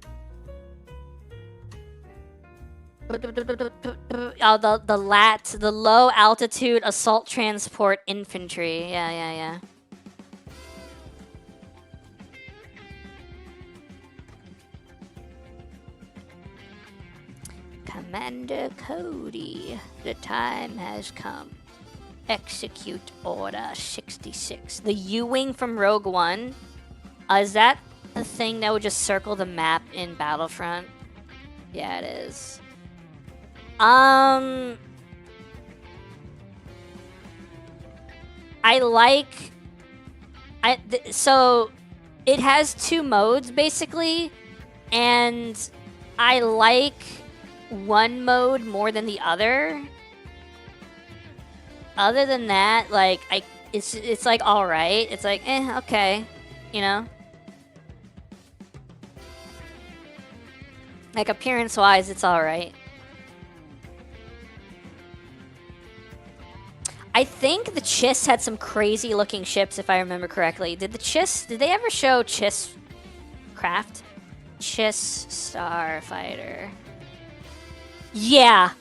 Oh, the LAT, the low altitude assault transport infantry. Yeah. Commander Cody, the time has come. Execute Order 66. The U-Wing from Rogue One? Is that a thing that would just circle the map in Battlefront? Yeah, it is. So it has two modes basically, and I like one mode more than the other. Other than that, like it's like all right. It's like okay, you know. Like appearance-wise, it's all right. I think the Chiss had some crazy-looking ships, if I remember correctly. Did they ever show Chiss craft? Chiss Starfighter. Yeah.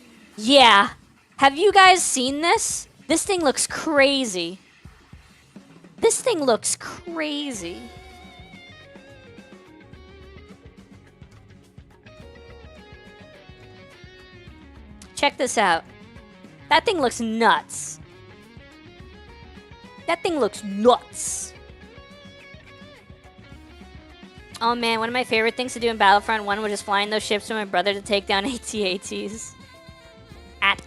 Have you guys seen this? This thing looks crazy. This thing looks crazy. Check this out. That thing looks nuts. That thing looks nuts. Oh man, one of my favorite things to do in Battlefront 1 was just flying those ships with my brother to take down AT-ATs. At.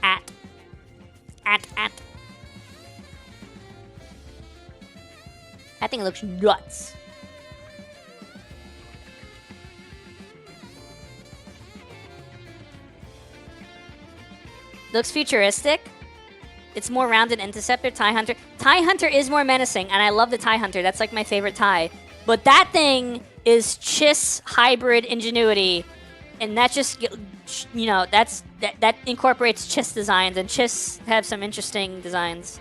That thing looks nuts. Looks futuristic. It's more rounded interceptor, TIE Hunter. TIE Hunter is more menacing, and I love the TIE Hunter. That's like my favorite TIE. But that thing is Chiss hybrid ingenuity, and that just, you know, that incorporates Chiss designs, and Chiss have some interesting designs.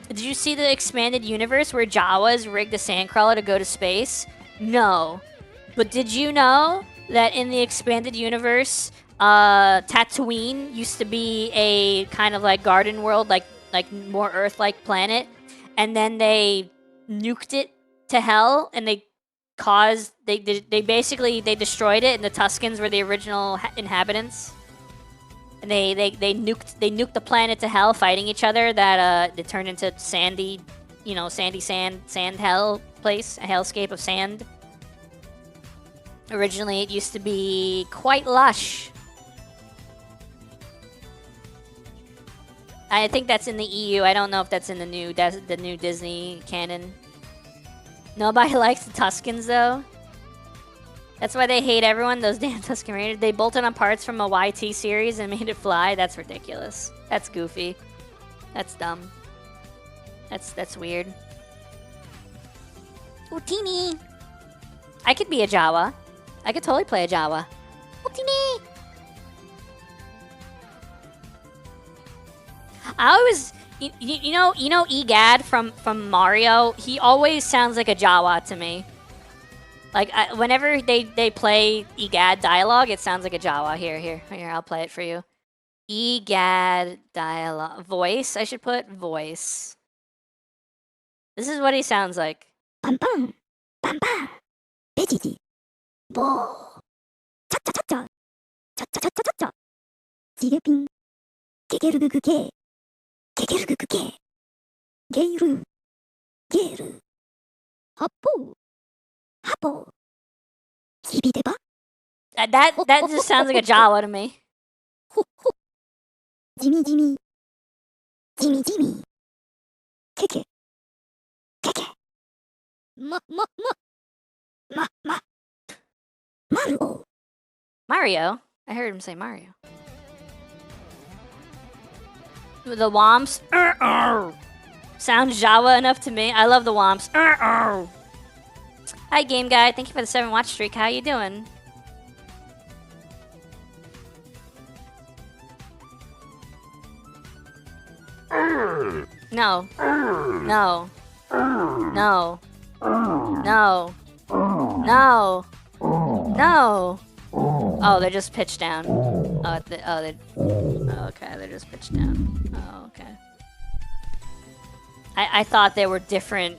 Did you see the expanded universe where Jawas rigged a sandcrawler to go to space? No. But did you know that in the expanded universe, Tatooine used to be a kind of like garden world, like more Earth-like planet, and then they nuked it to hell, and they basically destroyed it, and the Tuskens were the original inhabitants, and they nuked the planet to hell, fighting each other. That they turned into sandy, sand hell place, a hellscape of sand. Originally, it used to be quite lush. I think that's in the EU. I don't know if that's in the new Disney canon. Nobody likes the Tuskens, though. That's why they hate everyone, those damn Tusken Raiders. They bolted on parts from a YT series and made it fly. That's ridiculous. That's goofy. That's dumb. That's weird. Ooh, teeny! I could be a Jawa. I could totally play a Jawa. Ooh, teeny! I always, you know Egad from Mario. He always sounds like a Jawa to me. Like whenever they play Egad dialogue, it sounds like a Jawa. Here, I'll play it for you. Egad dialogue voice. I should put voice. This is what he sounds like. Bum bum, bum bum, bitty, bo, cha cha cha cha, cha cha cha cha cha. ジゲピン、ゲゲルググゲー、ゲゲルググゲー、ゲイル、ゲール、ハッポー、ハポー、キビデバ、 That just sounds like a Jawa to me. ほっほ、ジミジミ、ジミジミ、ケケ、ケケ、マルオ、 Mario? I heard him say Mario. The Womps. Sounds Jawa enough to me. I love the Womps. Hi, Game Guy. Thank you for the 7 watch streak. How you doing? No. No. No. No. No. No. Oh, they're just pitched down. Oh, okay, they're just pitched down. Oh, okay. I thought they were different.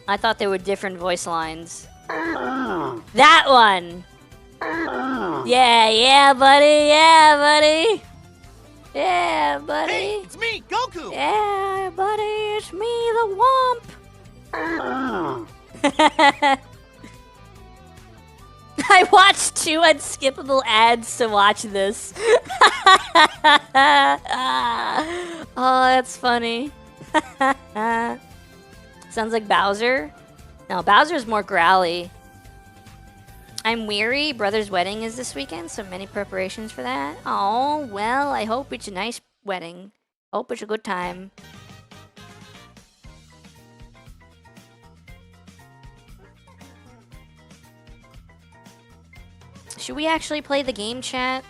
I thought they were different voice lines. That one! Yeah, buddy! Yeah, buddy! Yeah, buddy! Hey, it's me, Goku! Yeah, buddy, it's me, the Womp! I watched 2 unskippable ads to watch this. Oh, that's funny. Sounds like Bowser. No, Bowser's more growly. I'm weary. Brother's wedding is this weekend, so many preparations for that. Oh, well, I hope it's a nice wedding. Hope it's a good time. Should we actually play the game, chat?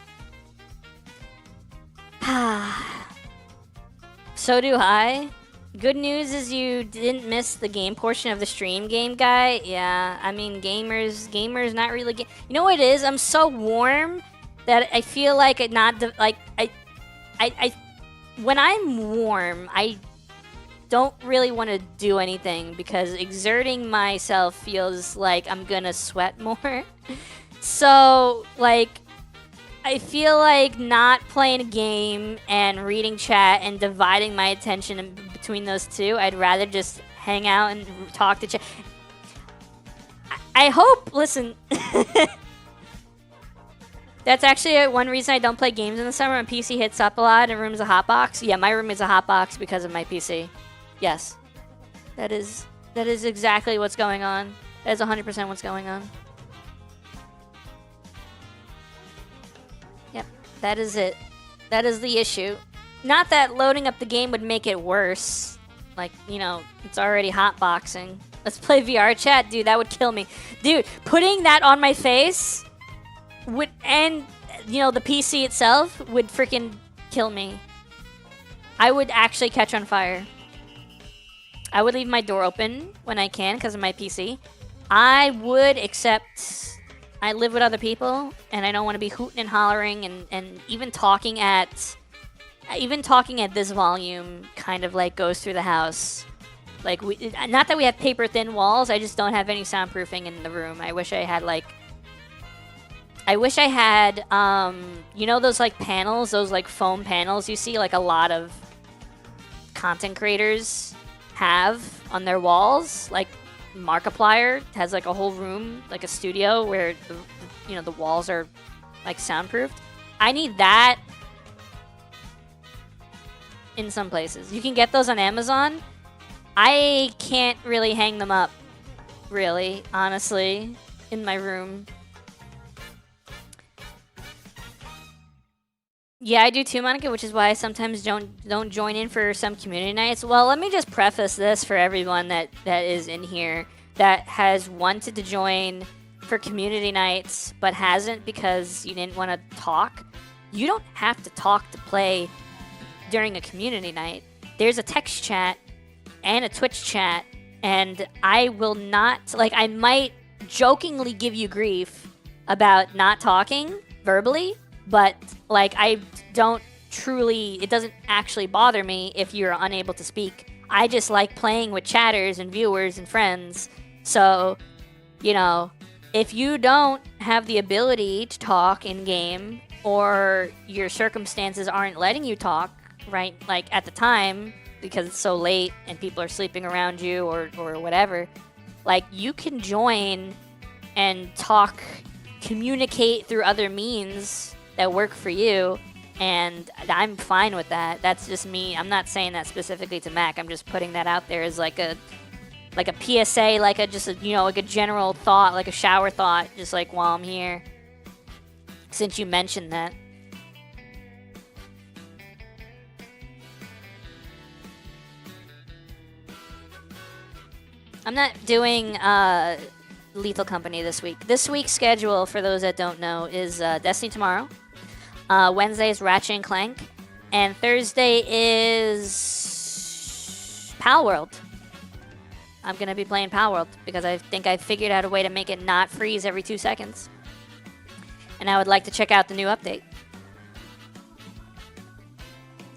So do I. Good news is you didn't miss the game portion of the stream, Game Guy. Yeah, I mean, gamers not really you know what it is? I'm so warm that I feel like it not when I'm warm, I don't really want to do anything because exerting myself feels like I'm gonna sweat more. So, like, I feel like not playing a game and reading chat and dividing my attention between those two. I'd rather just hang out and talk to chat. I hope, listen, that's actually one reason I don't play games in the summer. My PC hits up a lot and room's a hotbox. Yeah, my room is a hotbox because of my PC. Yes. That is exactly what's going on. That is 100% what's going on. Yep, that is it. That is the issue. Not that loading up the game would make it worse. Like, you know, it's already hotboxing. Let's play VR chat. Dude, that would kill me. Dude, putting that on my face would, and, you know, the PC itself would freaking kill me. I would actually catch on fire. I would leave my door open when I can because of my PC. I would, except I live with other people and I don't want to be hooting and hollering and even talking at this volume kind of like goes through the house. Like, not that we have paper thin walls, I just don't have any soundproofing in the room. I wish I had you know those like panels, those like foam panels you see like a lot of content creators have on their walls? Like Markiplier has like a whole room, like a studio where the walls are like soundproofed. I need that in some places. You can get those on Amazon. I can't really hang them up, really, honestly, in my room. Yeah, I do too, Monica, which is why I sometimes don't join in for some community nights. Well, let me just preface this for everyone that is in here that has wanted to join for community nights but hasn't because you didn't want to talk. You don't have to talk to play during a community night. There's a text chat and a Twitch chat, and I will not, like, I might jokingly give you grief about not talking verbally, but, like, I don't truly, it doesn't actually bother me if you're unable to speak. I just like playing with chatters and viewers and friends. So, you know, if you don't have the ability to talk in game or your circumstances aren't letting you talk, right? Like at the time, because it's so late and people are sleeping around you or whatever, like you can join and talk, communicate through other means that work for you. And I'm fine with that. That's just me. I'm not saying that specifically to Mac. I'm just putting that out there as like a PSA, like a general thought, like a shower thought, just like while I'm here. Since you mentioned that. I'm not doing Lethal Company this week. This week's schedule, for those that don't know, is Destiny tomorrow. Wednesday is Ratchet and Clank. And Thursday is Pal World. I'm going to be playing Pal World because I think I figured out a way to make it not freeze every 2 seconds. And I would like to check out the new update.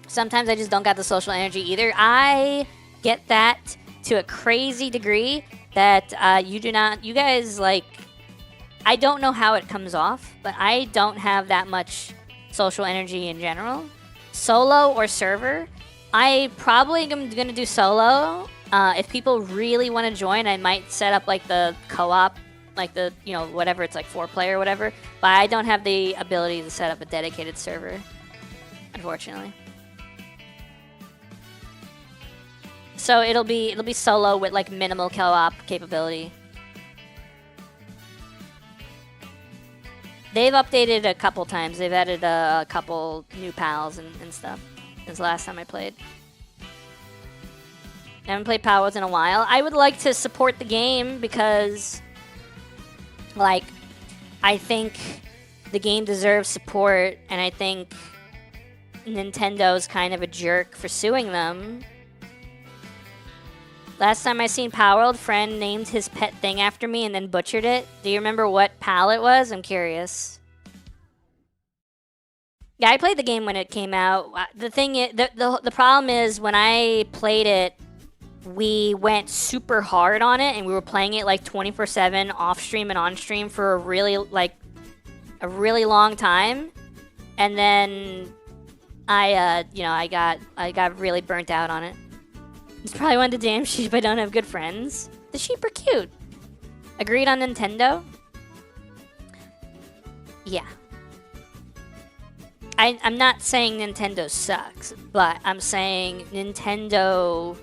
Sometimes I just don't got the social energy either. I get that to a crazy degree that you guys, like, I don't know how it comes off, but I don't have that much social energy in general. Solo or server, I probably am going to do solo. If people really want to join, I might set up like the co-op, like the, whatever, it's like 4-player or whatever. But I don't have the ability to set up a dedicated server, unfortunately. So it'll be solo with like minimal co-op capability. They've updated a couple times. They've added a couple new pals and stuff since the last time I played. I haven't played Pal World in a while. I would like to support the game because, like, I think the game deserves support, and I think Nintendo's kind of a jerk for suing them. Last time I seen Pal World, friend named his pet thing after me and then butchered it. Do you remember what pal it was? I'm curious. Yeah, I played the game when it came out. The thing is, the problem is when I played it, we went super hard on it and we were playing it like 24/7 off stream and on stream for a really long time. And then I got really burnt out on it. It's probably one of the damn sheep I don't have good friends. The sheep are cute. Agreed on Nintendo? Yeah. I'm not saying Nintendo sucks, but I'm saying Nintendo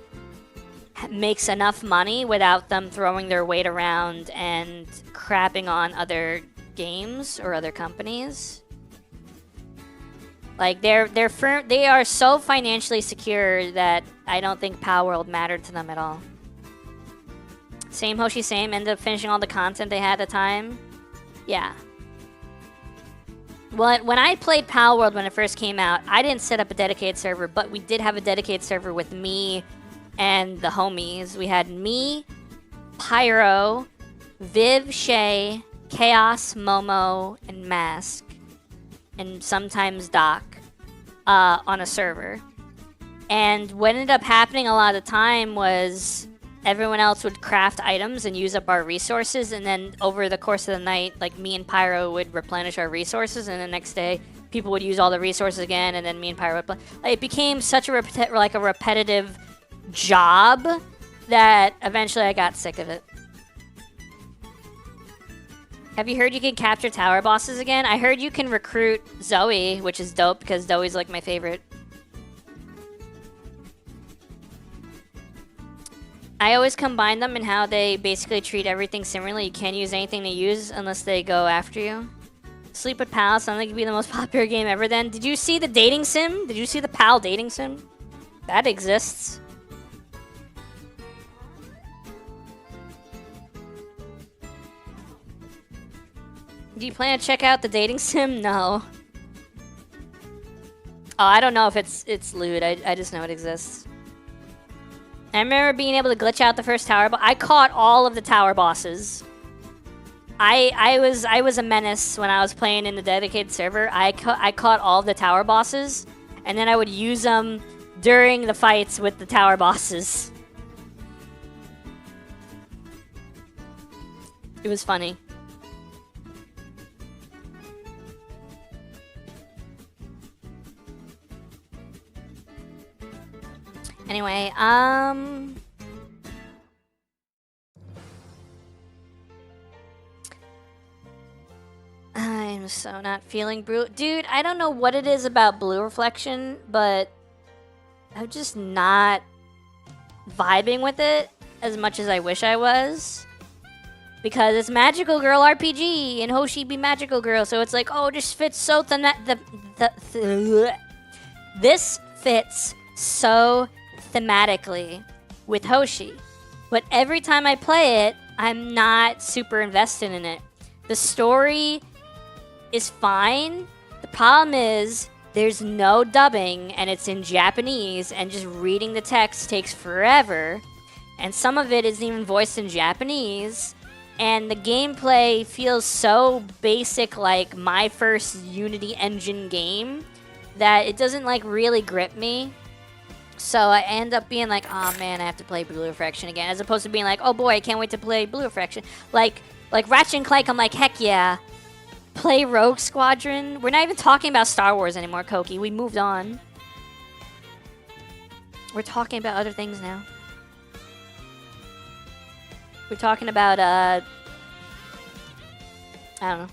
makes enough money without them throwing their weight around and crapping on other games or other companies. Like they are so financially secure that I don't think Pal World mattered to them at all. Same Hoshi, same. Ended up finishing all the content they had at the time. Yeah. Well, when I played Pal World when it first came out, I didn't set up a dedicated server, but we did have a dedicated server with me and the homies. We had me, Pyro, Viv, Shay, Chaos, Momo, and Mask, and sometimes Doc on a server. And what ended up happening a lot of the time was everyone else would craft items and use up our resources, and then over the course of the night, like me and Pyro would replenish our resources, and the next day people would use all the resources again, and then me and Pyro would it became such a repetitive job that eventually I got sick of it. Have you heard you can capture tower bosses again? I heard you can recruit Zoe, which is dope because Zoe's like my favorite. I always combine them in how they basically treat everything similarly. You can't use anything to use unless they go after you. Sleep with Pals sounds like it'd be the most popular game ever then. Did you see the dating sim? Did you see the Pal dating sim? That exists. Do you plan to check out the dating sim? No. Oh, I don't know if it's lewd. I just know it exists. I remember being able to glitch out the first tower boss. I caught all of the tower bosses. I was a menace when I was playing in the dedicated server. I caught all of the tower bosses, and then I would use them during the fights with the tower bosses. It was funny. Anyway, I'm so not feeling dude, I don't know what it is about Blue Reflection, but I'm just not vibing with it as much as I wish I was. Because it's Magical Girl RPG, and Hoshi be Magical Girl, so it's like, oh, it just fits so this fits so thematically with Hoshi. But every time I play it, I'm not super invested in it. The story is fine. The problem is there's no dubbing, and it's in Japanese, and just reading the text takes forever. And some of it isn't even voiced in Japanese. And the gameplay feels so basic, like my first Unity engine game, that it doesn't like really grip me. So I end up being like, oh man, I have to play Blue Reflection again, as opposed to being like, oh boy, I can't wait to play Blue Reflection. Like Ratchet and Clank, I'm like, heck yeah. Play Rogue Squadron. We're not even talking about Star Wars anymore, Koki. We moved on. We're talking about other things now. We're talking about, I don't know.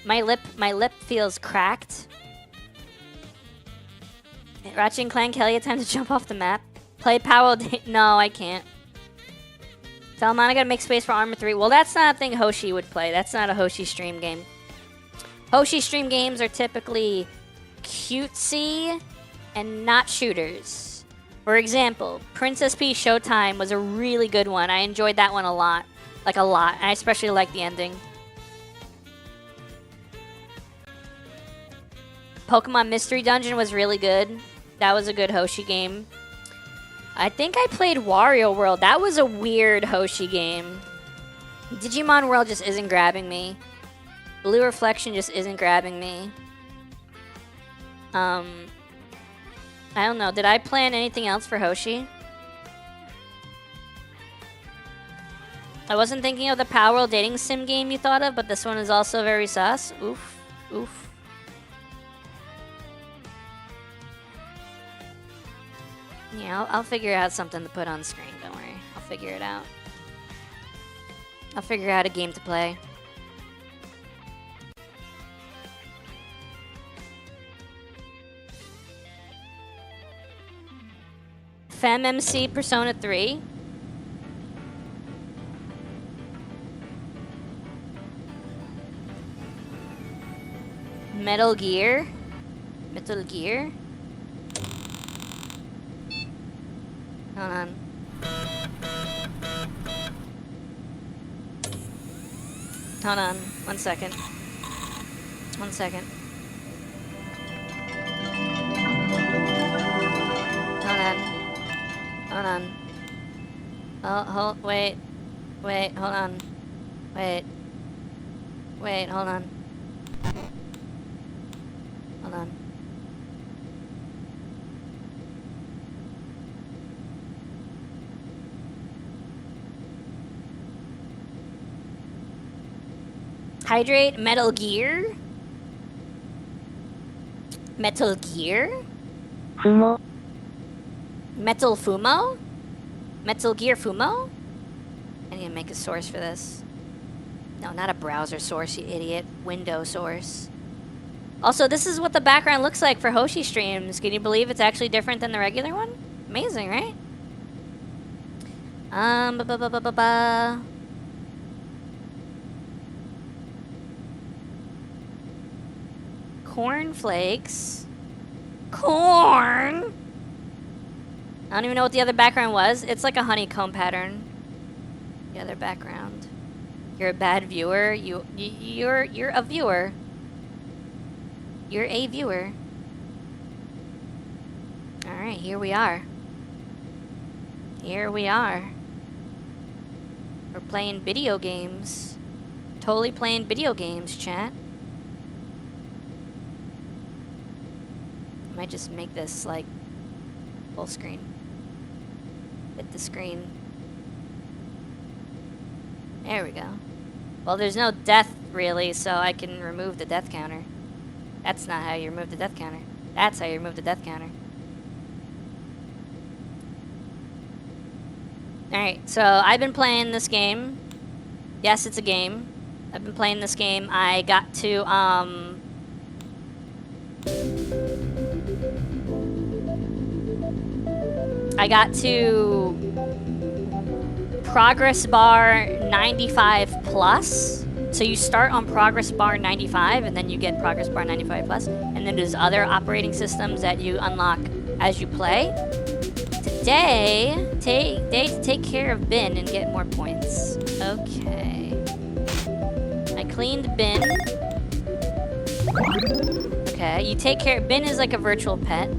My lip feels cracked. Ratchet and Clank, hell yeah, time to jump off the map. Play Power. No, I can't. Salman, I gotta make space for Armor 3. Well, that's not a thing Hoshi would play. That's not a Hoshi stream game. Hoshi stream games are typically cutesy and not shooters. For example, Princess Peach Showtime was a really good one. I enjoyed that one a lot. Like, a lot. And I especially liked the ending. Pokemon Mystery Dungeon was really good. That was a good Hoshi game. I think I played Wario World. That was a weird Hoshi game. Digimon World just isn't grabbing me. Blue Reflection just isn't grabbing me. I don't know. Did I plan anything else for Hoshi? I wasn't thinking of the Power World dating sim game you thought of, but this one is also very sus. Oof. Oof. Yeah, I'll figure out something to put on screen. Don't worry. I'll figure it out. I'll figure out a game to play. FemMC Persona 3. Metal Gear. Metal Gear. Hold on. Hold on. 1 second. 1 second. Hold on. Hold on. Oh, wait. Wait, hold on. Wait. Wait, hold on. Hold on. Hydrate, Metal Gear? Metal Gear? Fumo. Metal Fumo? Metal Gear Fumo? I need to make a source for this. No, not a browser source, you idiot. Window source. Also, this is what the background looks like for Hoshi streams. Can you believe it's actually different than the regular one? Amazing, right? Cornflakes. Corn? I don't even know what the other background was. It's like a honeycomb pattern. The other background. You're a bad viewer. You're a viewer. You're a viewer. Alright, here we are. Here we are. We're playing video games. Totally playing video games, chat. I might just make this, like, full screen. Hit the screen. There we go. Well, there's no death, really, so I can remove the death counter. That's not how you remove the death counter. That's how you remove the death counter. Alright, so I've been playing this game. Yes, it's a game. I've been playing this game. I got to, Progress Bar 95 Plus. So you start on Progress Bar 95 and then you get Progress Bar 95 Plus. And then there's other operating systems that you unlock as you play. Today, take care of bin and get more points. Okay. I cleaned bin. Okay, you take care. Bin is like a virtual pet.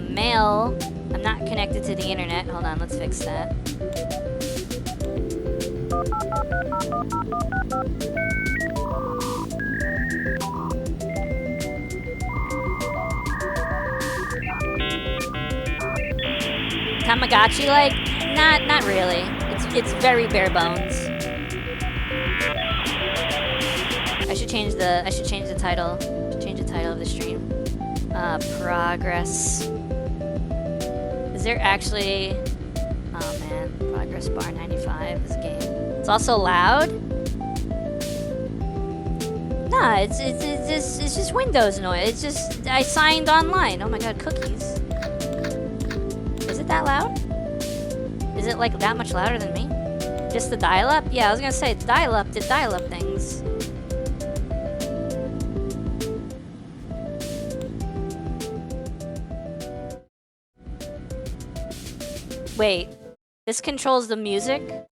Mail. I'm not connected to the internet. Hold on, let's fix that. Tamagotchi like? Not really. It's very bare bones. I should change the title. Change the title of the stream. Progress. Is there actually? Oh man, Progress Bar 95 is a game. It's also loud. Nah, it's just Windows noise. It's just I signed online. Oh my god, cookies. Is it that loud? Is it like that much louder than me? Just the dial-up? Yeah, I was gonna say it's dial-up did dial-up things. Wait, this controls the music?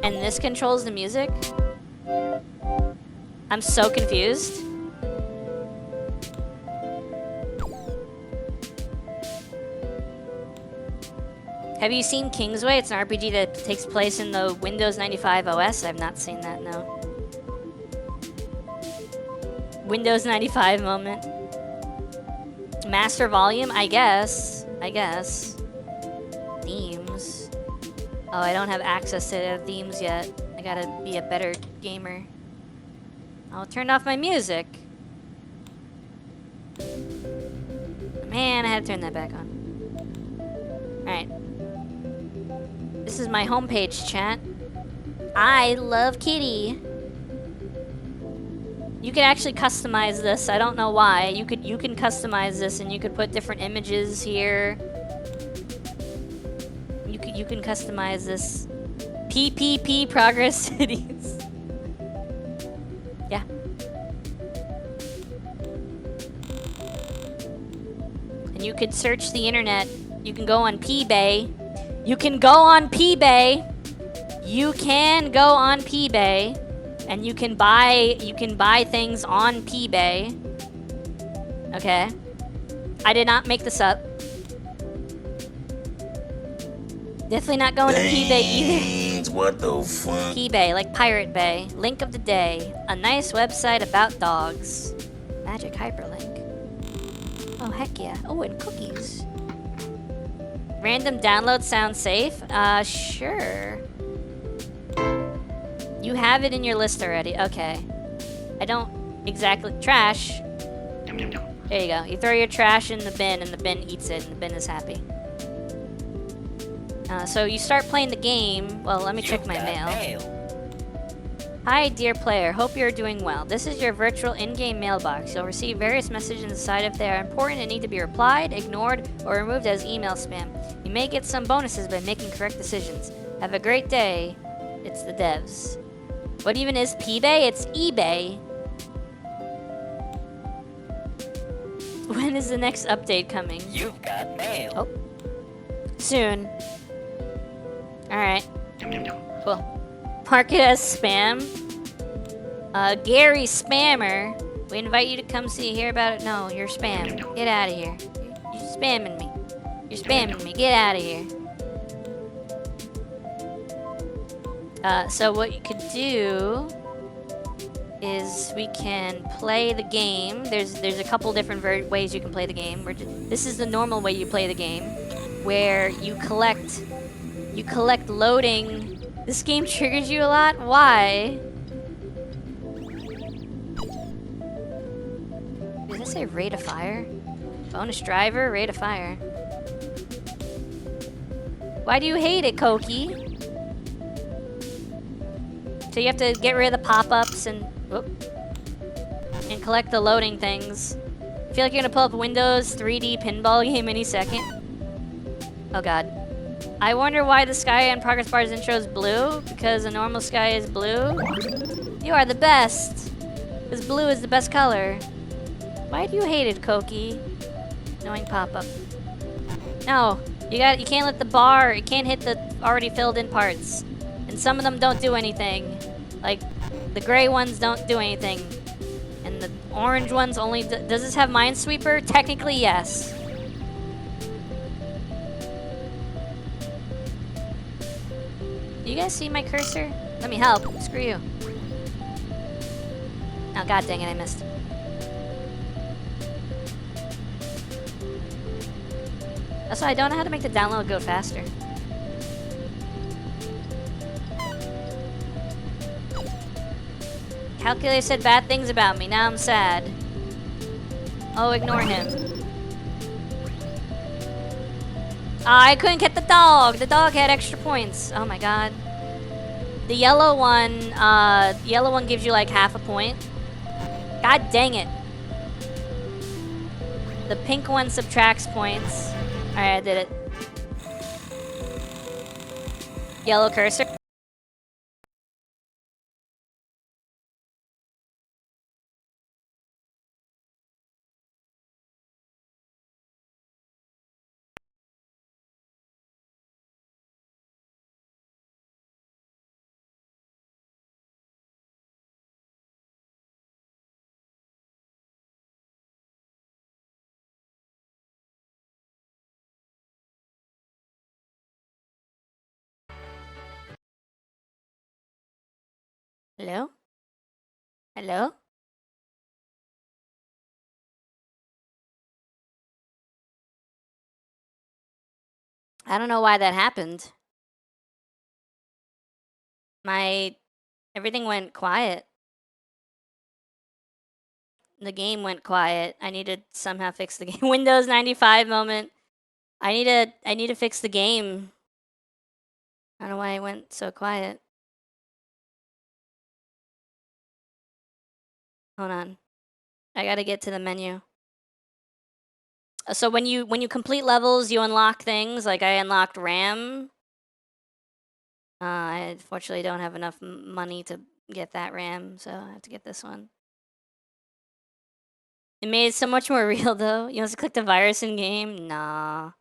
And this controls the music? I'm so confused. Have you seen Kingsway? It's an RPG that takes place in the Windows 95 OS. I've not seen that, no. Windows 95 moment. Master volume? I guess. Themes. Oh, I don't have access to the themes yet. I gotta be a better gamer. I'll turn off my music. Man, I had to turn that back on. Alright. This is my homepage, chat. I love Kitty. You can actually customize this. I don't know why. You can customize this and you could put different images here. You can customize this. PPP Progress Cities. Yeah. And you could search the internet. You can go on P-Bay. You can go on P-Bay. And you can buy things on P-Bay. Okay. I did not make this up. Definitely not going to P-Bay either. What the fuck? P-Bay, like Pirate Bay. Link of the day. A nice website about dogs. Magic hyperlink. Oh, heck yeah. Oh, and cookies. Random download sounds safe? Sure. You have it in your list already. Okay. I don't exactly... Trash. There you go. You throw your trash in the bin and the bin eats it and the bin is happy. So you start playing the game. Well, let me check my mail. Hi, dear player. Hope you're doing well. This is your virtual in-game mailbox. You'll receive various messages and decide if they are important and need to be replied, ignored, or removed as email spam. You may get some bonuses by making correct decisions. Have a great day. It's the devs. What even is P-Bay? It's eBay. When is the next update coming? You've got mail. Oh. Soon. Alright. Cool. Mark it as spam. Gary Spammer. We invite you to come see, hear about it. No, you're spam. Get out of here. You're spamming me. You're spamming me. Get out of here. So what you could do is we can play the game. There's a couple different ways you can play the game. This is the normal way you play the game, where you collect loading. This game triggers you a lot? Why? Does that say rate of fire? Bonus driver, rate of fire. Why do you hate it, Koki? So you have to get rid of the pop-ups and collect the loading things. I feel like you're gonna pull up Windows 3D pinball game any second. Oh god. I wonder why the sky on Progress Bar's intro is blue, because the normal sky is blue. You are the best, because blue is the best color. Why do you hate it, Koki? Annoying pop-up. No, you can't let the bar, it can't hit the already filled in parts. And some of them don't do anything. Like, the gray ones don't do anything. And the orange ones only, does this have Minesweeper? Technically, yes. You guys see my cursor? Let me help. Screw you. Oh, god dang it, I missed. That's why I don't know how to make the download go faster. Calculator said bad things about me. Now I'm sad. Oh, ignore him. I couldn't get the dog. The dog had extra points. Oh my god. The yellow one gives you like half a point. God dang it. The pink one subtracts points. Alright, I did it. Yellow cursor. Hello? Hello? I don't know why that happened. Everything went quiet. The game went quiet. I need to somehow fix the game. Windows 95 moment. I need to fix the game. I don't know why it went so quiet. Hold on. I gotta get to the menu. So when you complete levels, you unlock things. Like I unlocked RAM. I unfortunately don't have enough money to get that RAM, so I have to get this one. It made it so much more real though. You want to click the virus in game? Nah.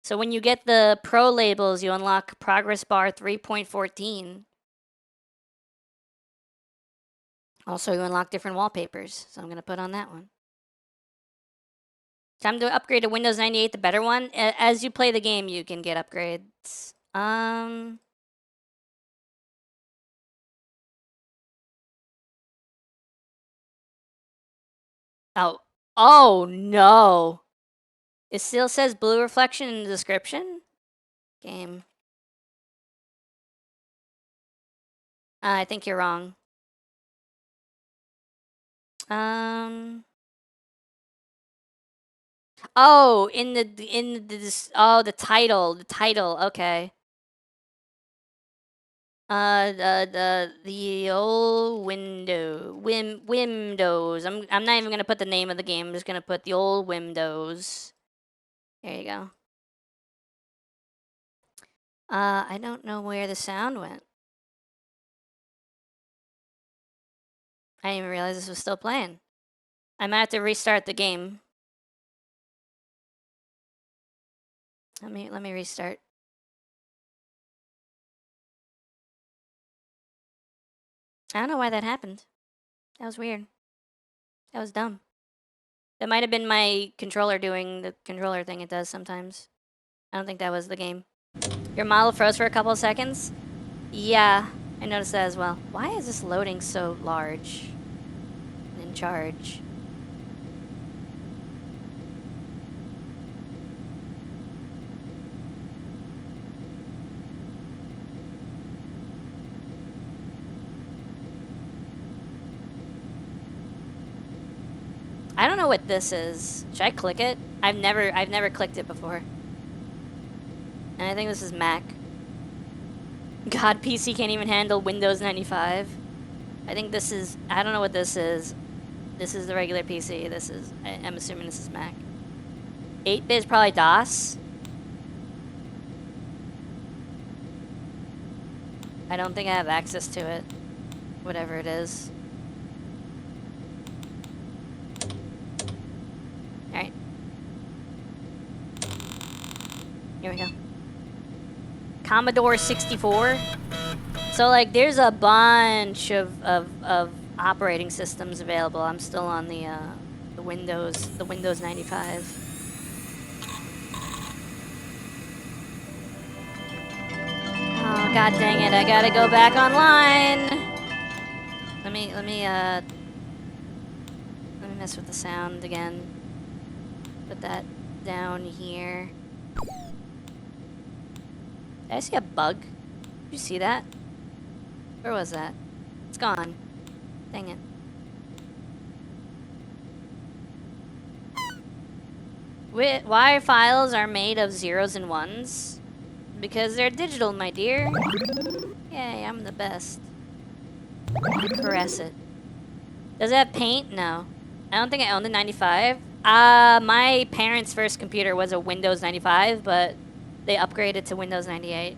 So when you get the pro labels, you unlock Progress Bar 3.14. Also, you unlock different wallpapers, so I'm gonna put on that one. Time to upgrade to Windows 98, the better one. As you play the game, you can get upgrades. Oh no! It still says blue reflection in the description? Game. I think you're wrong. Oh, the title, okay. The old Windows. I'm not even gonna put the name of the game. I'm just gonna put the old Windows. There you go. I don't know where the sound went. I didn't even realize this was still playing. I might have to restart the game. Let me restart. I don't know why that happened. That was weird. That was dumb. That might have been my controller doing the controller thing it does sometimes. I don't think that was the game. Your model froze for a couple of seconds? Yeah, I noticed that as well. Why is this loading so large and in charge? I don't know what this is. Should I click it? I've never clicked it before. And I think this is Mac. God, PC can't even handle Windows 95. I think this is, I don't know what this is. This is the regular PC. This is, I'm assuming this is Mac. 8-bit is probably DOS. I don't think I have access to it. Whatever it is. Alright. Here we go. Commodore 64. So like there's a bunch of operating systems available. I'm still on the Windows 95. Oh god dang it, I gotta go back online. Let me mess with the sound again. Put that down here. Did I see a bug? Did you see that? Where was that? It's gone. Dang it. Why files are made of zeros and ones? Because they're digital, my dear. Yay, I'm the best. Caress it. Does it have paint? No. I don't think I owned a 95. My parents' first computer was a Windows 95, but they upgraded to Windows 98.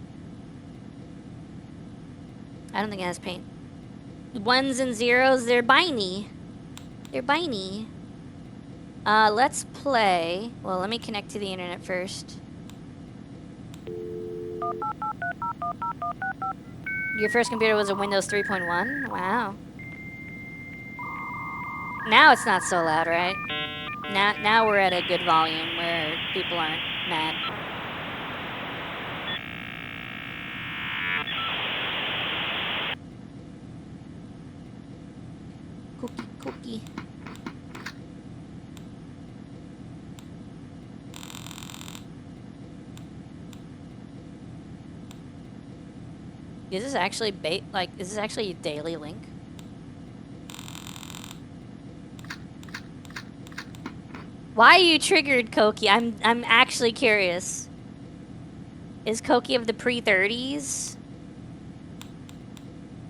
I don't think it has paint. Ones and zeros, they're binary. They're binary. Let's play. Well, let me connect to the internet first. Your first computer was a Windows 3.1? Wow. Now it's not so loud, right? Now we're at a good volume where people aren't mad. Cookie. Is this actually is this actually a daily link? Why are you triggered, Koki? I'm actually curious. Is Koki of the pre-30s?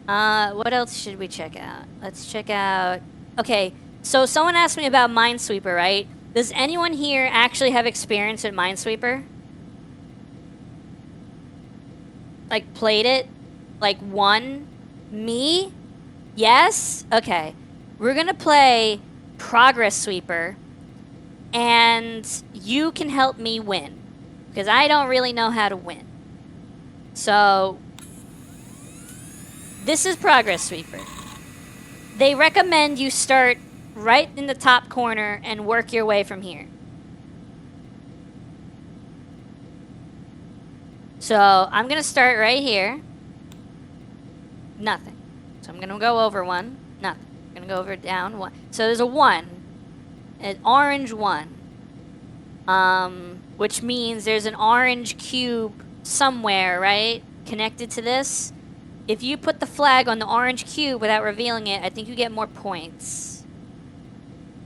What else should we check out? Let's check out... Okay, so someone asked me about Minesweeper, right? Does anyone here actually have experience with Minesweeper? Like, played it? Like, won? Me? Yes? Okay. We're gonna play ProgressSweeper, and you can help me win. Because I don't really know how to win. So... This is ProgressSweeper. They recommend you start right in the top corner and work your way from here. So I'm gonna start right here. Nothing. So I'm gonna go over one. Nothing. I'm gonna go over down one. So there's a 1. An orange 1. Which means there's an orange cube somewhere, right? Connected to this. If you put the flag on the orange cube without revealing it, I think you get more points.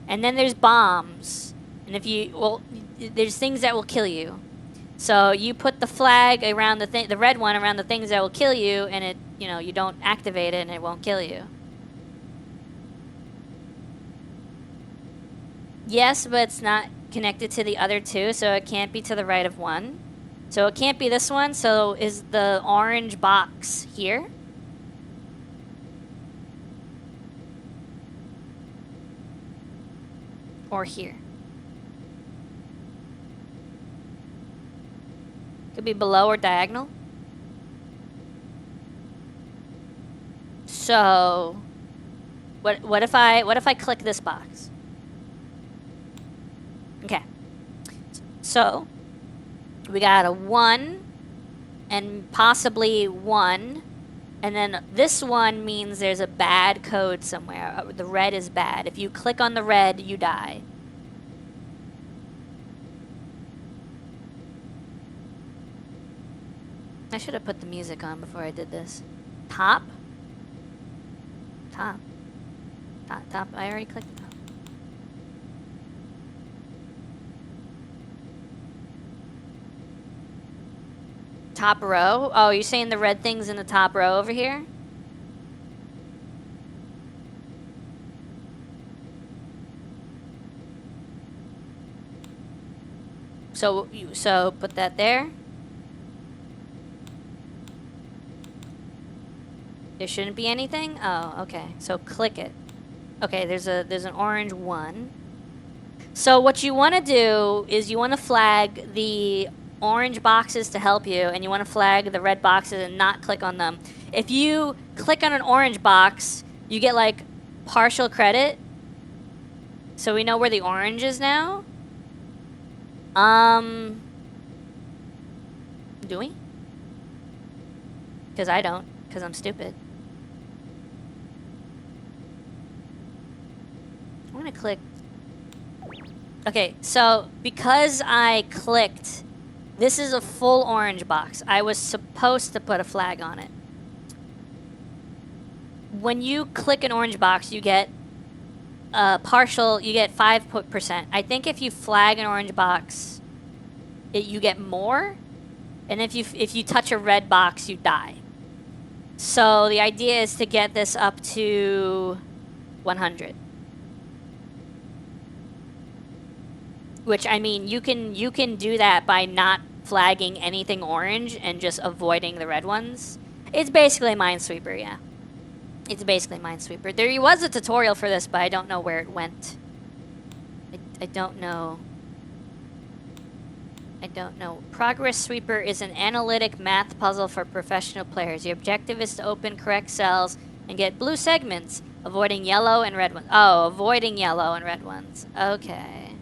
And then there's bombs. And if you, well, there's things that will kill you. So you put the flag around the red one around the things that will kill you, and it, you know, you don't activate it and it won't kill you. Yes, but it's not connected to the other 2, so it can't be to the right of 1. So it can't be this one, so is the orange box here? Or here? Could be below or diagonal. So what if I click this box? Okay. So we got a 1 and possibly 1, and then this one means there's a bad code somewhere. The red is bad. If you click on the red, you die. I should have put the music on before I did this. Top? Top. Top. I already clicked the top. top row? Oh, you're saying the red thing's in the top row over here? So put that there. There shouldn't be anything? Oh, okay. So click it. Okay, there's an orange one. So what you want to do is you want to flag the orange boxes to help you, and you want to flag the red boxes and not click on them. If you click on an orange box, you get like partial credit. So we know where the orange is now. Do we? Because I don't, because I'm stupid. I'm gonna click. Okay, so because I clicked, this is a full orange box. I was supposed to put a flag on it. When you click an orange box, you get partial, you get 5%. I think if you flag an orange box, you get more. And if you touch a red box, you die. So the idea is to get this up to 100. Which, I mean, you can do that by not flagging anything orange and just avoiding the red ones. It's basically Minesweeper, yeah. It's basically Minesweeper. There was a tutorial for this, but I don't know where it went. I don't know. I don't know. Progress Sweeper is an analytic math puzzle for professional players. Your objective is to open correct cells and get blue segments, avoiding yellow and red ones. Oh, avoiding yellow and red ones. Okay.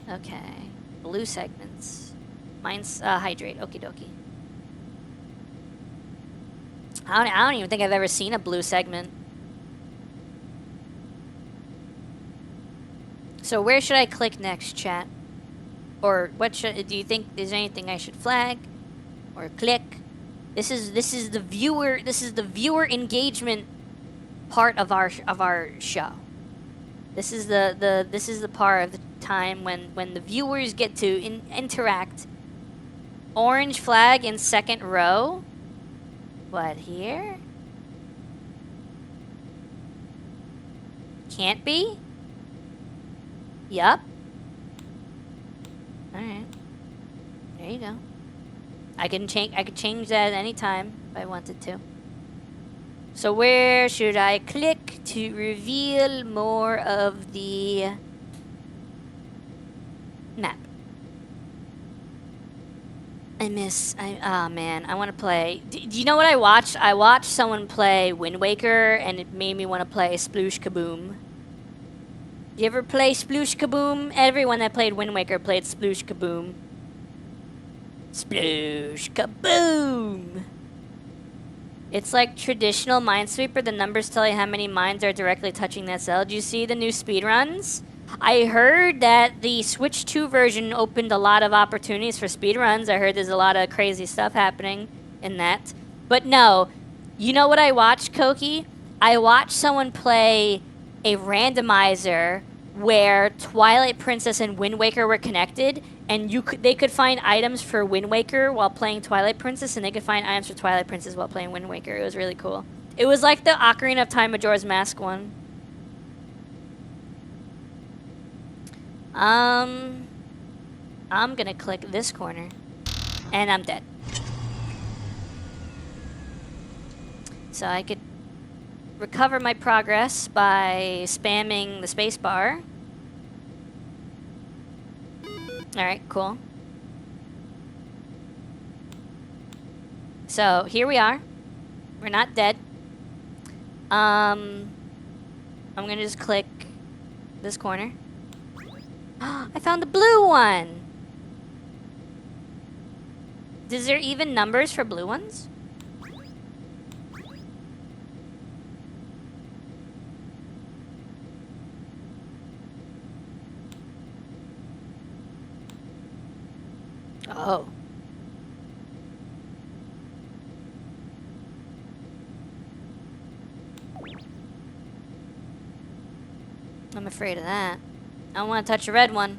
Okay. Blue segments. Mine's hydrate. Okie dokie. I don't even think I've ever seen a blue segment. So where should I click next, chat? Or what should, do you think there's anything I should flag or click? This is the viewer engagement part of our show. This is the part of the time when the viewers get to interact. Orange flag in second row. What, here? Can't be? Yup. Alright. There you go. I could change that at any time if I wanted to. So where should I click to reveal more of the map? Oh man, I want to play. Do you know what I watched? I watched someone play Wind Waker, and it made me want to play Sploosh Kaboom. You ever play Sploosh Kaboom? Everyone that played Wind Waker played Sploosh Kaboom. Sploosh Kaboom! It's like traditional Minesweeper. The numbers tell you how many mines are directly touching that cell. Do you see the new speedruns? I heard that the Switch 2 version opened a lot of opportunities for speedruns. I heard there's a lot of crazy stuff happening in that. But no, you know what I watched, Koki? I watched someone play a randomizer where Twilight Princess and Wind Waker were connected, and they could find items for Wind Waker while playing Twilight Princess, and they could find items for Twilight Princess while playing Wind Waker. It was really cool. It was like the Ocarina of Time Majora's Mask one. I'm gonna click this corner, and I'm dead. So I could recover my progress by spamming the space bar. Alright, cool. So here we are. We're not dead. I'm gonna just click this corner. I found the blue one! Is there even numbers for blue ones? Oh. I'm afraid of that. I don't want to touch a red one.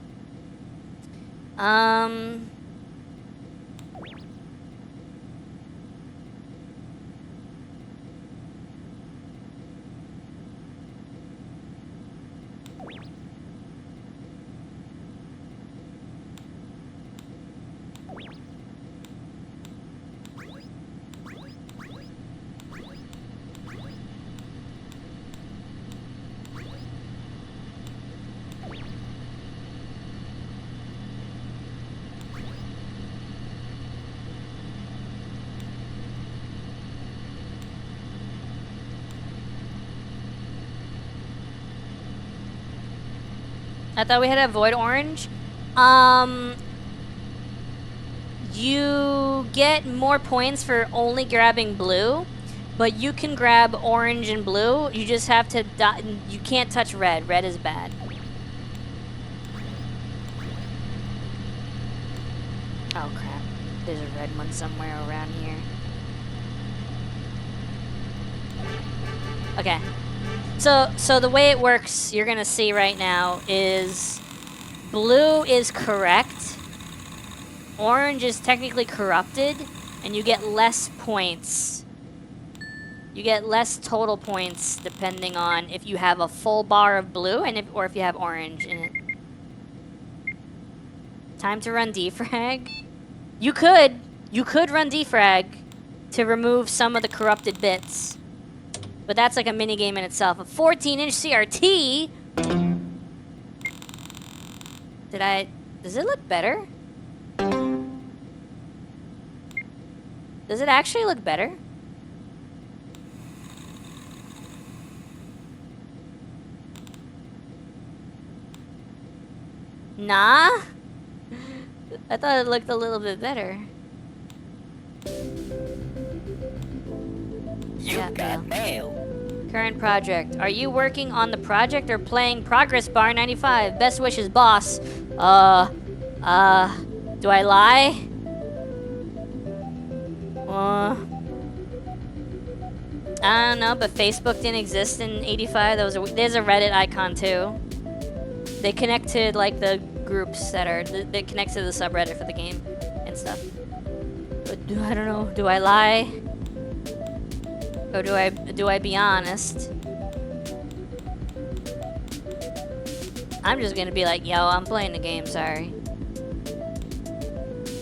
I thought we had to avoid orange. You get more points for only grabbing blue, but you can grab orange and blue. You just have to, you can't touch red. Red is bad. Oh crap, there's a red one somewhere around here. Okay, so the way it works, you're gonna see right now, is blue is correct, orange is technically corrupted, and you get less points. You get less total points depending on if you have a full bar of blue or if you have orange in it. Time to run defrag. You could run defrag to remove some of the corrupted bits, but that's like a mini game in itself. A 14-inch CRT. Does it look better? Does it actually look better? Nah? I thought it looked a little bit better. You got mail. Current project. Are you working on the project or playing ProgressBar95? Best wishes, boss. Do I lie? I don't know, but Facebook didn't exist in 85. There's a Reddit icon too. They connect to like the groups they connect to the subreddit for the game and stuff. But I don't know, do I lie? Or do I be honest? I'm just gonna be like, yo, I'm playing the game, sorry.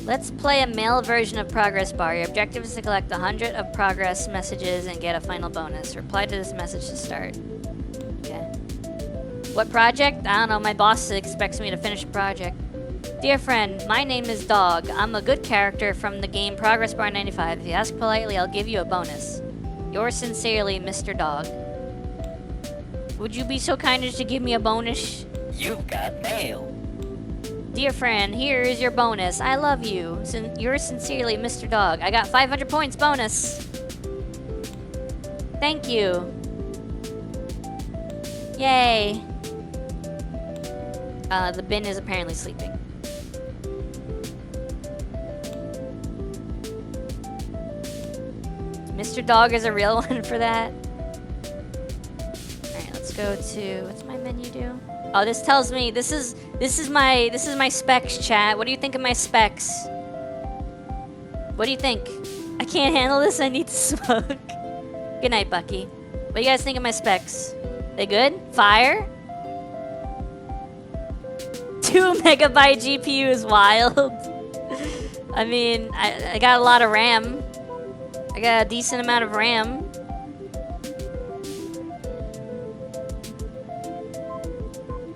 Let's play a male version of Progress Bar. Your objective is to collect 100 of progress messages and get a final bonus. Reply to this message to start. Okay. What project? I don't know, my boss expects me to finish a project. Dear friend, my name is Dog. I'm a good character from the game ProgressBar95. If you ask politely, I'll give you a bonus. Yours sincerely, Mr. Dog. Would you be so kind as to give me a bonus? You got mail. Dear friend, here is your bonus. I love you. Yours sincerely, Mr. Dog. I got 500 points bonus. Thank you. Yay. The bin is apparently sleeping. Mr. Dog is a real one for that. Alright, let's go to, what's my menu do? Oh, this tells me, this is my specs, chat. What do you think of my specs? What do you think? I can't handle this, I need to smoke. Good night, Bucky. What do you guys think of my specs? They good? Fire? 2 megabyte GPU is wild. I mean, I got a lot of RAM. I got a decent amount of RAM.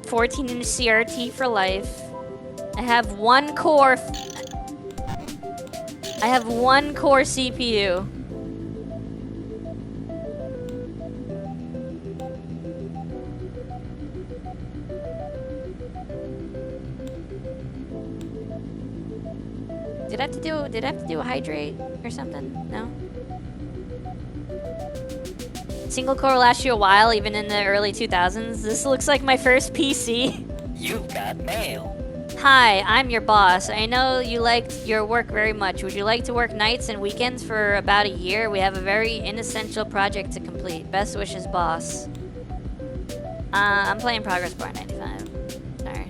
$14-inch CRT for life. I have one core CPU. Did I have to do a hydrate or something? No? Single core will last you a while, even in the early 2000s. This looks like my first PC. You got mail. Hi, I'm your boss. I know you liked your work very much. Would you like to work nights and weekends for about a year? We have a very inessential project to complete. Best wishes, boss. I'm playing ProgressBar95. Sorry.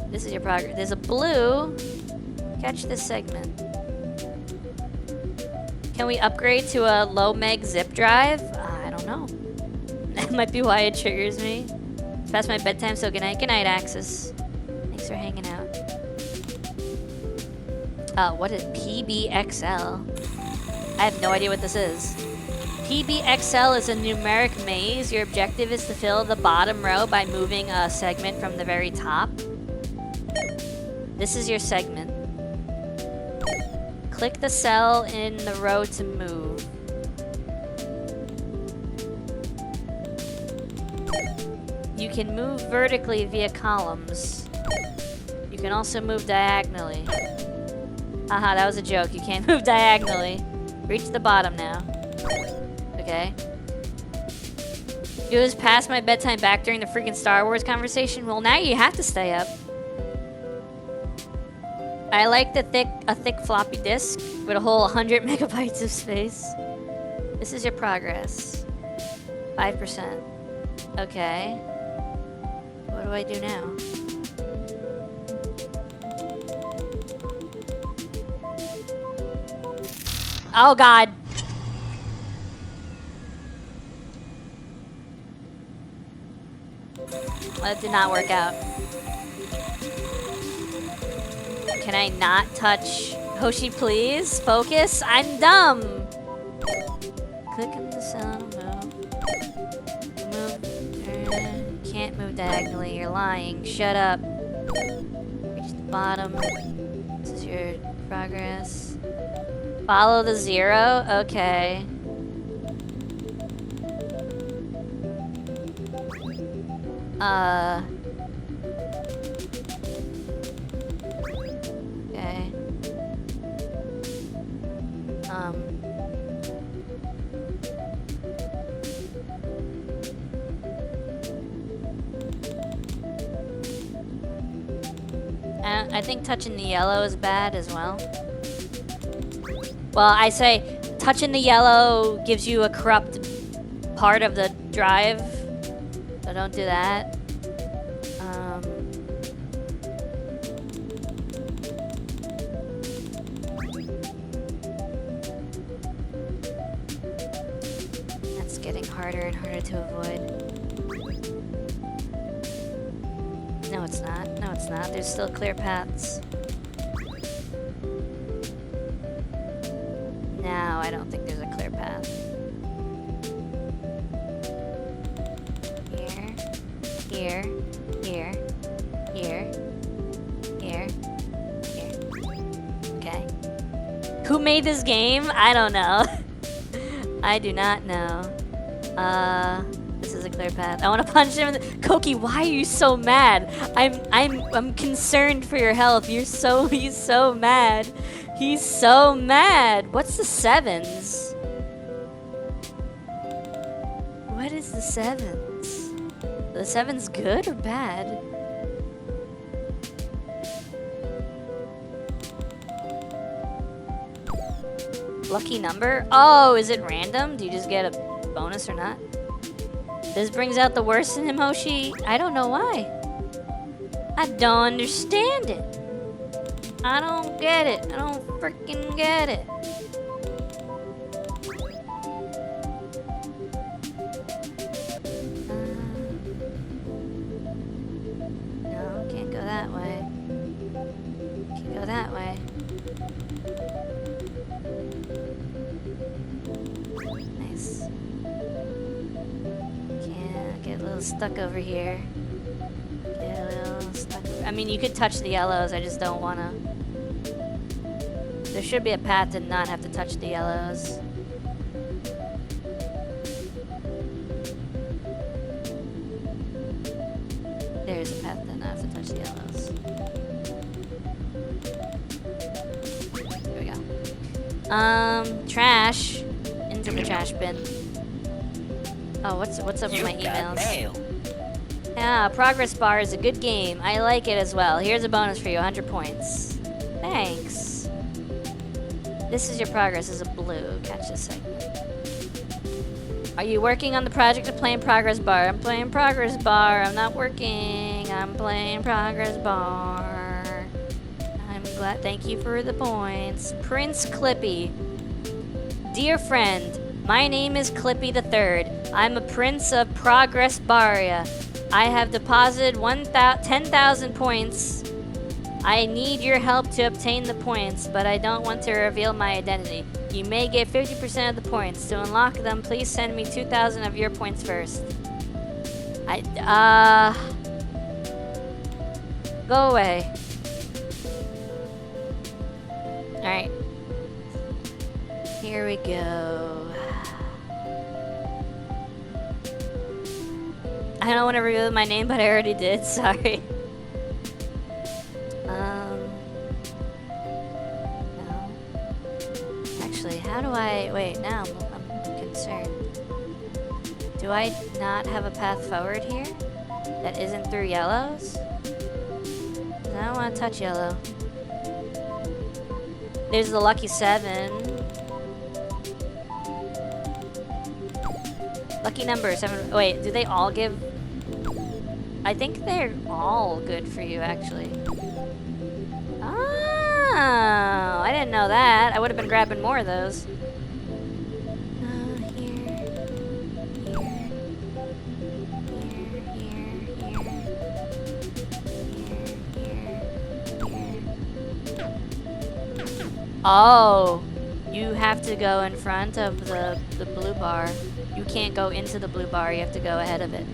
This is your progress. There's a blue. Catch this segment. Can we upgrade to a low meg zip drive? I don't know. That might be why it triggers me. It's past my bedtime, so good night. Good night, Axis. Thanks for hanging out. What is PBXL? I have no idea what this is. PBXL is a numeric maze. Your objective is to fill the bottom row by moving a segment from the very top. This is your segment. Click the cell in the row to move. you can move vertically via columns. You can also move diagonally. Haha, that was a joke. You can't move diagonally. Reach the bottom now. Okay. It was past my bedtime back during the freaking Star Wars conversation. Well, now you have to stay up. I like a thick floppy disk with a whole 100 megabytes of space. This is your progress. 5%. Okay. What do I do now? Oh God. That did not work out. Can I not touch Hoshi, please? Focus? I'm dumb. Click on the sound, move. Can't move diagonally. You're lying. Shut up. Reach the bottom. This is your progress. Follow the 0? Okay. Okay. I think touching the yellow is bad as well. Well, I say touching the yellow gives you a corrupt part of the drive, so don't do that. That's getting harder and harder to avoid. No, it's not. No, it's not. There's still clear paths. Now, I don't think there's a clear path. Here, here, here, here, here. Okay. Who made this game? I don't know. I do not know. This is a clear path. I want to punch him in the— Koki, why are you so mad? I'm concerned for your health. He's so mad. He's so mad. What's the 7s? What is the 7s? Are the 7s good or bad? Lucky number? Oh, is it random? Do you just get a bonus or not? This brings out the worst in him, Hoshi. I don't know why. I don't understand it. I don't get it. I don't freaking get it. No, can't go that way. Can't go that way. Nice. Can't get a little stuck over here. Get a little stuck. I mean, you could touch the yellows. I just don't wanna. There should be a path to not have to touch the yellows. There's a path to not have to touch the yellows. There we go. Trash. Into the trash bin. Oh, what's up with my emails? Yeah, Progress Bar is a good game. I like it as well. Here's a bonus for you, 100 points. Thanks. This is your progress as a blue. Catch this segment. Are you working on the project of playing Progress Bar? I'm playing Progress Bar. I'm not working. I'm playing Progress Bar. I'm glad. Thank you for the points. Prince Clippy. Dear friend, my name is Clippy III. I'm a prince of Progress Baria. I have deposited 10,000 points. I need your help to obtain the points, but I don't want to reveal my identity. You may get 50% of the points. To unlock them, please send me 2,000 of your points first. Go away. Alright. Here we go. I don't want to reveal my name, but I already did. Sorry. No. Actually, how do I... Wait, now I'm concerned. Do I not have a path forward here? That isn't through yellows? I don't want to touch yellow. There's the lucky 7. Lucky number 7. Wait, do they all give... I think they're all good for you, actually. Oh, I didn't know that. I would have been grabbing more of those. Oh, you have to go in front of the blue bar. You can't go into the blue bar, you have to go ahead of it.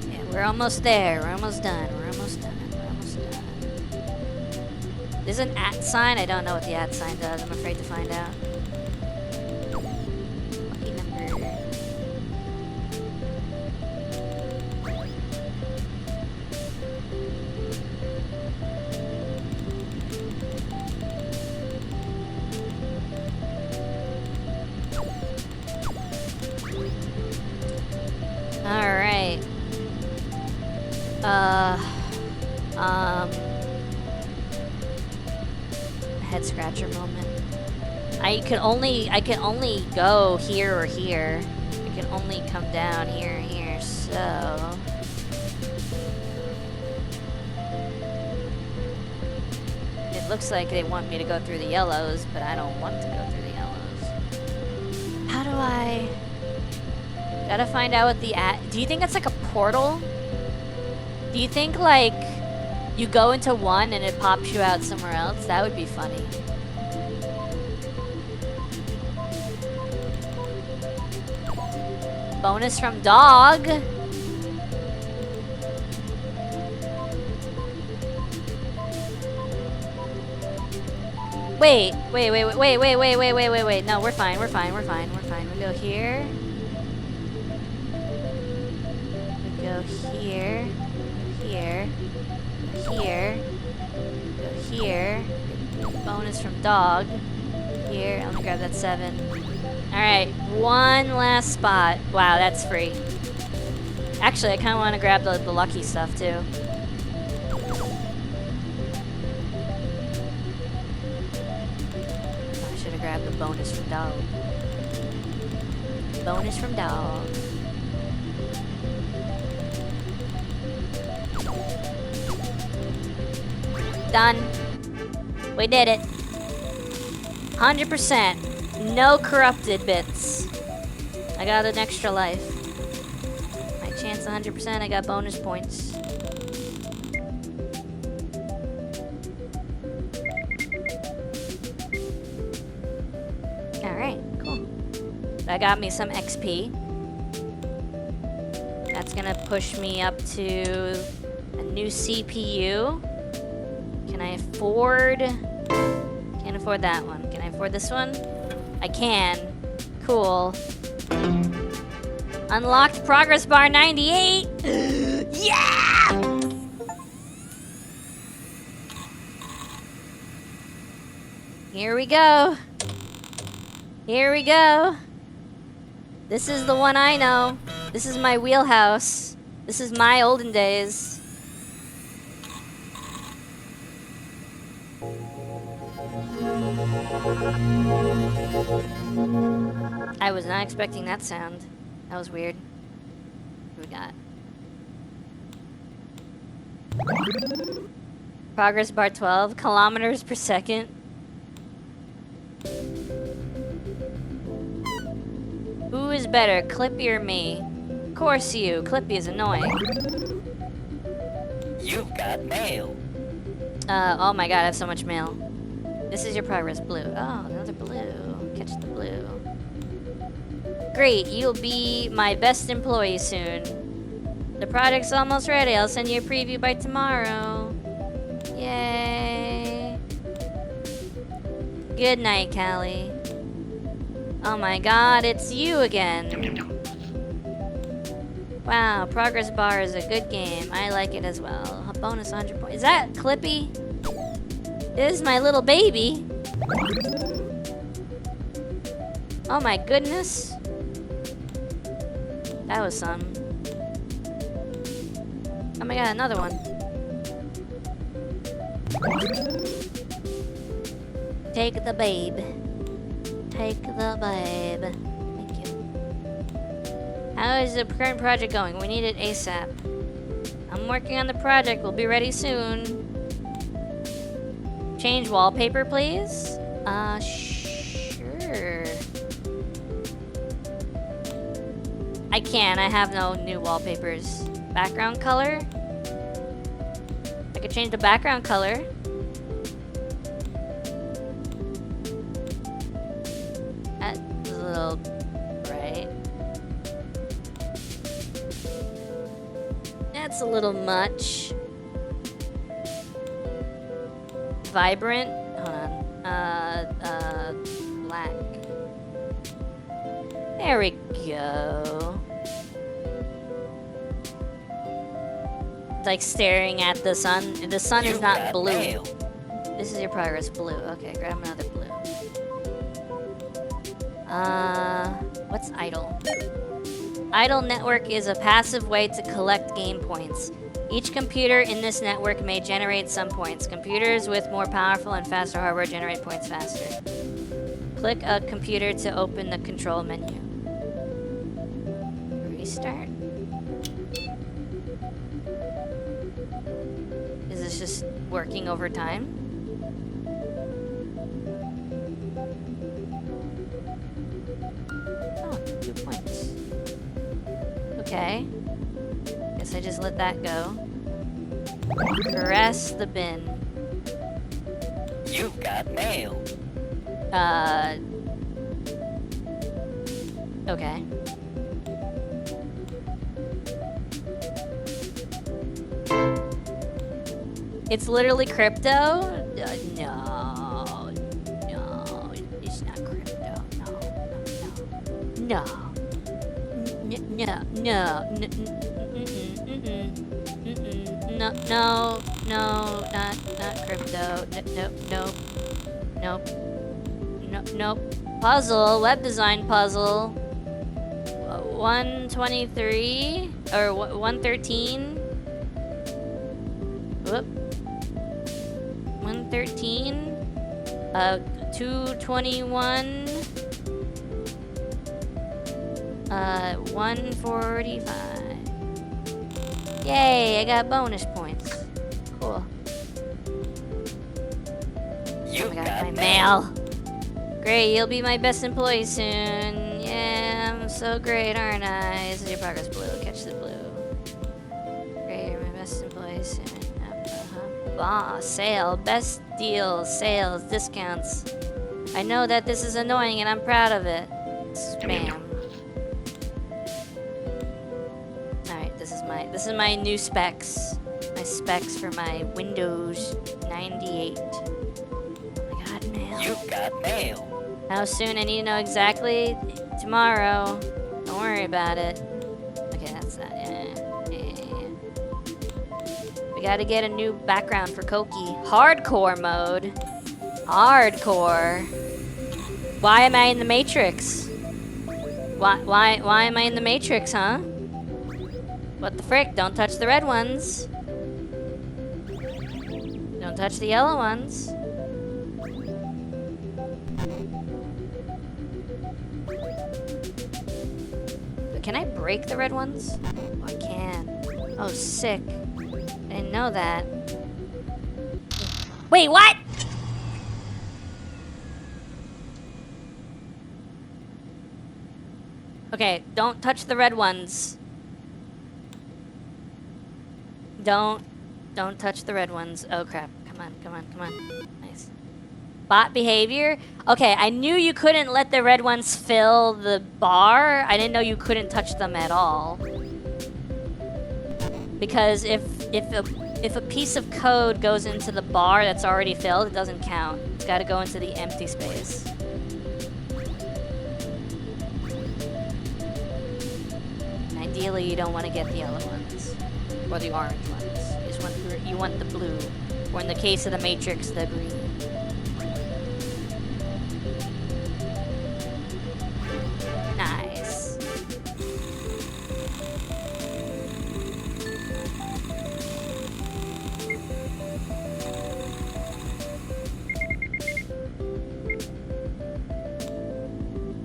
Yeah, we're almost there. We're almost done. We're almost done. We're almost done. There's an @ sign. I don't know what the @ sign does. I'm afraid to find out. Lucky number. All right. Head scratcher moment. I can only go here or here. I can only come down here and here, so it looks like they want me to go through the yellows, but I don't want to go through the yellows. How do I... Gotta find out what the do you think that's like a portal? Do you think like you go into one and it pops you out somewhere else? That would be funny. Bonus from dog. Wait. No, we're fine. We go here. We go here. Here. Here. Go here. Bonus from dog. Here. Let me grab that 7. Alright, one last spot. Wow, that's free. Actually, I kind of want to grab the lucky stuff, too. I should have grabbed the bonus from dog. Bonus from dog. Done. We did it. 100%. No corrupted bits. I got an extra life. My chance 100%, I got bonus points. Alright, cool. That got me some XP. That's gonna push me up to a new CPU. Can I afford... Can't afford that one. Can I afford this one? I can. Cool. Unlocked ProgressBar98! Yeah! Here we go. Here we go. This is the one I know. This is my wheelhouse. This is my olden days. I was not expecting that sound. That was weird. What we got? Progress bar 12, kilometers per second. Who is better, Clippy or me? Of course you. Clippy is annoying. You've got mail. Oh my god, I have so much mail. This is your progress blue. Oh, another blue. Catch the blue. Great, you'll be my best employee soon. The project's almost ready. I'll send you a preview by tomorrow. Yay. Good night, Callie. Oh my god, it's you again. Wow, Progress Bar is a good game. I like it as well. A bonus 100 points. Is that Clippy? This is my little baby. Oh my goodness. That was some. Oh my god, another one. Take the babe. Take the babe. Thank you. How is the current project going? We need it ASAP. I'm working on the project. We'll be ready soon. Change wallpaper, please? Sure. I can. I have no new wallpapers. Background color? I could change the background color. That's a little bright. That's a little much. Vibrant? Hold on. Black. There we go. Like staring at the sun. The sun is not blue. Mail. This is your progress blue. Okay, grab another blue. What's idle? Idle network is a passive way to collect game points. Each computer in this network may generate some points. Computers with more powerful and faster hardware generate points faster. Click a computer to open the control menu. Restart. Is this just working over time? Oh, 2 points. Okay. Guess I just let that go. Caress the bin. You've got mail. Okay. It's literally crypto? No. No, it's not crypto. No. No, not crypto. Nope. Puzzle, web design puzzle. 123 or 113. Whoop. 113. 221. 145. Yay, I got bonus points. Cool. You've I got got my mail. mail. Great, you'll be my best employee soon. Yeah, I'm so great, aren't I? This is your progress blue. Catch the blue. Great, you're my best employee soon. Sale, best deals, sales, discounts. I know that this is annoying and I'm proud of it. Spam. Alright, this is my new specs. My specs for my Windows 98. Oh my god, mail. You've got mail. How soon? I need to know exactly. Tomorrow. Don't worry about it. Okay, that's that. Yeah. We gotta get a new background for Koki. Hardcore mode. Hardcore. Why am I in the Matrix? Why am I in the Matrix, huh? What the frick? Don't touch the red ones. Don't touch the yellow ones. Can I break the red ones? Oh, I can. Oh, sick. I didn't know that. Wait, what? Okay, don't touch the red ones. Don't touch the red ones. Oh crap. Come on. Nice. Bot behavior? Okay, I knew you couldn't let the red ones fill the bar. I didn't know you couldn't touch them at all. Because if a piece of code goes into the bar that's already filled, it doesn't count. It's got to go into the empty space. And ideally, you don't want to get the yellow ones or the orange ones. You want the blue, or in the case of the Matrix, the green. Nice.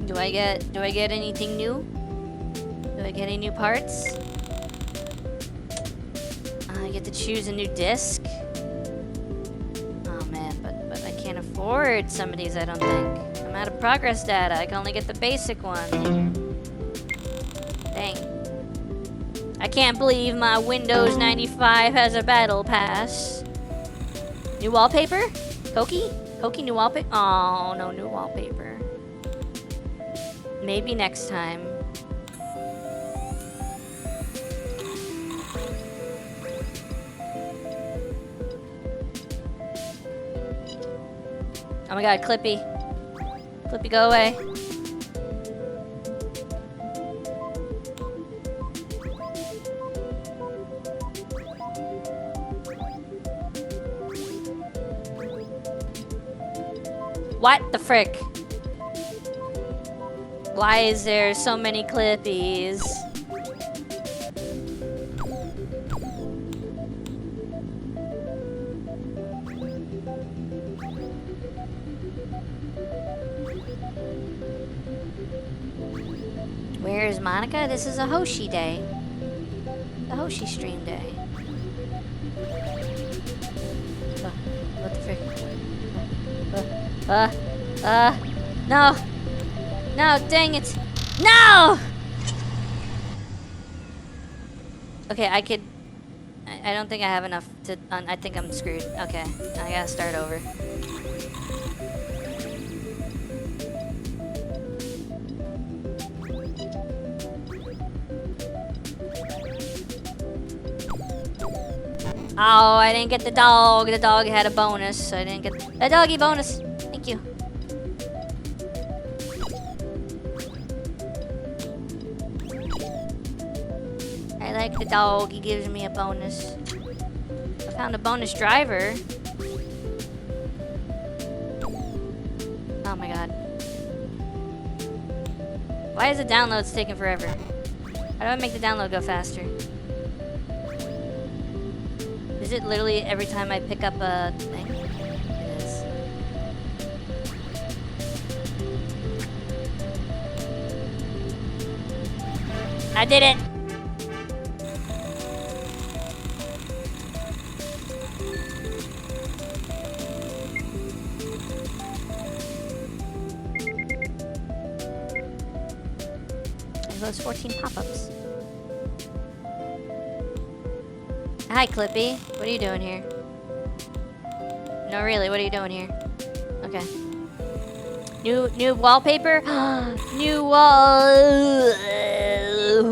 Do I get anything new? Do I get any new parts? I get to choose a new disc. Oh man, but I can't afford some of these, I don't think. I'm out of progress data. I can only get the basic one. Dang. I can't believe my Windows 95 has a battle pass. New wallpaper? Koki? Koki, new wallpaper? Oh, no new wallpaper. Maybe next time. Oh my god, Clippy. Clippy, go away. What the frick? Why is there so many Clippies? Where is Monica? This is a Hoshi day. The Hoshi stream day. What the frick? No! No, dang it! No! Okay, I could... I don't think I have enough to... I think I'm screwed. Okay, I gotta start over. Oh, I didn't get the dog. The dog had a bonus, so I didn't get the doggy bonus. Thank you. I like the dog. He gives me a bonus. I found a bonus driver. Oh my god. Why is the downloads taking forever? How do I make the download go faster? Is it literally every time I pick up a thing? It is. I did it! Those 14 pop-ups. Hi, Clippy. What are you doing here? No, really, what are you doing here? Okay. New wallpaper? New wall...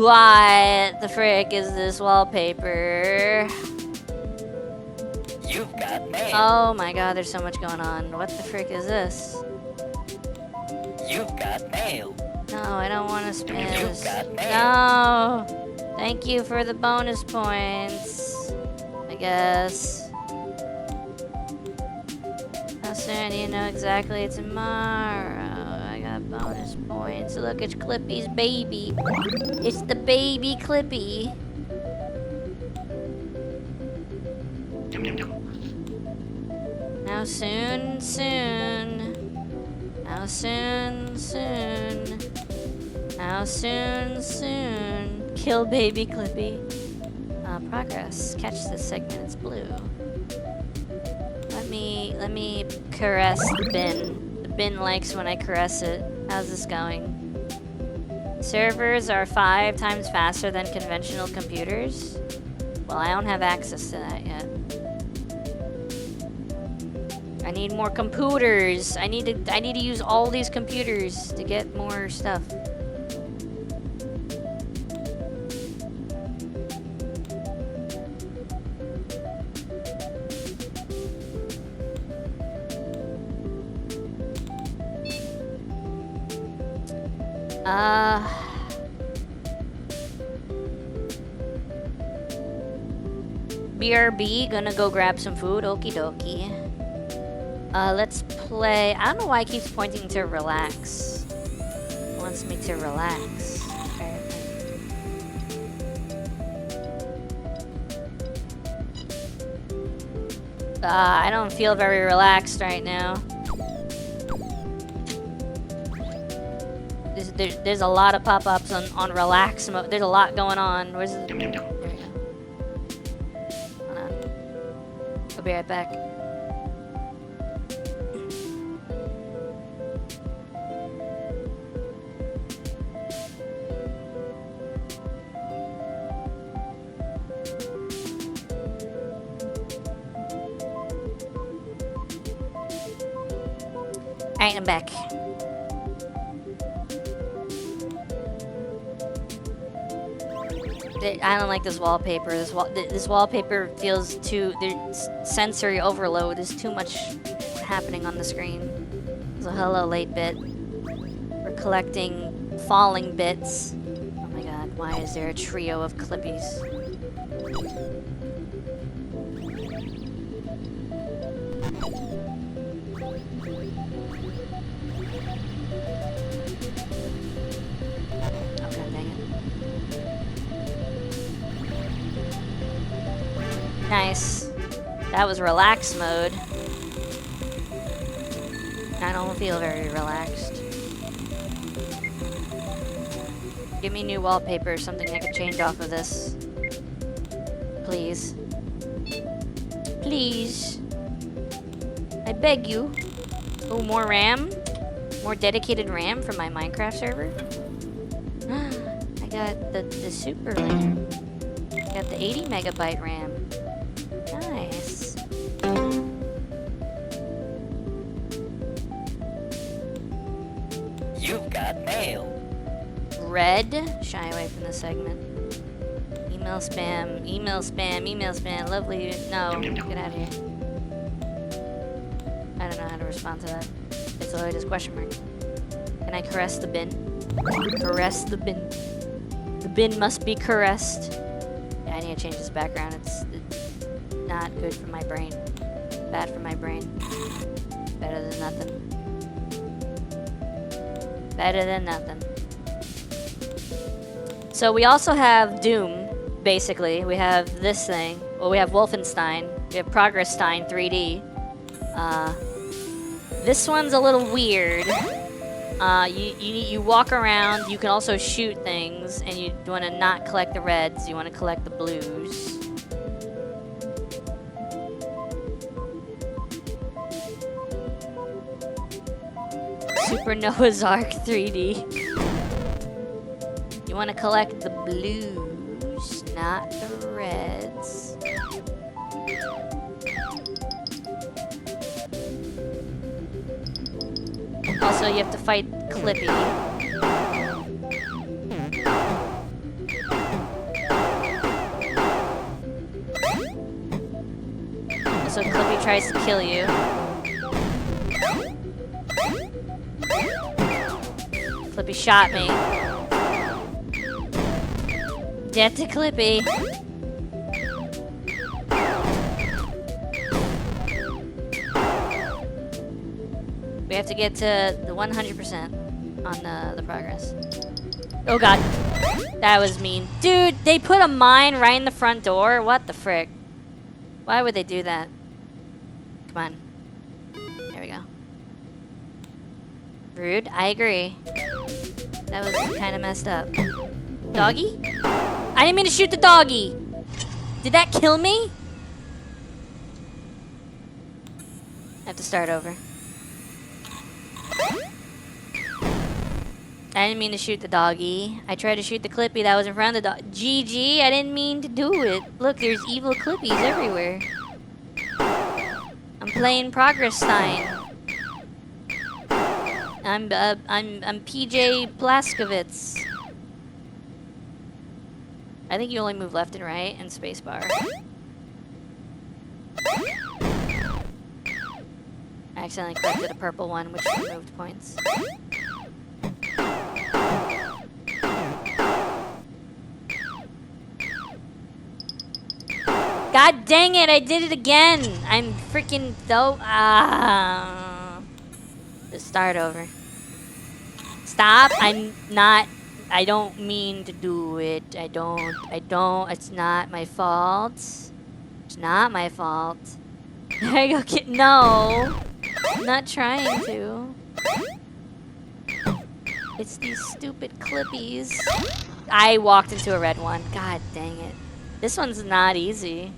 Why the frick is this wallpaper? You've got mail. Oh my god, there's so much going on. What the frick is this? You've got mail. No, I don't want to spin You've this. got mail. No! Thank you for the bonus points. I guess. How soon do you know exactly tomorrow? I got bonus points. Look, it's Clippy's baby. It's the baby Clippy. How soon? Soon. How soon? Soon. How soon? Soon. Kill baby Clippy. Progress. Catch this segment. It's blue. Let me caress the bin. The bin likes when I caress it. How's this going? Servers are 5 times faster than conventional computers. Well, I don't have access to that yet. need more computers. I need to use all these computers to get more stuff. BRB, gonna go grab some food. Okie dokie. Let's play. I don't know why it keeps pointing to relax. It wants me to relax. I don't feel very relaxed right now. There's a lot of pop-ups on relax mode. There's a lot going on. Where's the... There we go. Hold on. I'll be right back. Alright, I'm back. I don't like this wallpaper. This wallpaper feels too... sensory overload. There's too much happening on the screen. So hello, 8-bit. We're collecting falling bits. Oh my god, why is there a trio of Clippies? Nice. That was relax mode. I don't feel very relaxed. Give me new wallpaper, something I can change off of this. Please. Please. I beg you. Oh, more RAM? More dedicated RAM for my Minecraft server? I got the super RAM. I got the 80 megabyte RAM. Nice. You've got mail. Red. Shy away from this segment. Email spam. Email spam. Email spam. Lovely. No. Get out of here. I don't know how to respond to that. It's always just question mark. Can I caress the bin? Caress the bin. The bin must be caressed. Yeah, I need to change this background. It's not good for my brain. Bad for my brain. Better than nothing. Better than nothing. So we also have Doom, basically. We have this thing. Well, we have Wolfenstein. We have ProgressStein 3D. This one's a little weird. You walk around. You can also shoot things, and you want to not collect the reds. You want to collect the blues. Super Noah's Ark 3D. You want to collect the blues, not the reds. Also, you have to fight Clippy. Also, Clippy tries to kill you. Clippy shot me. Death to Clippy. We have to get to the 100% on the progress. Oh god. That was mean. Dude, they put a mine right in the front door? What the frick? Why would they do that? Come on. There we go. Rude. I agree. That was kind of messed up. Doggy? I didn't mean to shoot the doggy. Did that kill me? I have to start over. I didn't mean to shoot the doggy. I tried to shoot the Clippy that was in front of the dog. GG, I didn't mean to do it. Look, there's evil Clippies everywhere. I'm I'm playing Progress Sign. I'm PJ Blaskovitz. I think you only move left and right and spacebar. I accidentally collected a purple one, which removed points. God dang it, I did it again! I'm freaking though. Just start over. Stop! I'm not. I don't mean to do it. I don't. It's not my fault. It's not my fault. There you go, kid. No! I'm not trying to. It's these stupid clippies. I walked into a red one. God dang it. This one's not easy.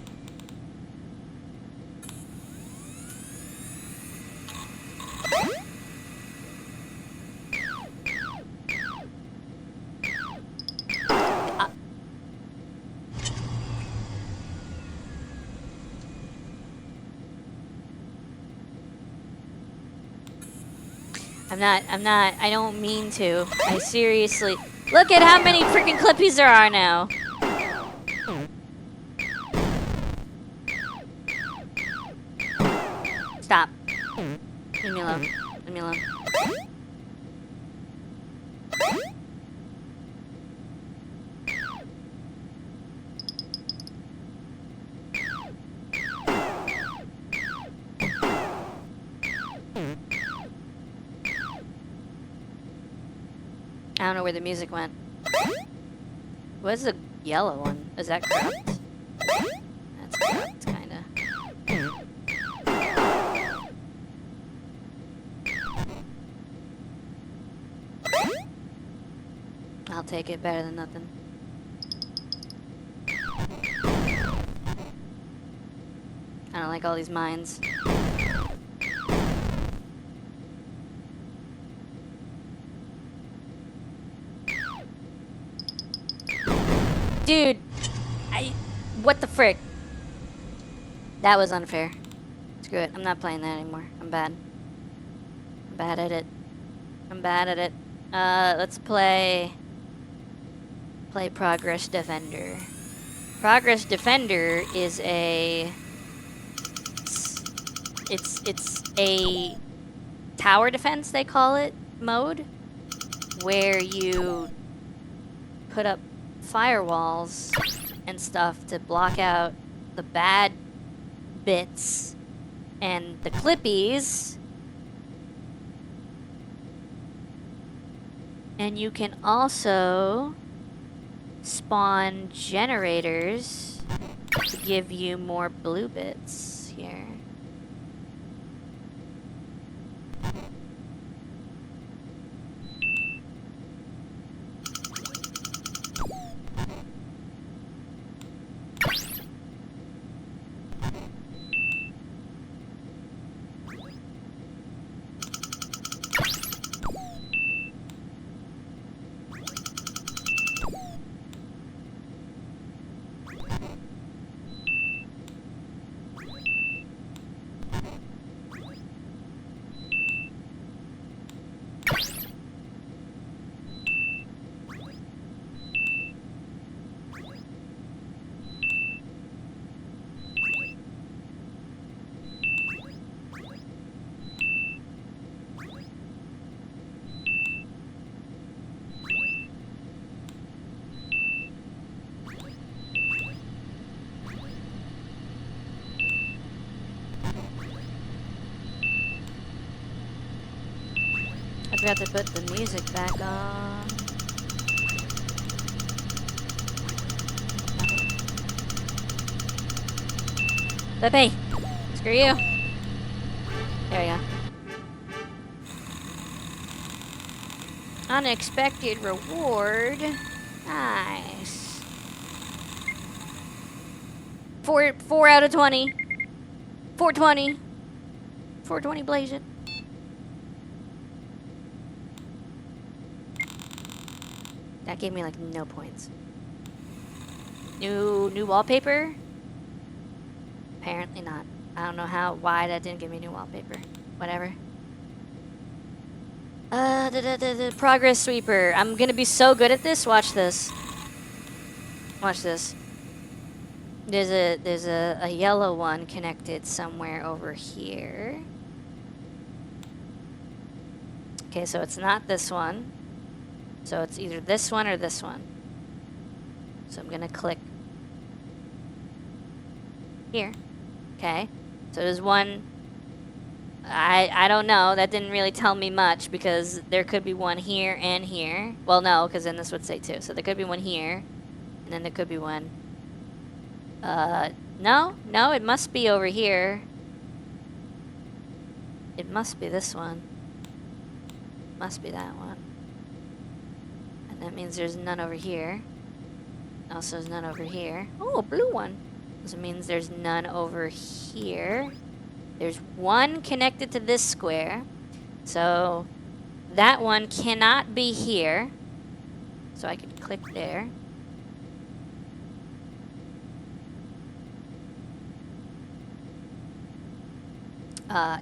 I'm not, I don't mean to. I seriously, look at how many freaking clippies there are now. Stop. Leave me alone. Leave me alone. I don't know where the music went. What's the yellow one? Is that corrupt? That's corrupt, kinda. I'll take it, better than nothing. I don't like all these mines. Dude, what the frick? That was unfair. Screw it, I'm not playing that anymore. I'm bad. I'm bad at it. I'm bad at it. Let's play Progress Defender. Progress Defender is it's a tower defense, they call it, mode, where you put up firewalls and stuff to block out the bad bits and the clippies. And you can also spawn generators to give you more blue bits here. I forgot to put the music back on. Pepe! Screw you! There we go. Unexpected reward. Nice. 4 out of 20. 420. 420 blaze it. That gave me like no points. New wallpaper? Apparently not. I don't know why that didn't give me new wallpaper. Whatever. The progress sweeper. I'm gonna be so good at this. Watch this. Watch this. There's a yellow one connected somewhere over here. Okay, so it's not this one. So it's either this one or this one. So I'm gonna click here. Okay. So there's one. I don't know. That didn't really tell me much because there could be one here and here. Well, no, because then this would say 2. So there could be one here, and then there could be one. No, it must be over here. It must be this one. Must be that one. And that means there's none over here. Also, there's none over here. Oh, a blue one. So it means there's none over here. There's one connected to this square. So that one cannot be here. So I can click there.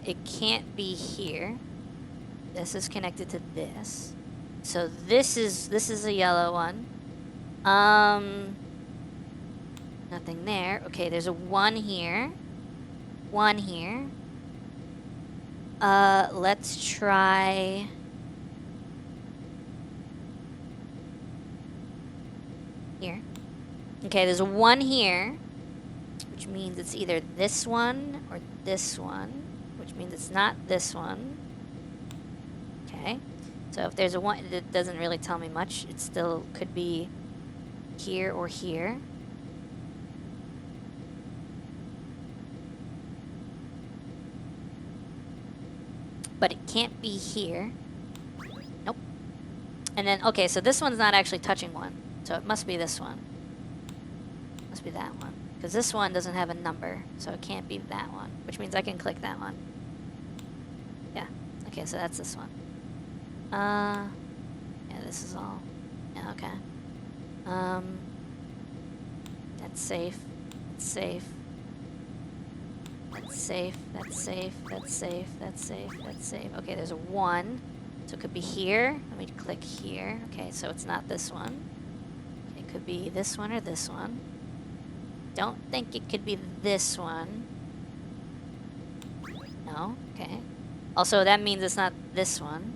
It can't be here. This is connected to this. So this is a yellow one. Nothing there. Okay, there's a 1 here. 1 here. Let's try... here. Okay, there's a 1 here, which means it's either this one or this one, which means it's not this one. Okay, so if there's a 1, it doesn't really tell me much. It still could be here or here. But it can't be here. Nope. And then, okay, so this one's not actually touching one. So it must be this one. Must be that one. Because this one doesn't have a number, so it can't be that one. Which means I can click that one. Yeah. Okay, so that's this one. Yeah, this is all... yeah, okay. That's safe. That's safe. That's safe, that's safe, that's safe, that's safe, that's safe. Okay, there's a 1. So it could be here. Let me click here. Okay, so it's not this one. Okay, it could be this one or this one. Don't think it could be this one. No, okay. Also, that means it's not this one.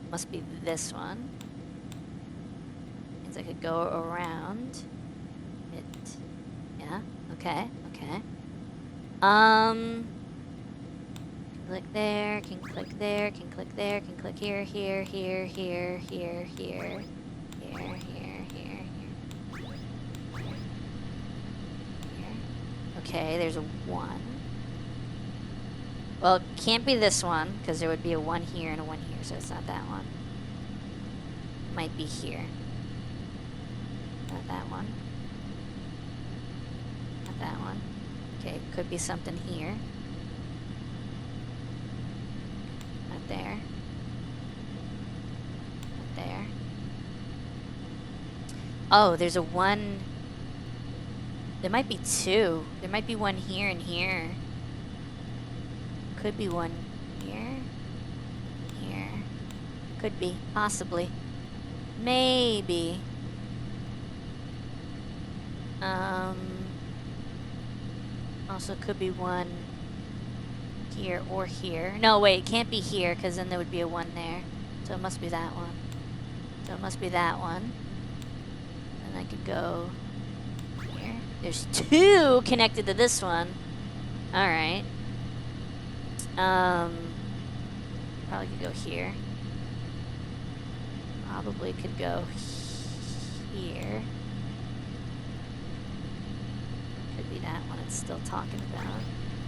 It must be this one. Means I could go around it. Yeah, okay, okay. Click there, can click there, can click there, can click here, here, here, here, here, here, here, here, here, here. Okay, there's a 1. Well, it can't be this one, because there would be a 1 here and a 1 here, so it's not that one. It might be here. Not that one. Not that one. Okay, could be something here. Not there. Not there. Oh, there's a 1. There might be 2. There might be 1 here and here. Could be 1 here. Here. Could be. Possibly. Maybe. Also could be 1 here or here. No, wait, it can't be here because then there would be a 1 there. So it must be that one. So it must be that one. And I could go here. There's 2 connected to this one. Alright. Probably could go here. Probably could go here. Could be that one it's still talking about.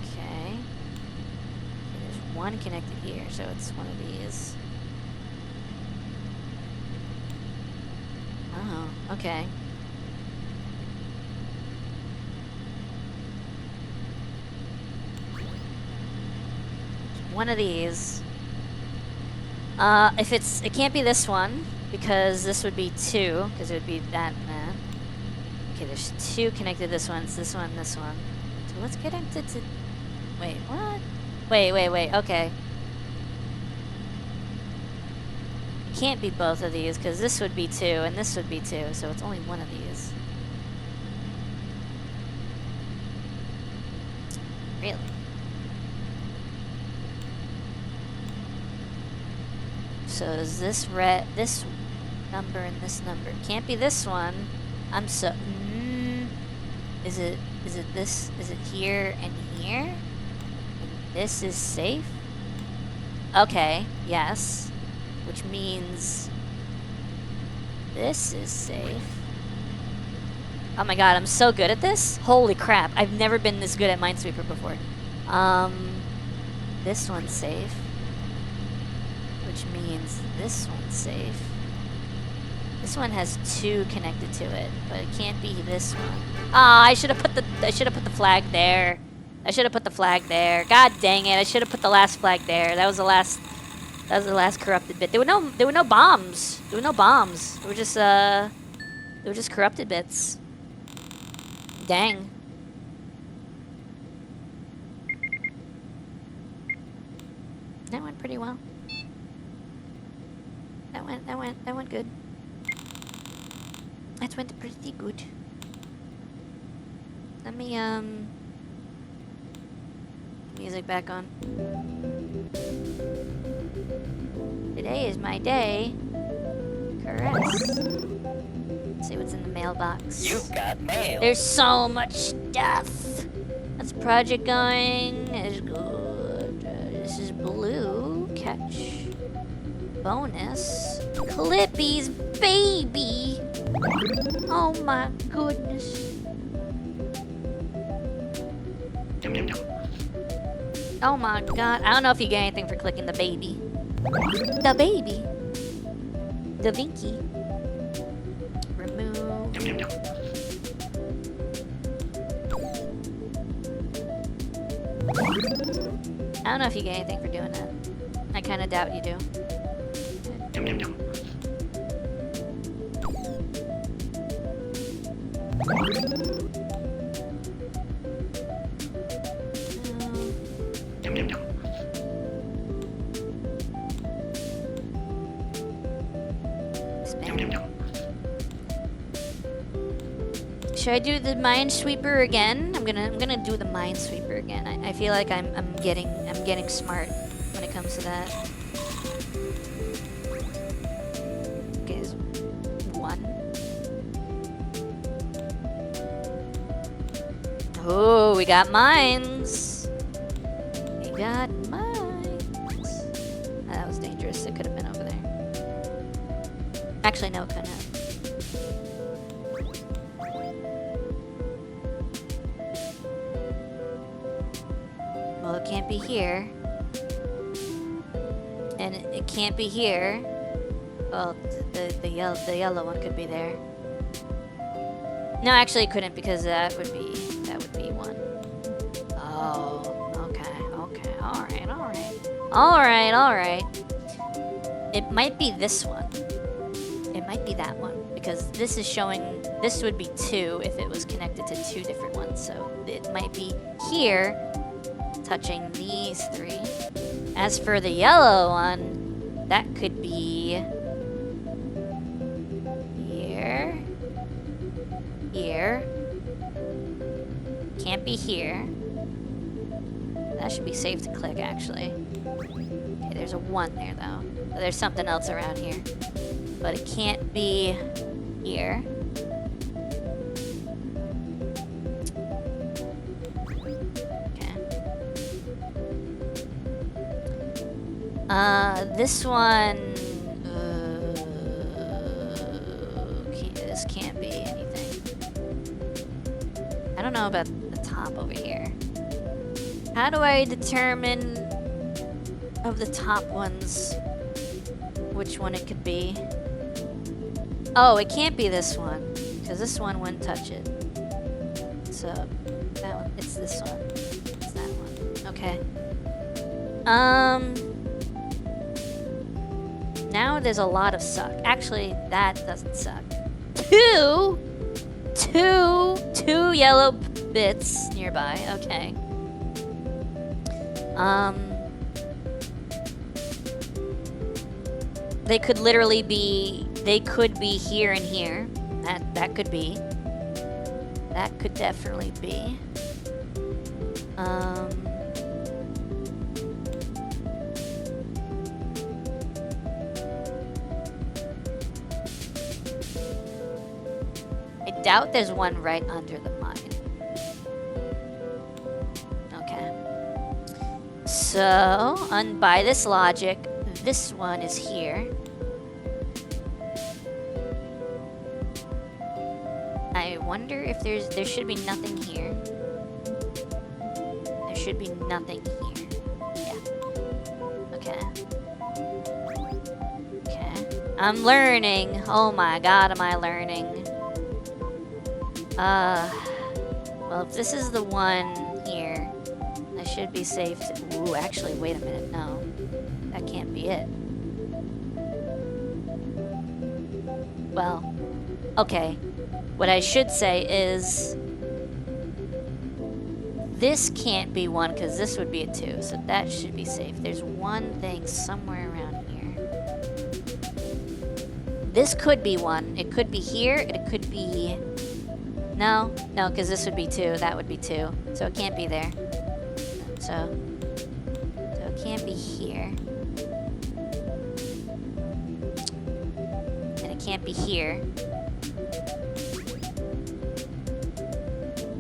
Okay. And there's 1 connected here, so it's one of these. Oh, okay. One of these. It can't be this one, because this would be 2, because it would be that and that. Okay, there's 2 connected to this one. It's this one, this one. So what's connected to Wait, what? Wait, okay. It can't be both of these, because this would be 2, and this would be 2, so it's only one of these. Really? So is this this number and this number? Can't be this one. I'm so... Is it this? Is it here and here? And this is safe? Okay, yes. Which means this is safe. Oh my god, I'm so good at this. Holy crap, I've never been this good at Minesweeper before. This one's safe. Which means this one's safe. This one has 2 connected to it, but it can't be this one. Ah, I should have put the flag there. I should have put the flag there. God dang it! I should have put the last flag there. That was the last corrupted bit. There were no bombs. There were no bombs. They were just corrupted bits. Dang. That went pretty well. That went good. That went pretty good. Let me music back on. Today is my day. Caress. Let's see what's in the mailbox. You've got mail. There's so much stuff. That's project going. Is good. This is blue. Catch. Bonus. Clippies, baby. Oh my goodness. Oh my god. I don't know if you get anything for clicking the baby. The baby. The Vinky. Remove. I don't know if you get anything for doing that. I kind of doubt you do. Should I do the Minesweeper again? I'm gonna do the Minesweeper again. I feel like I'm getting smart when it comes to that. Okay, there's 1. Oh, we got mines. We got mines. Oh, that was dangerous. It could have been over there. Actually, no, it couldn't have. Well, it can't be here. And it can't be here. Well, the yellow one could be there. No, actually it couldn't, because that would be 1. Oh, okay, alright. It might be this one. It might be that one, because this is showing, this would be 2 if it was connected to 2 different ones, so it might be here, touching these 3. As for the yellow one, that could be here. Can't be here. That should be safe to click, actually. Okay, there's a 1 there, though. So there's something else around here. But it can't be here. This one... this can't be anything. I don't know about the top over here. How do I determine of the top ones which one it could be? Oh, it can't be this one, because this one wouldn't touch it. So, that one, it's this one. It's that one. Okay. Now there's a lot of suck. Actually, that doesn't suck. Two yellow bits nearby. Okay. They could literally be, they could be here and here. That could be. That could definitely be. I doubt there's one right under the mine. Okay. So, by this logic, this one is here. I wonder if there should be nothing here. There should be nothing here. Yeah. Okay. Okay. I'm learning. Oh my god, am I learning. Well, if this is the one here, I should be safe to... Ooh, actually, wait a minute. No. That can't be it. Well, okay. What I should say is... This can't be one, because this would be a 2, so that should be safe. There's one thing somewhere around here. This could be one. It could be here, it could be... No, because this would be 2. That would be 2. So it can't be there. So it can't be here. And it can't be here.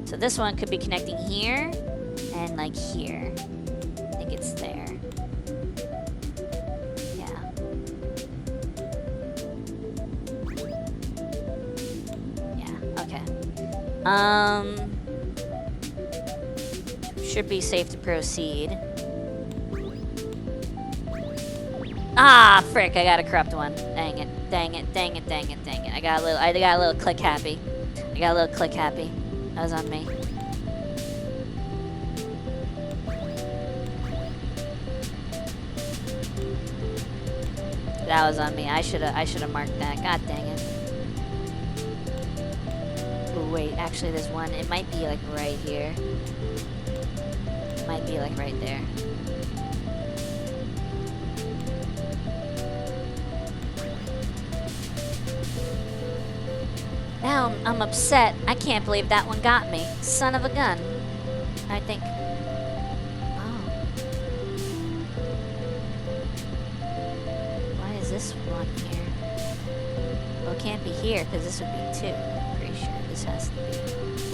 So this one could be connecting here and like here. I think it's there. Yeah. Yeah, okay. Should be safe to proceed. Ah, frick, I got a corrupt one. Dang it, dang it, dang it, dang it, dang it. I got a little click happy. I got a little click happy. That was on me. That was on me. I should have marked that. God dang it. Oh wait, actually there's one. It might be like right here. It might be like right there. Now I'm upset. I can't believe that one got me. Son of a gun. I think... Oh. Why is this one here? Well, it can't be here, because this would be 2. I'm pretty sure this has to be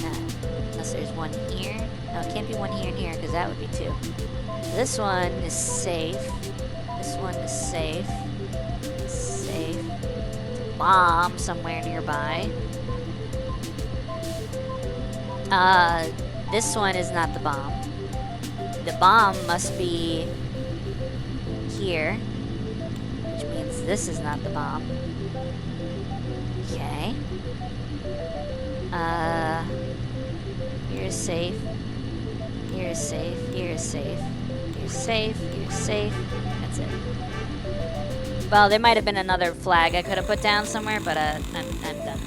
that. Unless there's one here. No, it can't be one here and here, because that would be 2. This one is safe. This one is safe. Safe. Bomb somewhere nearby. This one is not the bomb. The bomb must be here, which means this is not the bomb. Okay. Here is safe. Here is safe. Here is safe. Here's safe. Here's safe. That's it. Well, there might have been another flag I could have put down somewhere, but I'm done.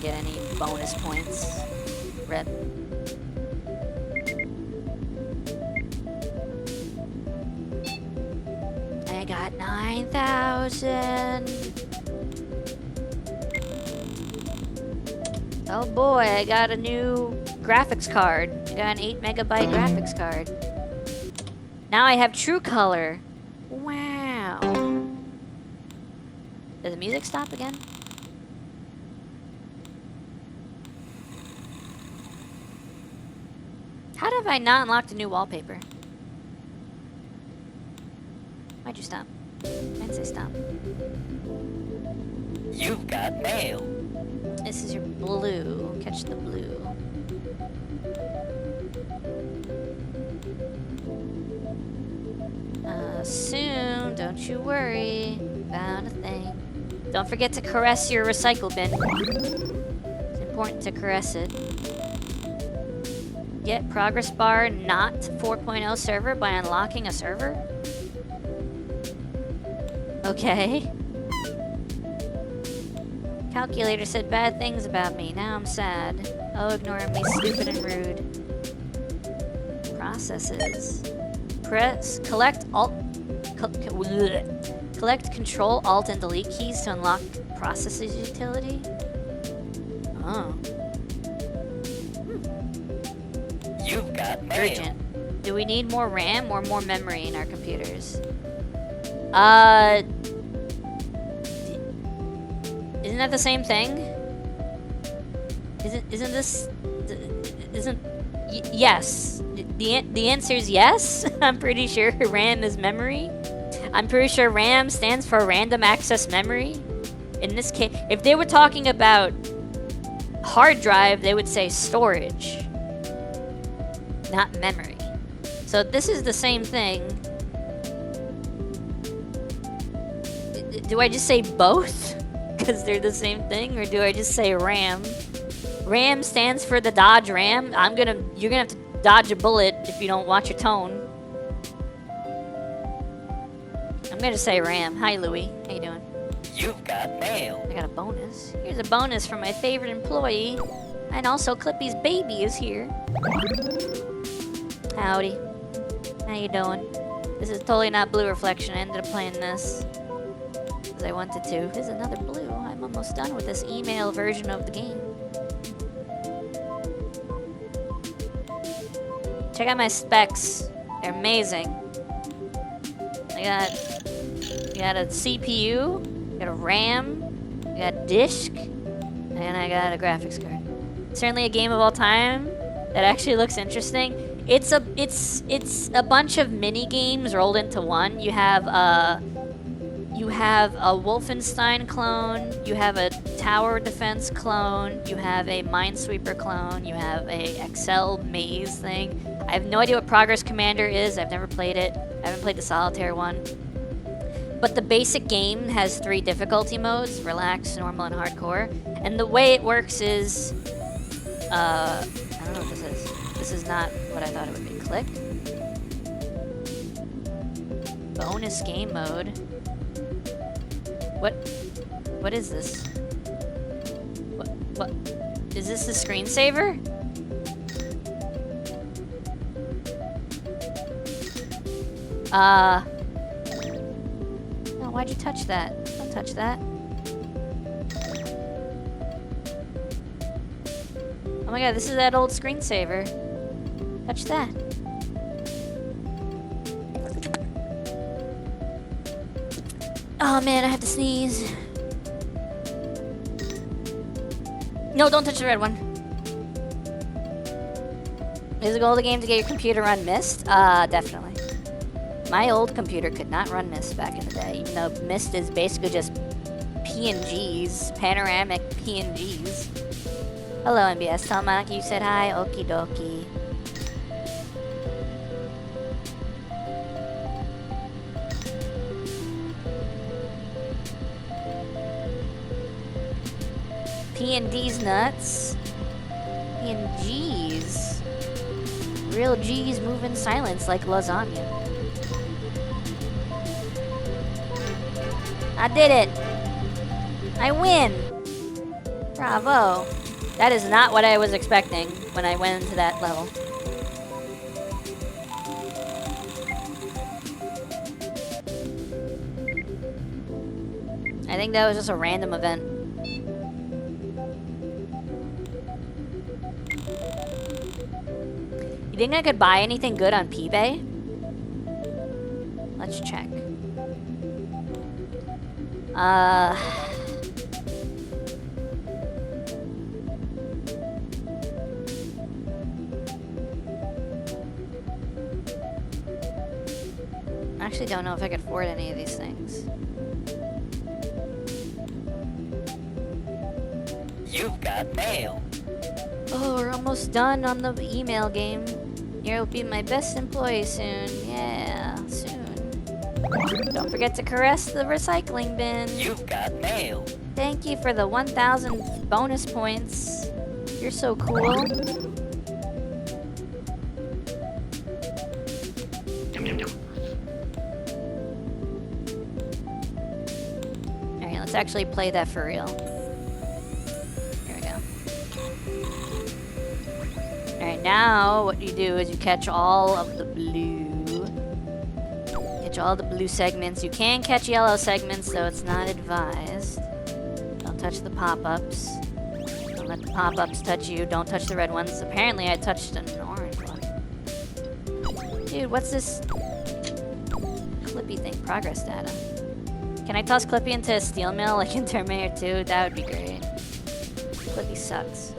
Get any bonus points. Red. I got 9,000. Oh boy, I got a new graphics card. I got an 8 megabyte graphics card. Now I have true color. Wow. Did the music stop again? How have I not unlocked a new wallpaper? Why'd you stop? I'd say stop. You've got mail. This is your blue. Catch the blue. Soon, don't you worry. Found a thing. Don't forget to caress your recycle bin. It's important to caress it. Get Progress Bar not 4.0 server by unlocking a server? Okay. Calculator said bad things about me. Now I'm sad. Oh, ignore me, stupid and rude. processes. Press, collect Alt, collect Control, Alt, and Delete keys to unlock processes utility. Oh. You've got mail. Urgent. Do we need more RAM or more memory in our computers? Isn't that the same thing? Isn't this... Yes. The answer is yes. I'm pretty sure RAM is memory. I'm pretty sure RAM stands for random access memory. In this case, if they were talking about hard drive, they would say storage, not memory. So this is the same thing. Do I just say both? Because they're the same thing? Or do I just say RAM? RAM stands for the dodge RAM. You're gonna have to dodge a bullet if you don't watch your tone. I'm gonna say RAM. Hi, Louie. How you doing? You've got mail. I got a bonus. Here's a bonus from my favorite employee. And also, Clippy's baby is here. Howdy. How you doing? This is totally not Blue Reflection. I ended up playing this because I wanted to. Here's another blue. I'm almost done with this email version of the game. Check out my specs. They're amazing. I got a CPU, I got a RAM, I got a disk, and I got a graphics card. Certainly a game of all time that actually looks interesting. It's a bunch of mini games rolled into one. You have a Wolfenstein clone, you have a tower defense clone, you have a Minesweeper clone, you have a Excel maze thing. I have no idea what Progress Commander is. I've never played it. I haven't played the solitaire one. But the basic game has 3 difficulty modes: relax, normal, and hardcore. And the way it works is, I don't know what this is. This is not what I thought it would be. Click. Bonus game mode. What is this? What? Is this the screensaver? No, why'd you touch that? Don't touch that. Oh my god, this is that old screensaver. Touch that. Oh man, I have to sneeze. No, don't touch the red one. Is the goal of the game to get your computer run Myst? Definitely. My old computer could not run Myst back in the day, even though Myst is basically just PNGs, panoramic PNGs. Hello, MBS. Tell Monica you said hi. Okie dokie. PND's nuts. PNGs. Real G's move in silence like lasagna. I did it! I win! Bravo! That is not what I was expecting when I went into that level. I think that was just a random event. You think I could buy anything good on eBay? Let's check. I actually don't know if I could afford any of these things. You've got mail. Oh, we're almost done on the email game. You'll be my best employee soon. Yeah, soon. Don't forget to caress the recycling bin. You've got mail. Thank you for the 1,000 bonus points. You're so cool. Alright, let's actually play that for real. Here we go. Alright, now what you do is you catch all of the blue. Catch all the blue segments. You can catch yellow segments, though it's not advised. Don't touch the pop-ups. Don't let the pop-ups touch you. Don't touch the red ones. Apparently I touched an orange one. Dude, what's this Clippy thing? Progress data. Can I toss Clippy into a steel mill like in Terminator 2? That would be great. Clippy sucks.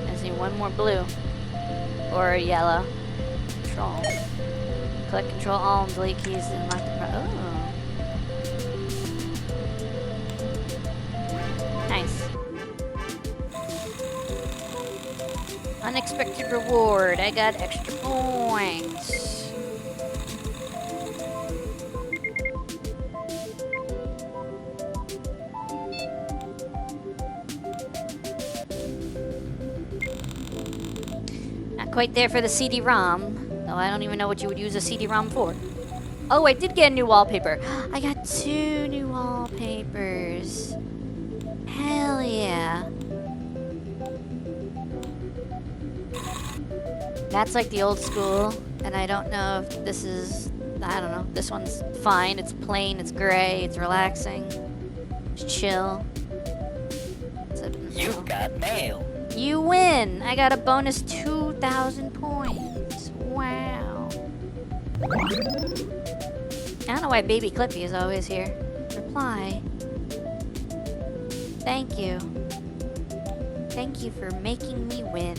I see one more blue. Or yellow. Control. Click Control Alt and delete keys to unlock the Oh. Nice. Unexpected reward. I got extra points. Not quite there for the CD-ROM. Though I don't even know what you would use a CD-ROM for. Oh, I did get a new wallpaper. I got 2 new wallpapers. Hell yeah. That's like the old school, and I don't know if this is, I don't know, this one's fine. It's plain, it's gray, it's relaxing, it's chill. You've got mail. You win! I got a bonus 2,000 points. Wow. I don't know why Baby Clippy is always here. Reply. Thank you. Thank you for making me win.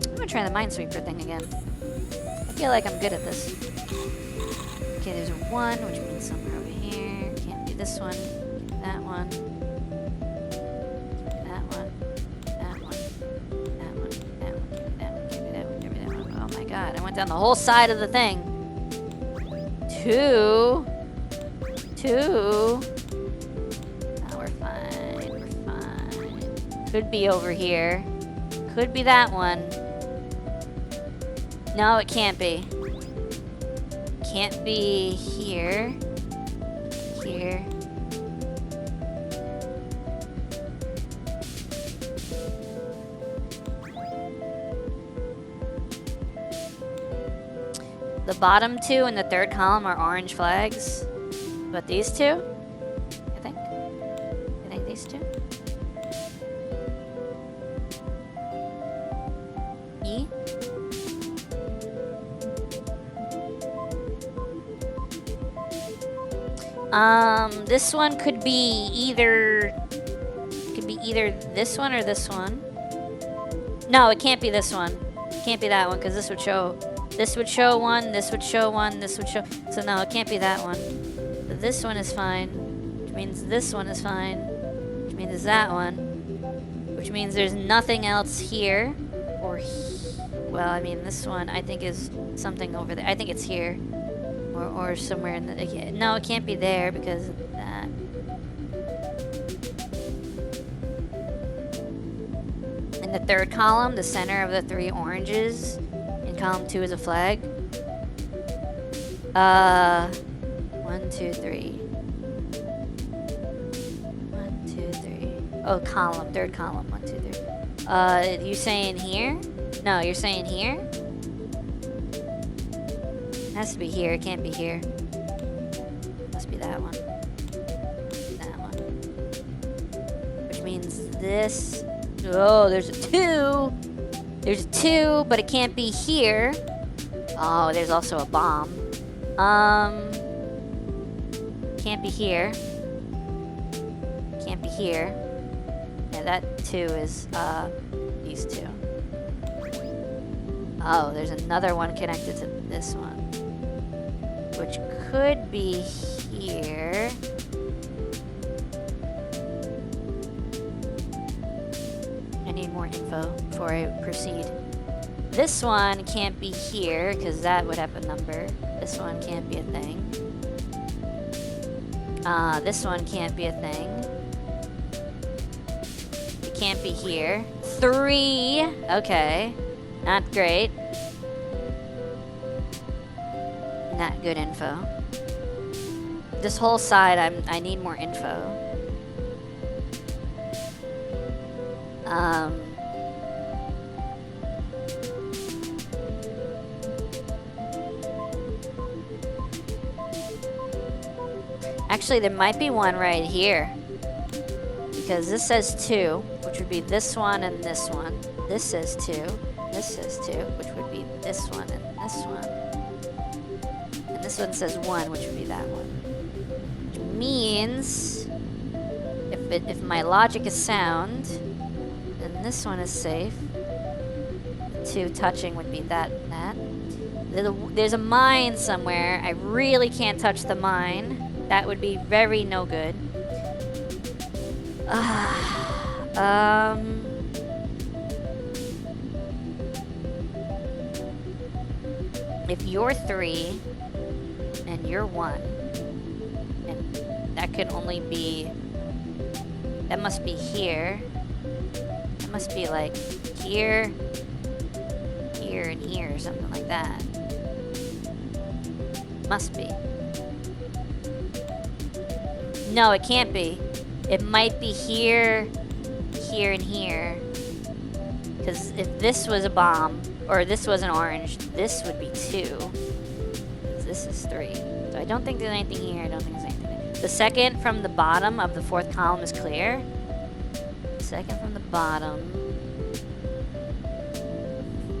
I'm gonna try the Minesweeper thing again. I feel like I'm good at this. Okay, there's a 1, which means somewhere over here. Can't be this one. That one. That one. That one. That one. That one. That one. Give me that one. Give me that one. Oh my god, I went down the whole side of the thing. 2. 2. Oh, we're fine. We're fine. Could be over here. Could be that one. No, it can't be. Can't be here. Here. The bottom 2 and the 3rd column are orange flags. But these 2? I think. I think these 2. E? This one could be either this one or this one. No, it can't be this one. It can't be that one because this would show one, this would show one, this would show. So no, it can't be that one. But this one is fine, which means this one is fine, which means it's that one, which means there's nothing else here or well, I mean this one I think is something over there. I think it's here. Or somewhere in the... No, it can't be there because of that. In the 3rd column, the center of the 3 oranges. In column 2 is a flag. 1, 2, 3. 1, 2, 3. Oh, column. 3rd column. 1, 2, 3. You saying here? No, you're saying here? It has to be here. It can't be here. Must be that one. That one. Which means this. Oh, there's a 2. There's a 2, but it can't be here. Oh, there's also a bomb. Can't be here. Can't be here. Yeah, that 2 is these 2. Oh, there's another one connected to this one. Which could be here. I need more info before I proceed. This one can't be here because that would have a number. This one can't be a thing. This one can't be a thing. It can't be here. 3. Okay. Not great. that good info. This whole side, I need more info. Actually, there might be one right here. Because this says 2, which would be this one and this one. This says 2. This says 2, which would be this one and this one. And this one says 1, which would be that one. Which means, if my logic is sound, then this one is safe. The 2 touching would be that and that. There's a mine somewhere. I really can't touch the mine. That would be very no good. If you're 3 and you're 1, and that could only be, that must be here. That must be like here, here, and here, or something like that. Must be. No, it can't be. It might be here, here, and here. Because if this was a bomb, or this was an orange, this would be 2. This is 3. So I don't think there's anything here. I don't think there's anything there. The second from the bottom of the 4th column is clear. Second from the bottom.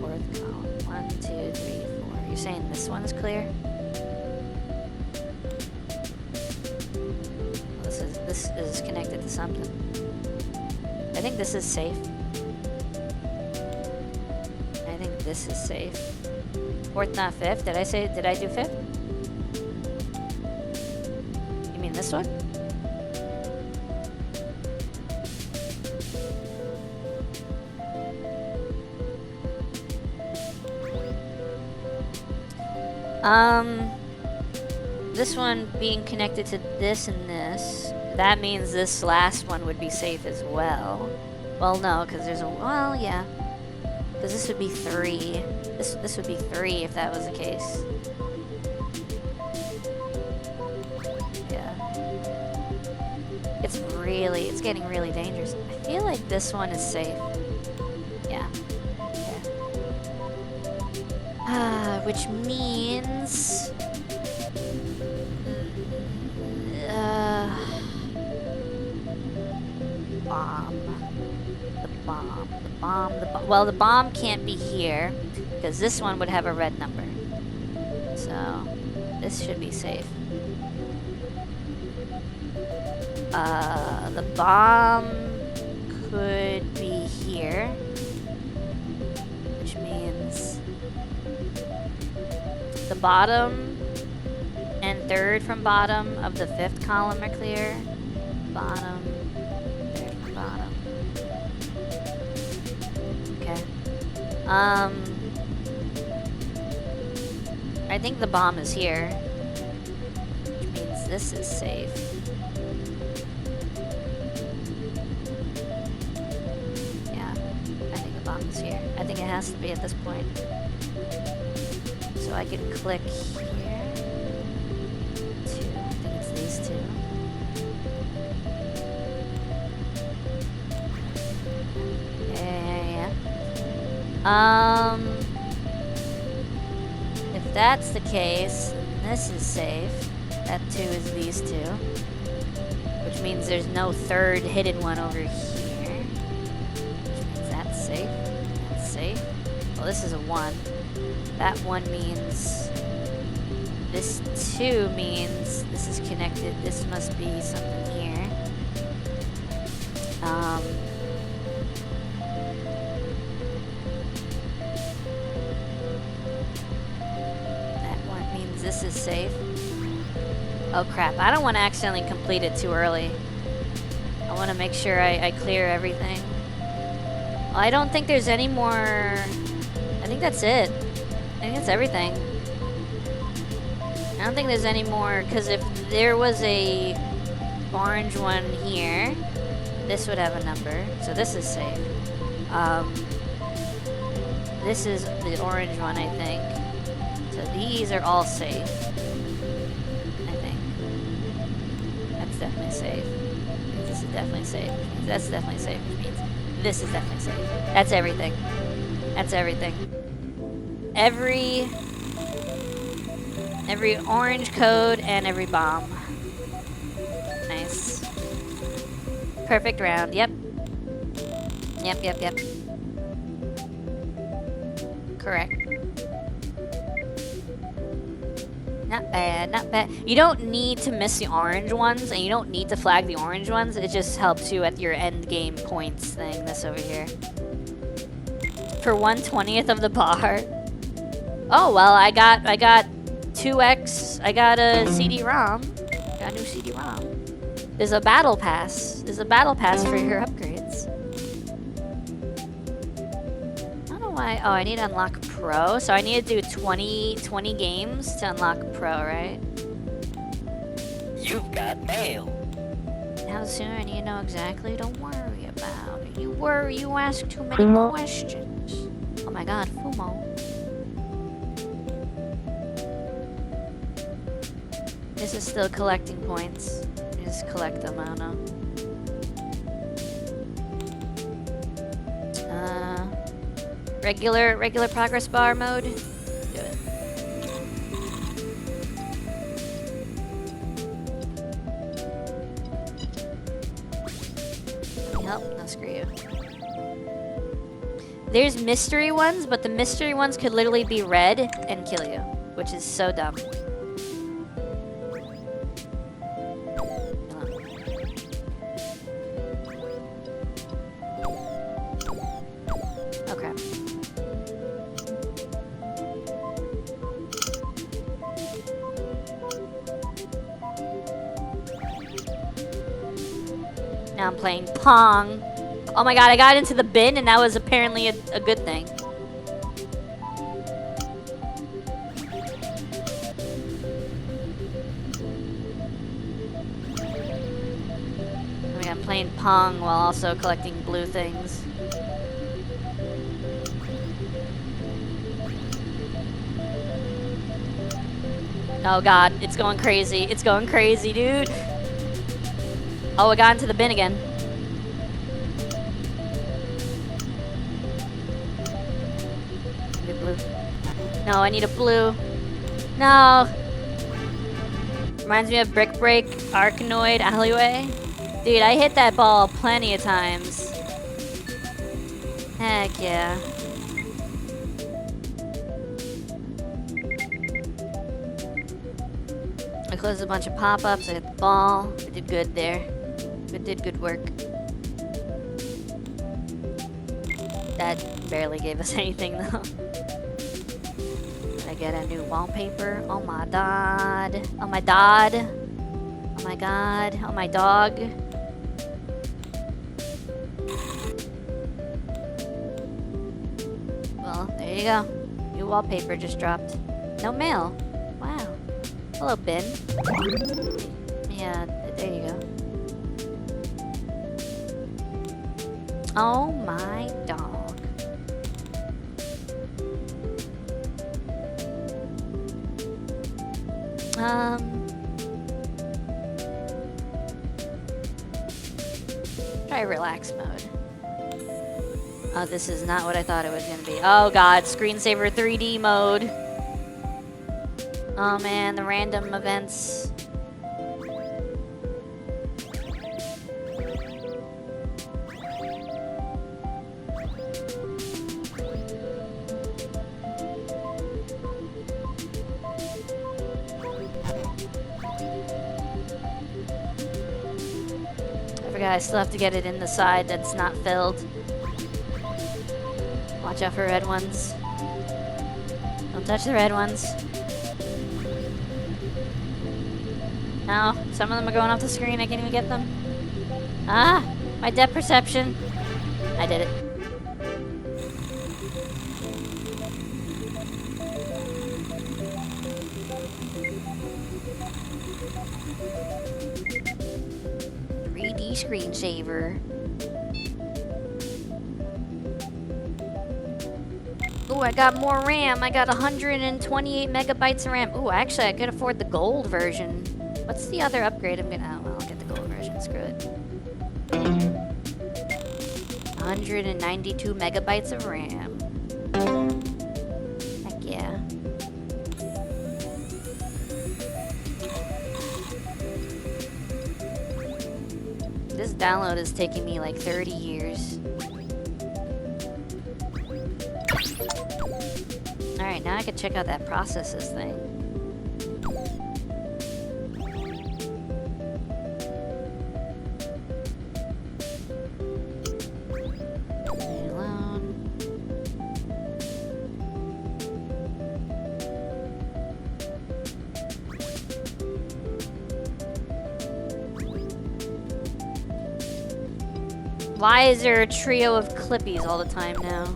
4th column. 1, 2, 3, 4. You're saying this one is clear? This is connected to something. I think this is safe. I think this is safe. 4th, not 5th. Did I do 5th? You mean this one? This one being connected to this and this. That means this last one would be safe as well. Well, no, because there's a... Well, yeah. Because this would be 3. This would be 3 if that was the case. Yeah. It's getting really dangerous. I feel like this one is safe. Yeah. Which means... Well, the bomb can't be here because this one would have a red number. So this should be safe. The bomb could be here, which means the bottom and 3rd from bottom of the 5th column are clear. Bottom, 3rd from bottom. Okay. I think the bomb is here, which means this is safe. Yeah, I think the bomb is here. I think it has to be at this point. So I can click here. 2, I think it's these 2. If that's the case, then this is safe. That 2 is these 2. Which means there's no 3rd hidden one over here. Which means that's safe. That's safe. Well, this is a 1. That 1 means... This 2 means this is connected. This must be something here. This is safe. Oh crap, I don't want to accidentally complete it too early. I want to make sure I clear everything. Well, I don't think there's any more... I think that's it. I think that's everything. I don't think there's any more, because if there was a orange one here, this would have a number, so this is safe. This is the orange one, I think. So So these are all safe. I think. That's definitely safe. This is definitely safe. That's definitely safe, which means this is definitely safe. That's everything. That's everything. Every orange code and every bomb. Nice. Perfect round. Yep. Yep. Correct. Not bad, not bad. You don't need to miss the orange ones, and you don't need to flag the orange ones. It just helps you at your end game points thing. This over here. For 1/20th of the bar. Oh well, I got 2x. I got a CD-ROM. Got a new CD-ROM. There's a battle pass. There's a battle pass for your upgrades. I don't know why. Oh, I need to unlock Pro. So I need to do 20 games to unlock Pro, right? You've got mail. How soon? I need to know exactly. Don't worry about it. You worry. You ask too many questions. Oh my God, Fumo. This is still collecting points. You just collect them. I don't know. Regular progress bar mode. Do it. Nope, no, screw you. There's mystery ones, but the mystery ones could literally be red and kill you, which is so dumb. Okay. Now I'm playing Pong. Oh my God, I got into the bin and that was apparently a good thing. I'm playing Pong while also collecting blue things. Oh God, it's going crazy. It's going crazy, dude. Oh, I got into the bin again. I need a blue. No, I need a blue. No. Reminds me of Brick Break, Arkanoid, Alleyway. Dude, I hit that ball plenty of times. Heck yeah. I closed a bunch of pop-ups, I hit the ball. I did good there. Did good work. That barely gave us anything though. Did I get a new wallpaper? Oh my god. Oh my god. Oh my god. Oh my dog. Well, there you go. New wallpaper just dropped. No mail. Wow. Hello, bin. Yeah, there you go. Oh my dog. Try relax mode. Oh, this is not what I thought it was gonna be. Oh god, screensaver 3D mode. Oh man, the random events. I still have to get it in the side that's not filled. Watch out for red ones. Don't touch the red ones. No, some of them are going off the screen. I can't even get them. Ah, my depth perception. I did it. Screensaver. Ooh, I got more RAM. I got 128 megabytes of RAM. Ooh, actually, I could afford the gold version. What's the other upgrade I'm gonna... Oh, well, I'll get the gold version. Screw it. 192 megabytes of RAM. Heck yeah. This download is taking me like 30 years. Alright, now I can check out that processes thing. Leave it alone. Why is there a trio of Clippies all the time now?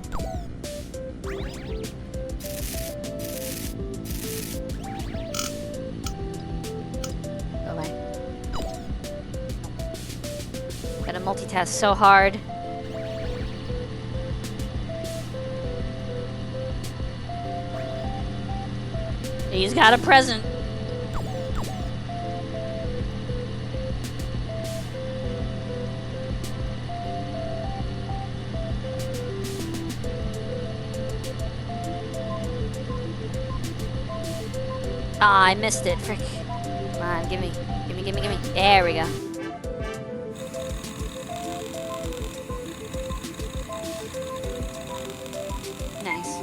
Gotta multitask so hard. He's got a present. Ah, I missed it. Frick. Come on, gimme. Gimme, gimme, gimme. There we go. Nice.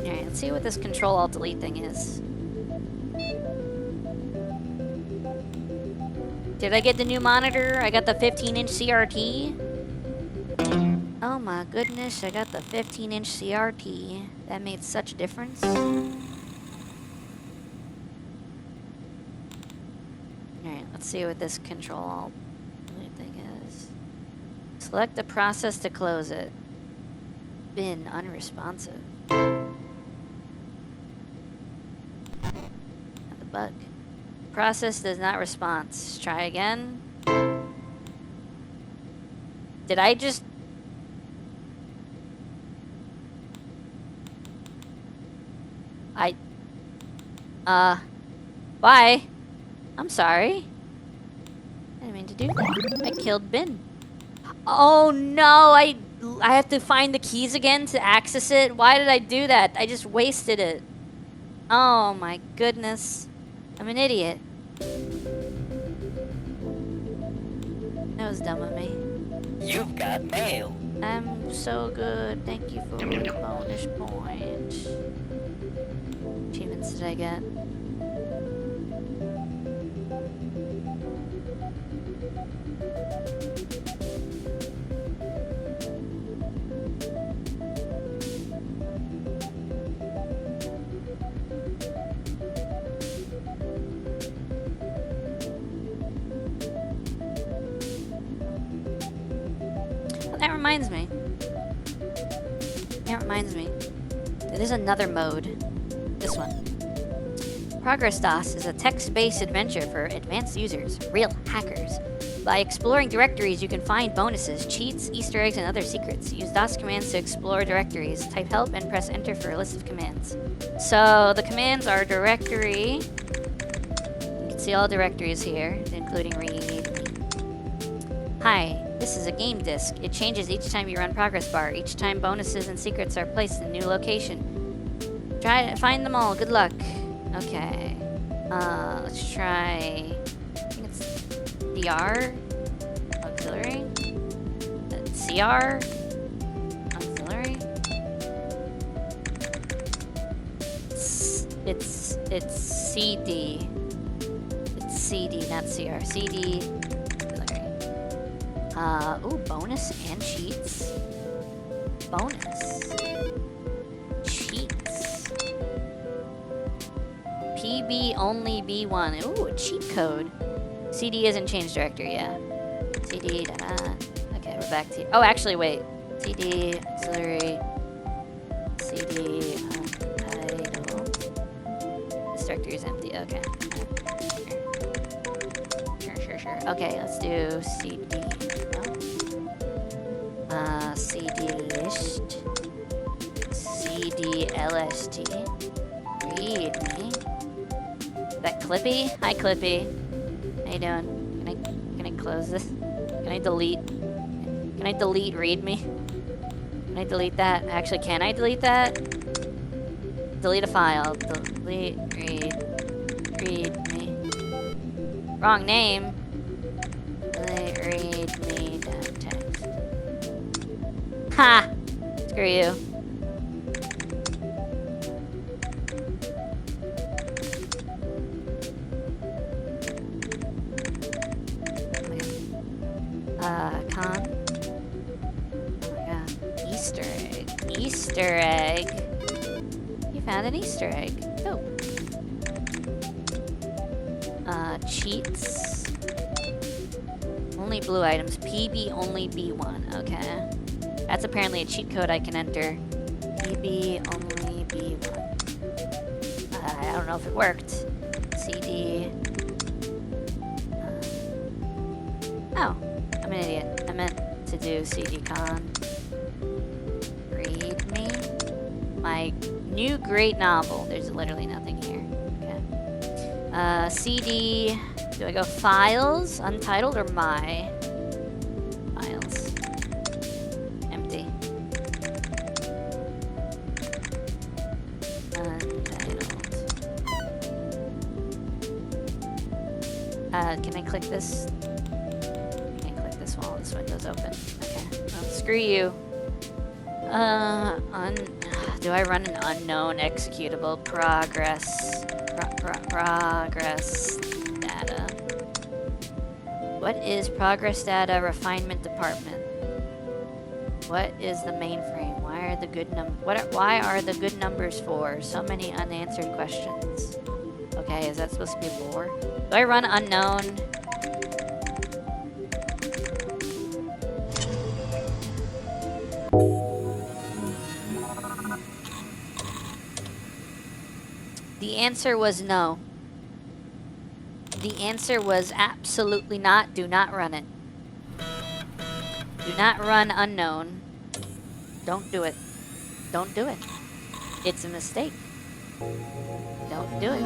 Alright, let's see what this Control-Alt-Delete thing is. Did I get the new monitor? I got the 15-inch CRT. Oh my goodness, I got the 15-inch CRT. That made such a difference. Alright, let's see what this Control-Alt-Delete thing is. Select the process to close it. Bin unresponsive. Not the bug. Process does not respond. Try again. Did I just... Why? I'm sorry. I didn't mean to do that. I killed Bin. Oh no, I have to find the keys again to access it? Why did I do that? I just wasted it. Oh my goodness. I'm an idiot. That was dumb of me. You've got mail. I'm so good. Thank you for the bonus point. Achievements did I get? That reminds me. That reminds me. There's another mode. This one. Progress DOS is a text-based adventure for advanced users, real hackers. By exploring directories, you can find bonuses, cheats, Easter eggs, and other secrets. Use DOS commands to explore directories. Type help and press enter for a list of commands. So the commands are directory. You can see all directories here, including read. Hi. This is a game disk. It changes each time you run Progress Bar. Each time bonuses and secrets are placed in a new location. Try to find them all. Good luck. Okay. Let's try... I think it's DR? Auxiliary? CR? Auxiliary? It's CD. It's CD, not CR. CD... ooh, bonus and cheats. Bonus. Cheats. PB only B1. Ooh, a cheat code. CD isn't changed directory, yeah. CD, da-da. Okay, we're back to... Oh, actually, wait. CD, auxiliary. CD, title. This directory is empty, okay. Sure. Okay, let's do CD. CD-ish. list. CD LST. Read me. Is that Clippy? Hi, Clippy. How you doing? Can I close this? Can I delete? Can I delete readme? Can I delete that? Actually, can I delete that? Delete a file. Delete readme. Wrong name. Delete readme.txt. Ha! Screw you. Con. Oh my god. Easter egg. Easter egg. You found an Easter egg. Oh. Cheats. Only blue items. PB only B1. Okay. That's apparently a cheat code I can enter. PB only B1. I don't know if it worked. CD. Oh. I'm an idiot. I meant to do CD con. Read me. My new great novel. There's literally nothing here. Okay. CD. Do I go files, untitled, or my? Files. Empty. Untitled. Can I click this? While this window's open. Okay. Well, screw you. Do I run an unknown executable? Progress data. What is progress data refinement department? What is the mainframe? Why are the good why are the good numbers for? So many unanswered questions. Okay, is that supposed to be lore? Do I run unknown? The answer was no. The answer was absolutely not. Do not run it. Do not run unknown. Don't do it. Don't do it. It's a mistake. Don't do it.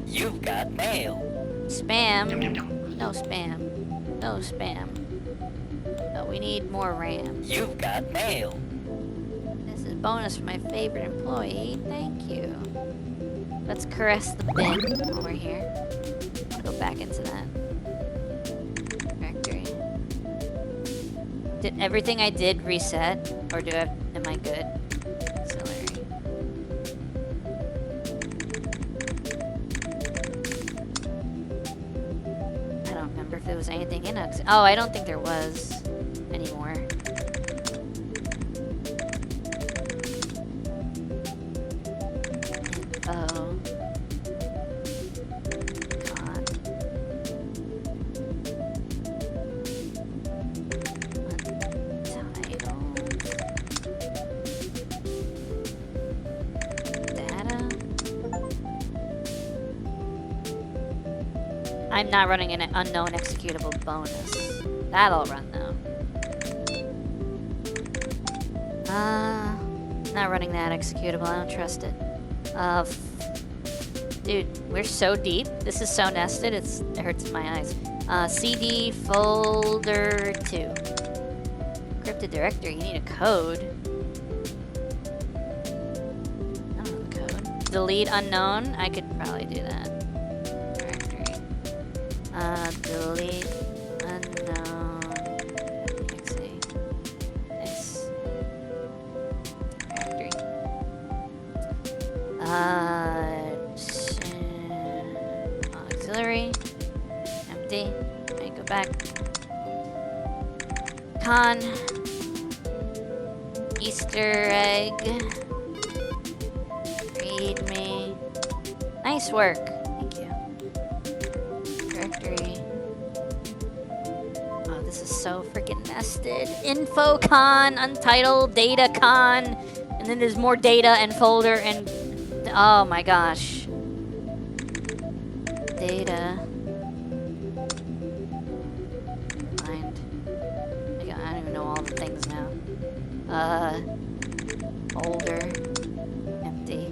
You've got mail. Spam. No spam. No spam. No, we need more RAM. You've got mail. This is bonus for my favorite employee. Thank you. Let's caress the bin while we're here. I'll go back into that. Factory. Did everything I did reset? Or am I good? Auxiliary. I don't remember if there was anything in Auxiliary. Oh, I don't think there was anymore. Info. God. Untitled. Data. I'm not running an unknown executable bonus. That'll run though. Not running that executable. I don't trust it. Dude, we're so deep. This is so nested. It hurts my eyes. CD folder 2. Encrypted directory. You need a code. I don't know the code. Delete unknown. I could probably do that. Directory. Delete unknown. Exe. Nice. Directory. Auxiliary. Empty. Okay, go back. Con. Easter egg. Read me. Nice work. Thank you. Directory. Oh, this is so freaking nested. Info con, untitled, data con, and then there's more data and folder and oh my gosh. Data. Folder. Empty.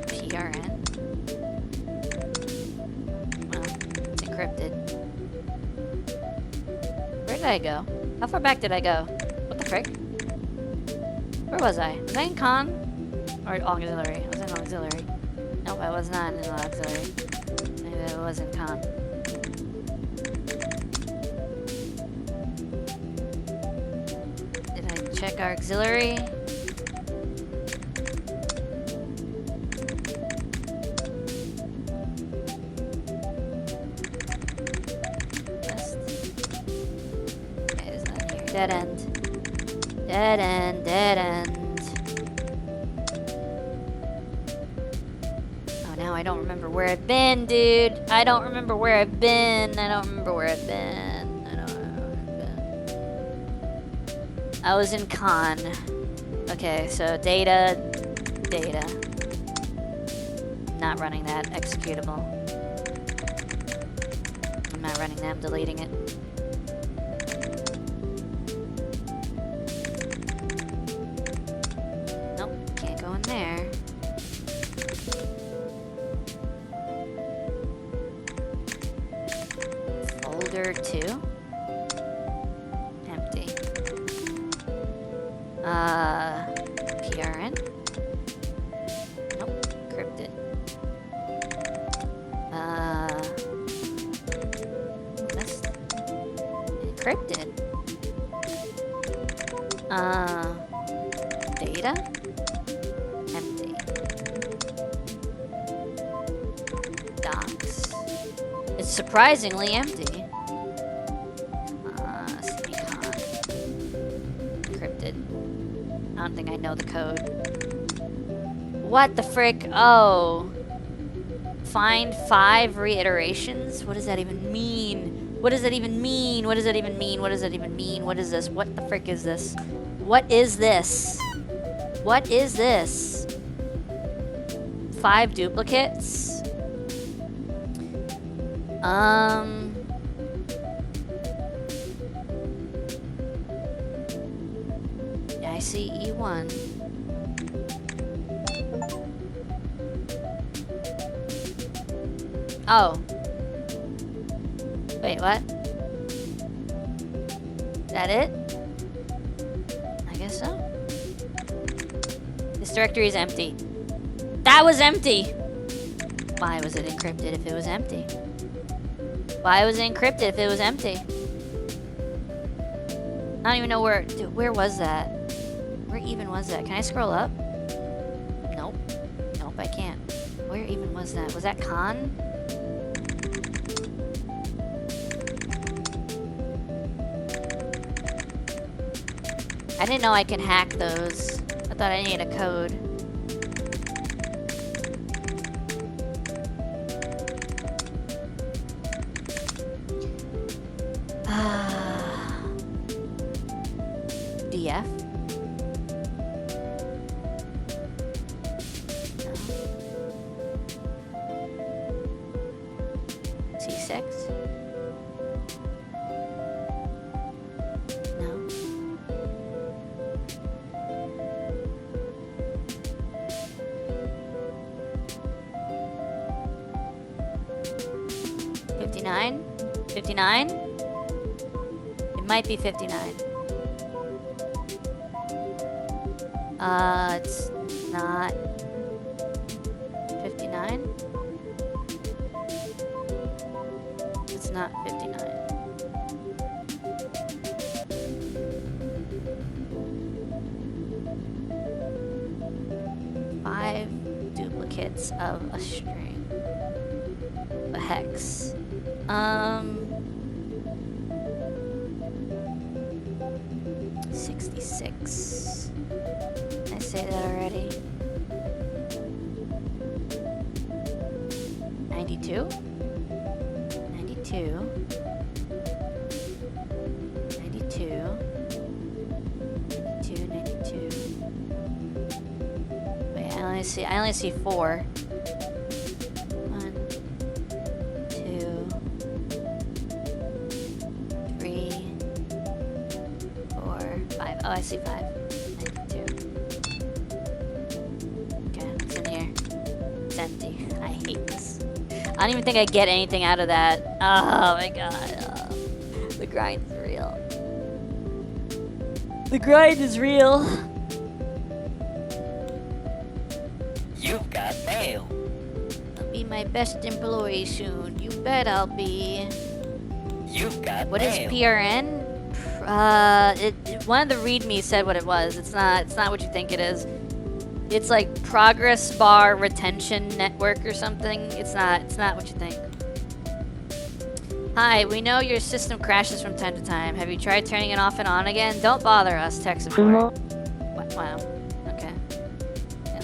PRN. Well, it's encrypted. Where did I go? How far back did I go? What the frick? Where was I? Was I in con? Or auxiliary? I was in auxiliary. Nope, I was not in auxiliary. Maybe I was in con. Did I check our auxiliary? Okay, there's nothing here. Dead end. Dead end, dead end. Oh, now I don't remember where I've been, dude. I don't remember where I've been. I don't remember where I've been. I don't remember where I've been. I was in con. Okay, so data. Not running that executable. I'm not running that, I'm deleting it. Can't go in there. Folder 2. Empty. PRN. Nope. Encrypted. List. Encrypted. Data. Empty. Docs. It's surprisingly empty. Semicolon. Encrypted. I don't think I know the code. What the frick? Oh. Find 5 reiterations? What does that even mean? What does that even mean? What does that even mean? What does that even mean? What is this? What the frick is this? What is this? What is this? 5 duplicates? Yeah, I see E1. Oh. Wait, what? Is that it? I guess so. This directory is empty. That was empty! Why was it encrypted if it was empty? Why was it encrypted if it was empty? I don't even know where... Dude, where was that? Where even was that? Can I scroll up? Nope. Nope, I can't. Where even was that? Was that con? I didn't know I could hack those. I thought I needed a code. DF? No. C6? No. $59? $59? It might be 59. It's not 59. It's not 59. Five duplicates of a string. A hex. 66. Did I say that already? 92? 92. 92. 92, 92. Wait, I only see 4. 1, 2, 5. Oh, I see 5. 2. Okay, what's in here? It's empty. I hate this. I don't even think I get anything out of that. Oh my god. The grind is real. The grind is real. You've got mail. I'll be my best employee soon. You bet I'll be. You've got What is mail. PRN? One of the readmes said what it was. It's not what you think it is. It's like Progress Bar Retention Network or something. It's not what you think. Hi, we know your system crashes from time to time. Have you tried turning it off and on again? Don't bother us, tech support. Wow. Okay. Yeah.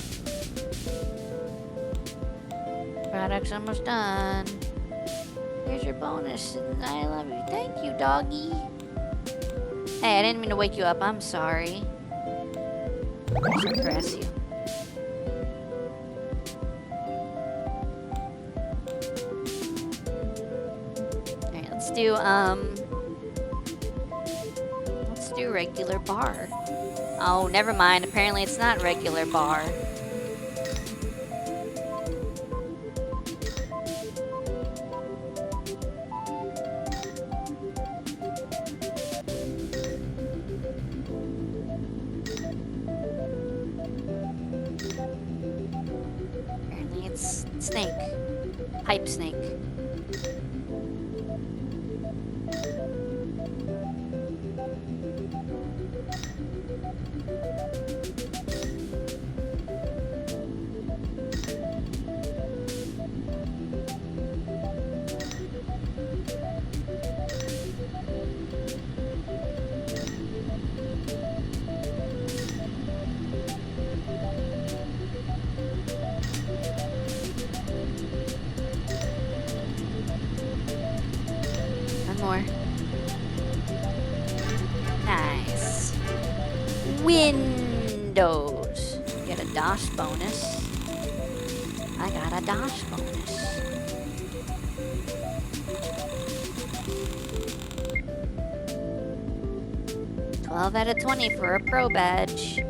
Product's almost done. Here's your bonus. I love you. Thank you, doggy. Hey, I didn't mean to wake you up. I'm sorry. Let's caress you. Alright, let's do regular bar. Oh, never mind. Apparently it's not regular bar. Apparently it's snake. Hype snake. More. Nice. Windows. Get a DOS bonus. I got a DOS bonus. $12 out of 20 for a pro badge.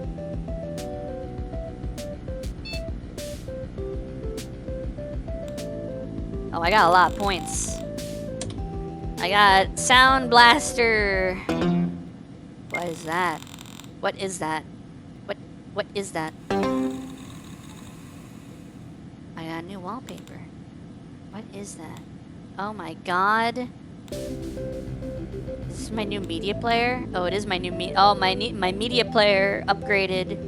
Oh, I got a lot of points. I got Sound Blaster. What is that? What is that? What is that? I got a new wallpaper. What is that? Oh my god. This is my new media player? Oh, it is my new my media player upgraded.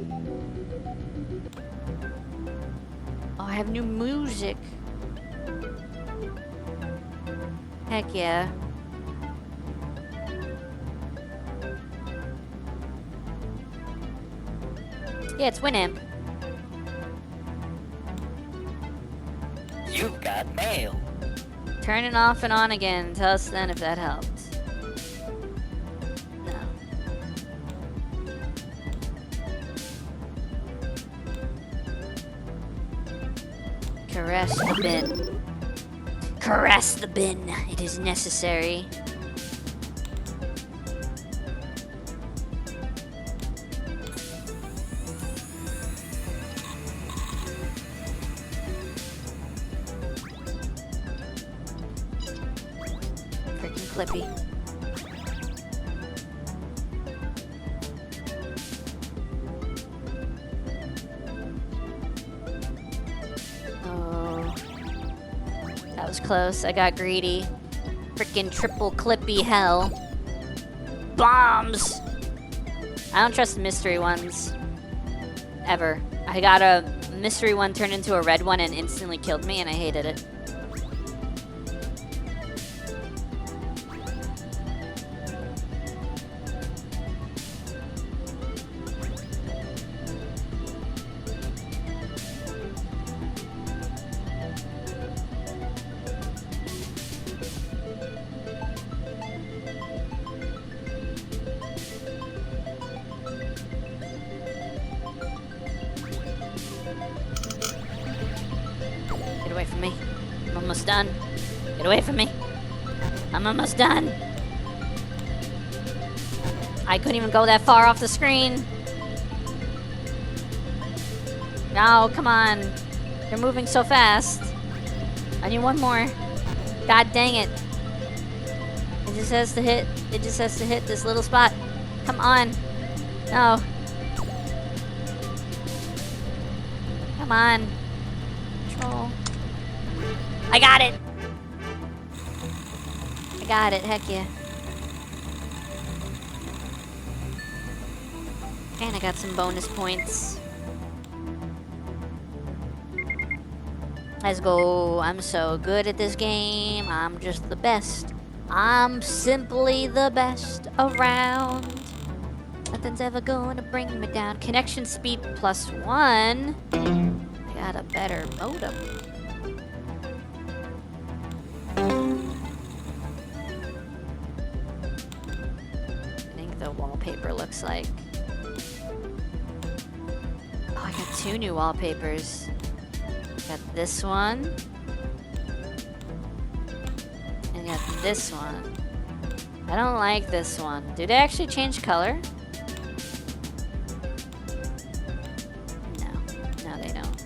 Oh, I have new music. Heck yeah. Yeah, it's Winamp. You've got mail. Turn it off and on again. Tell us then if that helps. No. Caress the bin. Caress the bin. It is necessary. Clippy. Oh. That was close. I got greedy. Frickin' triple clippy hell. Bombs! I don't trust mystery ones. Ever. I got a mystery one turned into a red one and instantly killed me and I hated it. Get away from me. I'm almost done. Get away from me. I'm almost done. I couldn't even go that far off the screen. No, come on. You're moving so fast. I need one more. God dang it. It just has to hit. It just has to hit this little spot. Come on. No. Come on. Control. I got it. I got it. Heck yeah. And I got some bonus points. Let's go. I'm so good at this game. I'm just the best. I'm simply the best around. Nothing's ever gonna bring me down. Connection speed +1. I got a better modem. I think the wallpaper looks like. Oh, I got 2 new wallpapers. Got this one. And got this one. I don't like this one. Do they actually change color? No. No, they don't.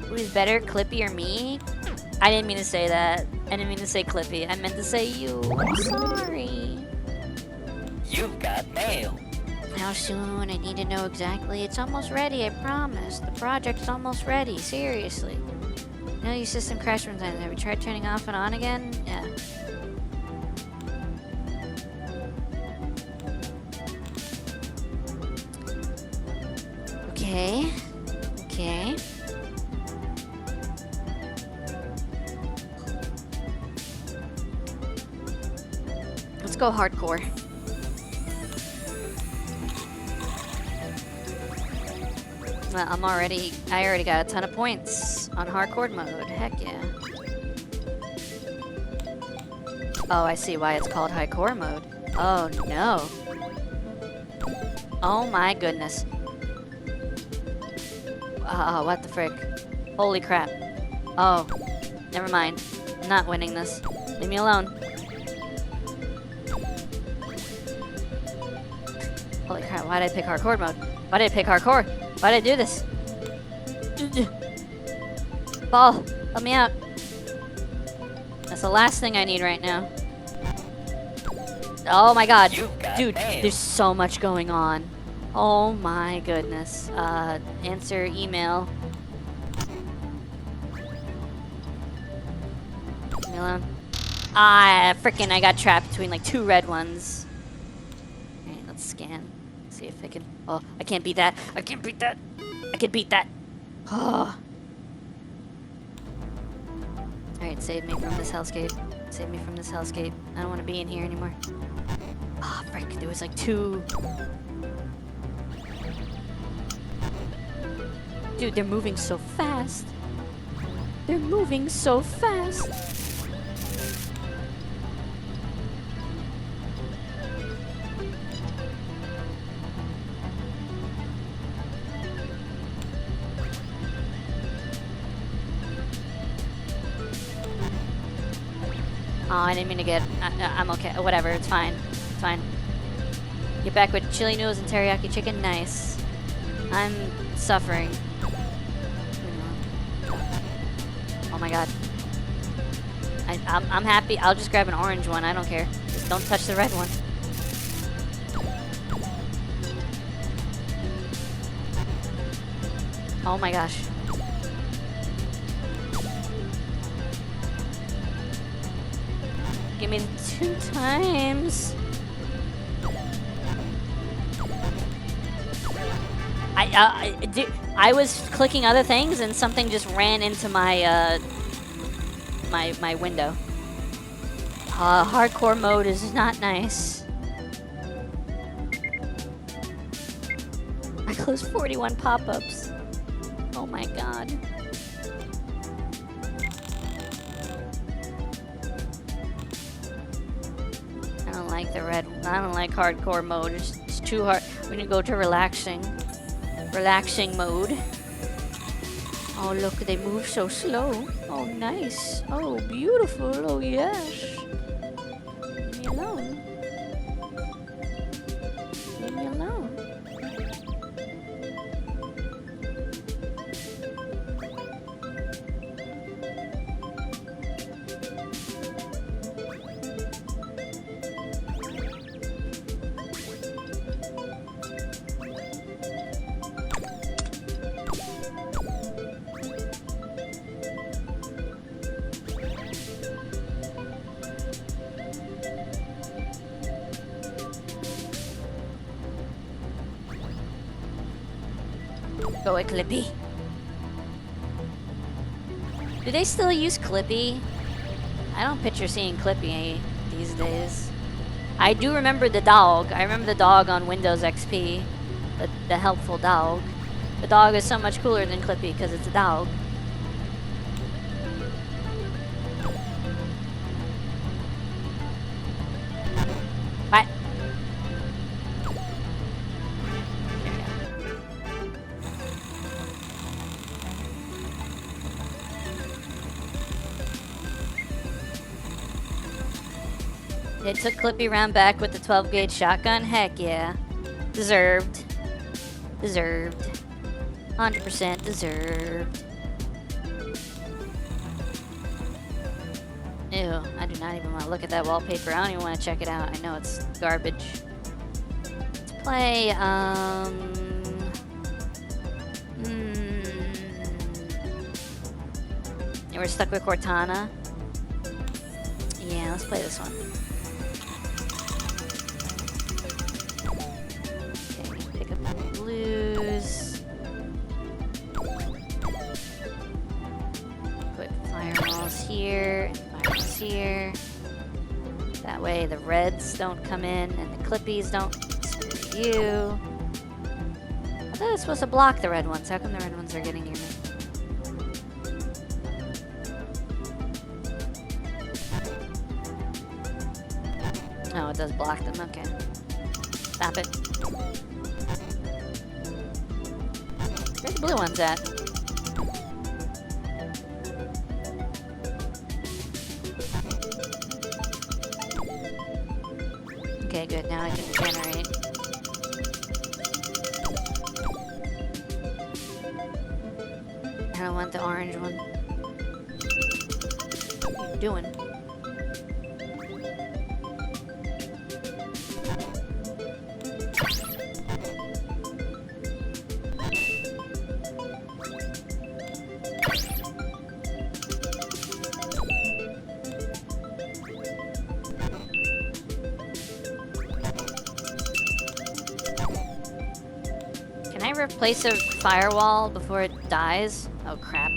Who's better, Clippy or me? I didn't mean to say that. I didn't mean to say Clippy. I meant to say you. I'm sorry. You've got mail. How soon? I need to know exactly. It's almost ready, I promise. The project's almost ready. Seriously. No, your system crashed one time. Have you tried turning off and on again? Yeah. Okay. Okay. Let's go hardcore. Well, I already got a ton of points on hardcore mode. Heck yeah. Oh, I see why it's called hardcore mode. Oh no. Oh my goodness. What the frick? Holy crap. Oh, never mind. I'm not winning this. Leave me alone. Holy crap, why did I pick hardcore mode? Why did I pick hardcore? Why did I do this? Ball, help me out. That's the last thing I need right now. Oh my god. Dude, there's so much going on. Oh my goodness. Answer email. Leave me alone. Frickin' I got trapped between like 2 red ones. Alright, let's scan. See if I can. Oh, I can't beat that. I can't beat that. I can beat that. Oh. Alright, save me from this hellscape. Save me from this hellscape. I don't want to be in here anymore. Oh, frick. There was like 2. Dude, they're moving so fast. They're moving so fast. Oh, I didn't mean to get... I'm okay. Whatever, it's fine. It's fine. Get back with chili noodles and teriyaki chicken. Nice. I'm suffering. Oh my god. I'm happy. I'll just grab an orange one. I don't care. Just don't touch the red one. Oh my gosh. Give me 2 times. I was clicking other things and something just ran into my my window. Hardcore mode is not nice. I closed 41 pop-ups. Oh my god. I don't like the red. I don't like hardcore mode. It's too hard. We need to go to relaxing mode. Oh, look, they move so slow. Oh, nice. Oh, beautiful. Oh, yes. Leave me alone. Leave me alone. Go away, Clippy. Do they still use Clippy? I don't picture seeing Clippy these days. I do remember the dog. I remember the dog on Windows XP. The helpful dog. The dog is so much cooler than Clippy because it's a dog. What? There we go. They took Clippy round back with the 12 gauge shotgun? Heck yeah. Deserved. Deserved. 100% deserved. Ew, I do not even want to look at that wallpaper. I don't even want to check it out. I know it's garbage. Let's play, Yeah, we're stuck with Cortana. Yeah, let's play this one. Okay, pick up the blues. Put firewalls here and firewalls here. That way the reds don't come in and the clippies don't screw you. I thought I was supposed to block the red ones. How come the red ones are getting near me? Oh, it does block them. Okay. Stop it. Where's the blue ones at? Okay, good. Now I can generate. I don't want the orange one. What are you doing? Can I replace a firewall before it dies? Oh crap.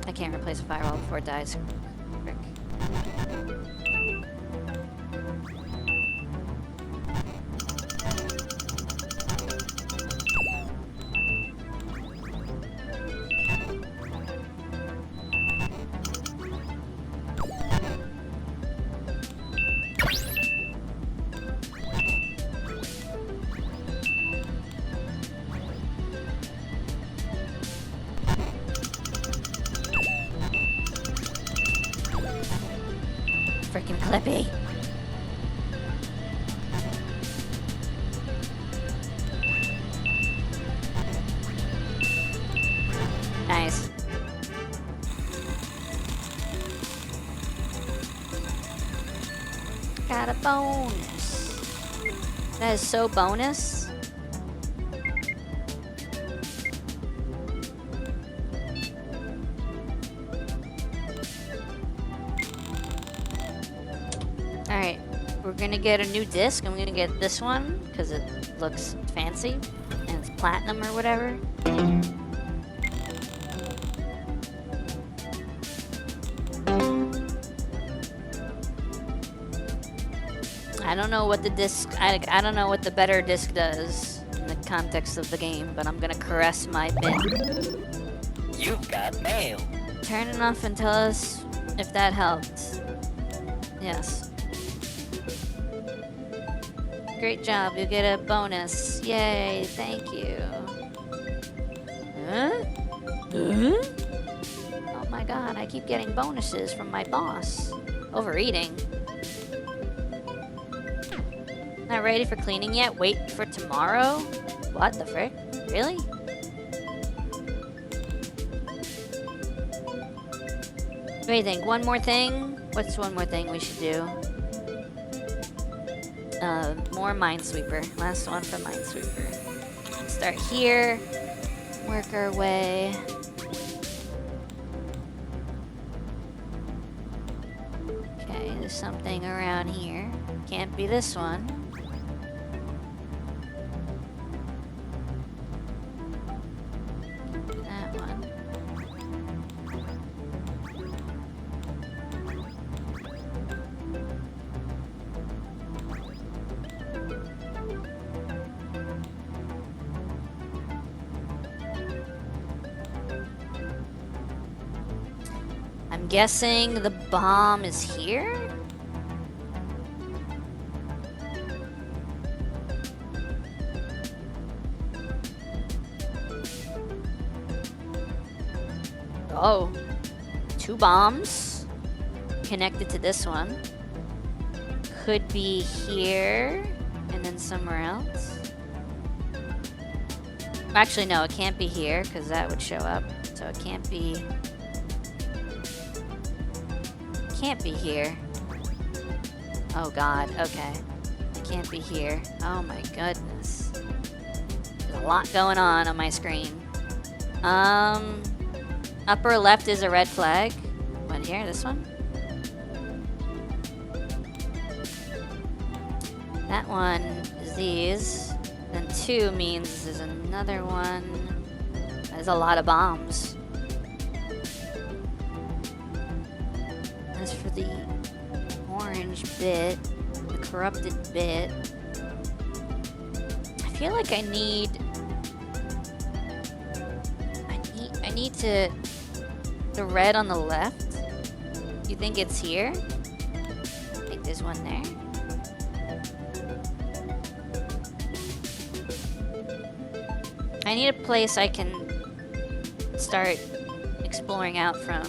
I can't replace a firewall before it dies. Frick. Frickin' Clippy. Nice. Got a bonus. That is so bonus. Alright, we're gonna get a new disc. I'm gonna get this one because it looks fancy and it's platinum or whatever. I don't know what the disc, I don't know what the better disc does. In the context of the game, but I'm gonna caress my bin. You've got mail. Turn it off and tell us if that helped. Yes. Great job, you get a bonus. Yay, thank you. Huh? Huh? Oh my god, I keep getting bonuses from my boss. Overeating. Not ready for cleaning yet? Wait for tomorrow? What the frick? Really? What do you think? One more thing? What's one more thing we should do? More Minesweeper. Last one for Minesweeper. Start here. Work our way. Okay, there's something around here. Can't be this one. That one. I'm guessing the bomb is here? Oh, 2 bombs connected to this one. Could be here and then somewhere else. Actually, no, it can't be here because that would show up. So it can't be. Can't be here. Oh god, okay. It can't be here. Oh my goodness. There's a lot going on my screen. Upper left is a red flag. One here, this one. That one is these. Then 2 means there's another one. There's a lot of bombs. As for the orange bit, the corrupted bit, I feel like I need to the red on the left. You think it's here? I think there's one there. I need a place I can start exploring out from.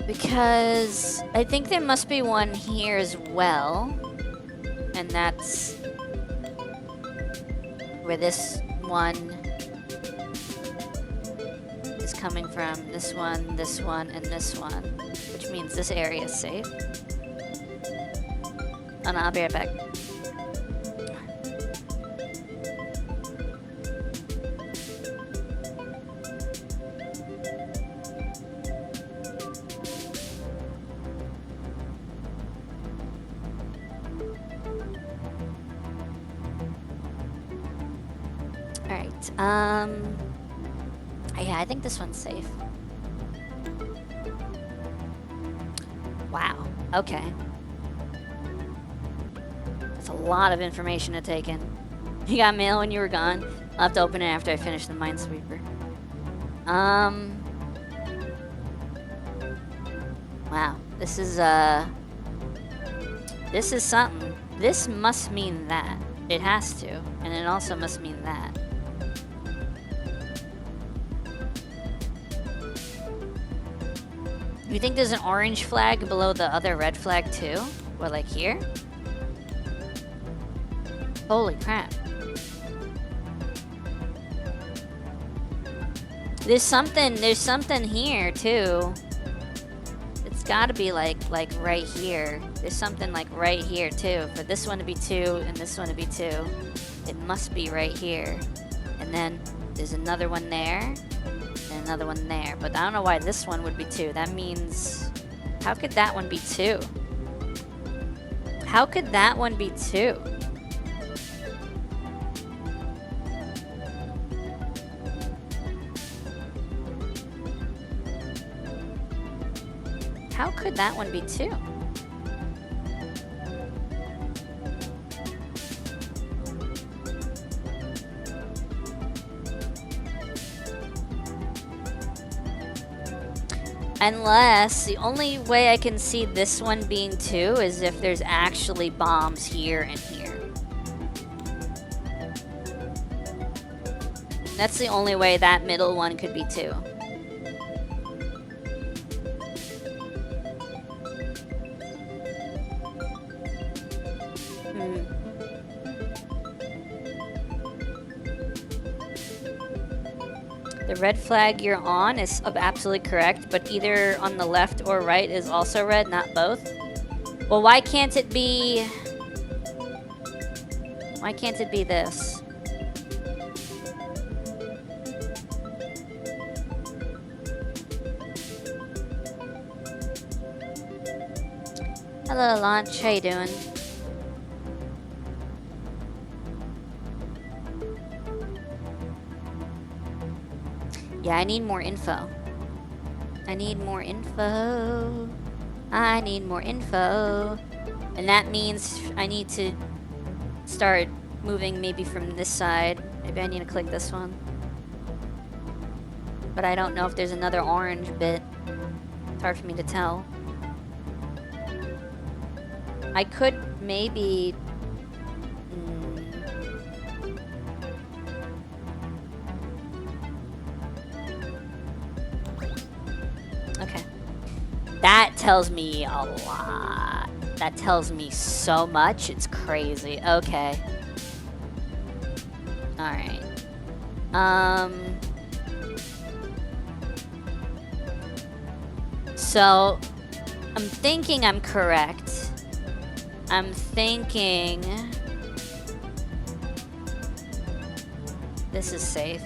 Because I think there must be one here as well. And that's where this one is coming from. This one, and this one. Which means this area is safe. Oh no, I'll be right back. Yeah, I think this one's safe. Wow, okay. That's a lot of information to take in. You got mail when you were gone. I'll have to open it after I finish the Minesweeper. Wow, this is something. This must mean that. It has to, and it also must mean that. You think there's an orange flag below the other red flag too? What, like here? Holy crap. There's something here too. It's gotta be like right here. There's something like right here too. For this one to be 2 and this one to be 2. It must be right here. And then there's another one there. And another one there. But I don't know why this one would be 2. That means... How could that one be 2? How could that one be 2? How could that one be 2? Unless, the only way I can see this one being 2 is if there's actually bombs here and here. That's the only way that middle one could be 2. The red flag you're on is absolutely correct, but either on the left or right is also red, not both. Well, why can't it be... Why can't it be this? Hello, Launch. How you doing? Yeah, I need more info. I need more info. I need more info. And that means I need to start moving maybe from this side. Maybe I need to click this one. But I don't know if there's another orange bit. It's hard for me to tell. I could maybe... Okay. That tells me a lot. That tells me so much. It's crazy. Okay. Alright. So, I'm thinking I'm correct. I'm thinking... This is safe.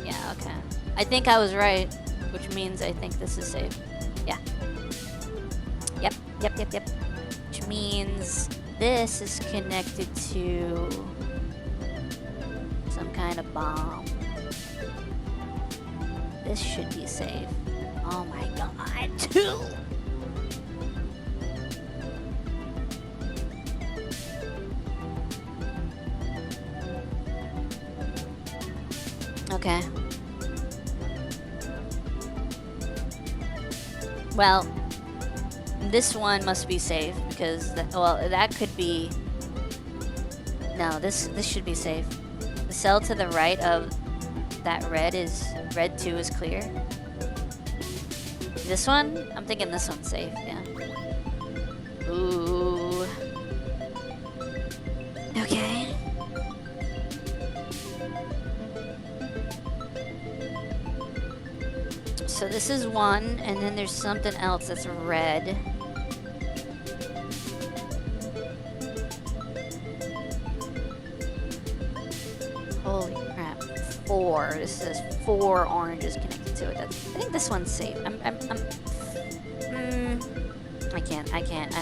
Yeah, okay. I think I was right, which means I think this is safe. Yeah. Yep. Which means this is connected to some kind of bomb. This should be safe. Oh my god, 2! Okay. Well, this one must be safe because that could be. No, this should be safe. The cell to the right of that red 2 is clear. This one, I'm thinking this one's safe. Yeah. Ooh. Okay. So this is 1, and then there's something else that's red. Holy crap. 4. This says 4 oranges connected to it. I think this one's safe. I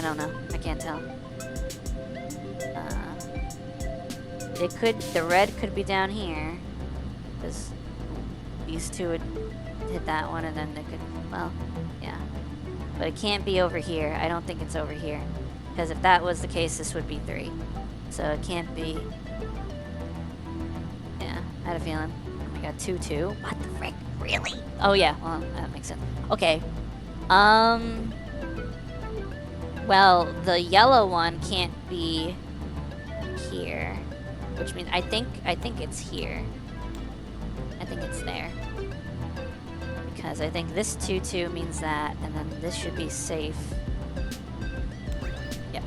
don't know. I can't tell. The red could be down here. Because these 2 would hit that one, and then they could, well, yeah. But it can't be over here. I don't think it's over here. Because if that was the case, this would be 3. So it can't be. Yeah, I had a feeling. Oh my god, 2. What the frick? Really? Oh yeah, well, that makes sense. Okay. Well, the yellow one can't be here. Which means I think it's here. I think it's there. Because I think this 2 means that, and then this should be safe. Yep.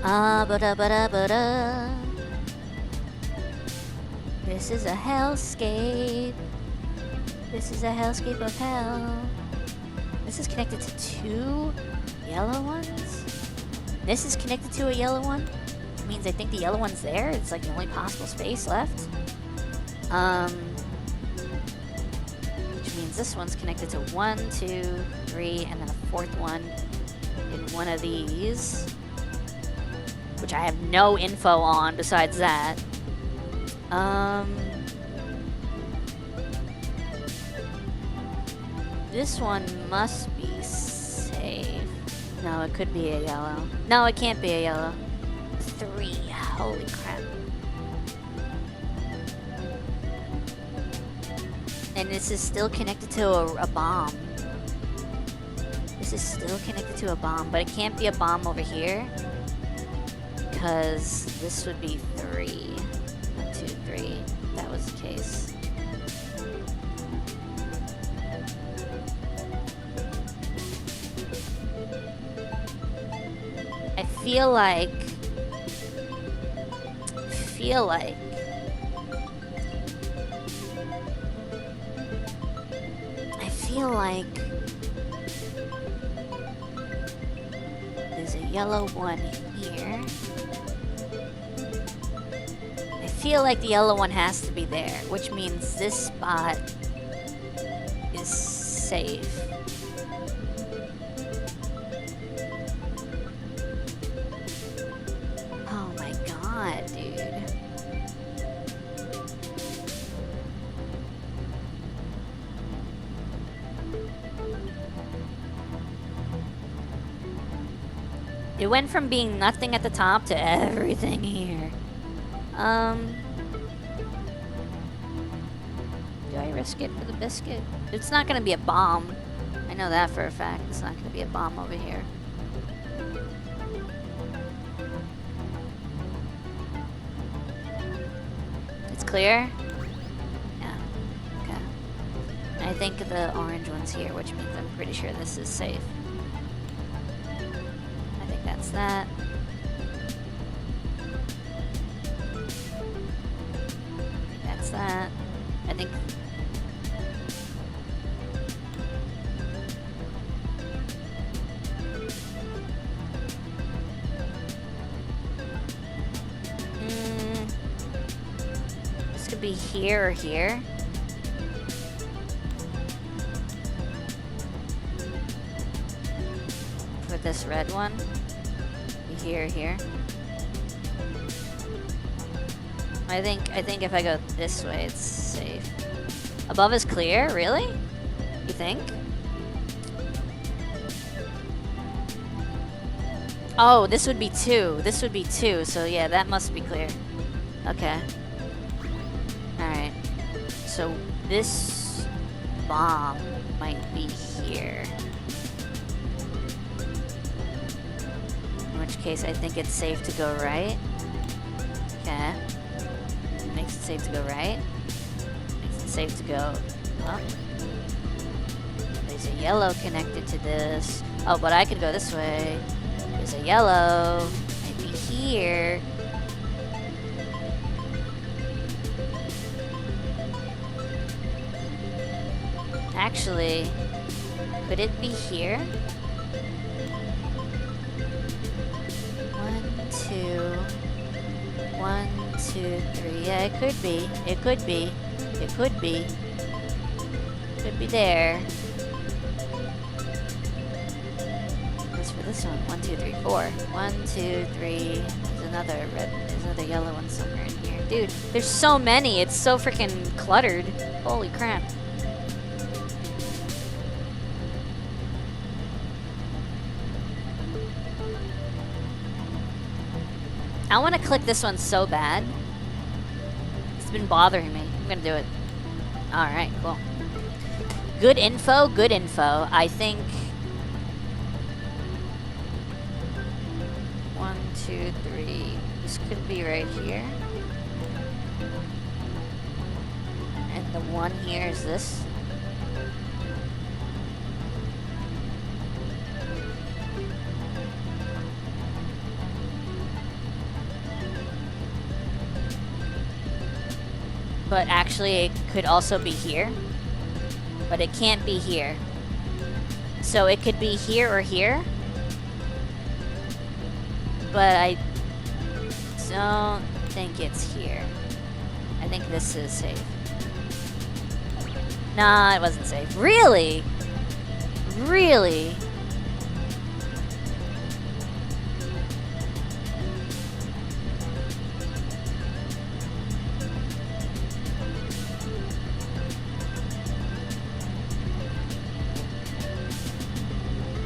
Ba-da-ba-da-ba-da. This is a hellscape. This is a hellscape of hell. This is connected to 2 yellow ones? This is connected to a yellow one? Which means I think the yellow one's there. It's like the only possible space left. Which means this one's connected to 1, 2, 3, and then a 4th one in one of these. Which I have no info on besides that. This one must be safe. No, it could be a yellow. No, it can't be a yellow. 3. Holy crap. And this is still connected to a bomb. This is still connected to a bomb, but it can't be a bomb over here. Because this would be 3. 1, 2, 3. If that was the case. I feel like there's a yellow one here. I feel like the yellow one has to be there, which means this spot is safe. Oh my god, dude. It went from being nothing at the top to everything here. Do I risk it for the biscuit? It's not gonna be a bomb. I know that for a fact. It's not gonna be a bomb over here. It's clear? Yeah. Okay. I think the orange one's here, which means I'm pretty sure this is safe. That's that. That's that. I think. This could be here or here. For this red one. Here. I think if I go this way, it's safe. Above is clear? Really? You think? Oh, this would be 2. This would be 2, so yeah, that must be clear. Okay. Alright. So this bomb might be here. In which case, I think it's safe to go right. Okay. Makes it safe to go right. Makes it safe to go up. There's a yellow connected to this. Oh, but I could go this way. There's a yellow. Maybe here. Actually, could it be here? 1, 2, 3. Yeah, it could be. It could be. It could be. Could be there. What's for this one? 1, 2, 3, 4. 1, 2, 3. There's another red. There's another yellow one somewhere in here. Dude, there's so many. It's so freaking cluttered. Holy crap. I want to click this one so bad. It's been bothering me. I'm going to do it. Alright, cool. Good info, good info. I think... 1, 2, 3. This could be right here. And the one here is this. But actually, it could also be here. But it can't be here. So it could be here or here. But I don't think it's here. I think this is safe. Nah, it wasn't safe. Really? Really?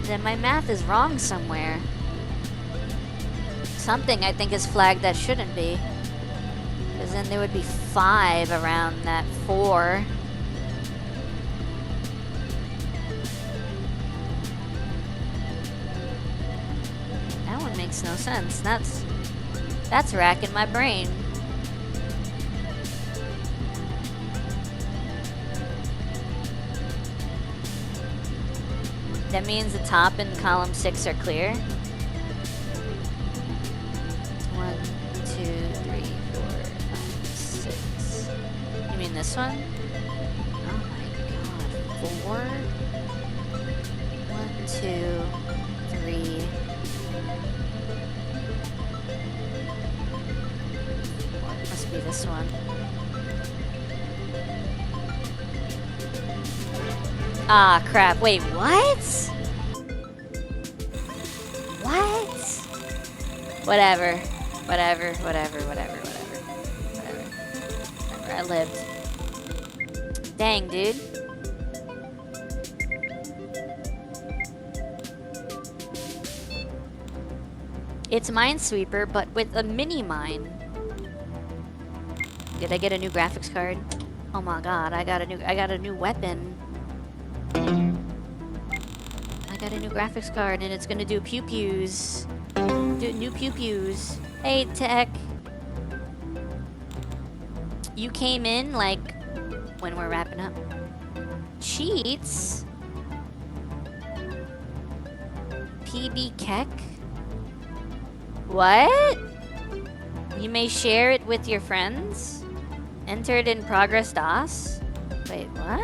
Then my math is wrong somewhere. Something I think is flagged that shouldn't be. Because then there would be 5 around that 4. That makes no sense. That's racking my brain. That means the top and column 6 are clear. 1, 2, 3, 4, 5, 6. You mean this one? Oh my god. 4. 1, 2, 3. 4. Must be this one. Ah, crap. Wait, what? What? Whatever. Whatever. I lived. Dang, dude. It's Minesweeper, but with a mini mine. Did I get a new graphics card? Oh my god, I got a new weapon. I got a new graphics card and it's gonna do pew-pews. Do new pew-pews. Hey, Tech. You came in, like, when we're wrapping up. Cheats? PB Keck? What? You may share it with your friends? Entered in Progress DOS? Wait, what?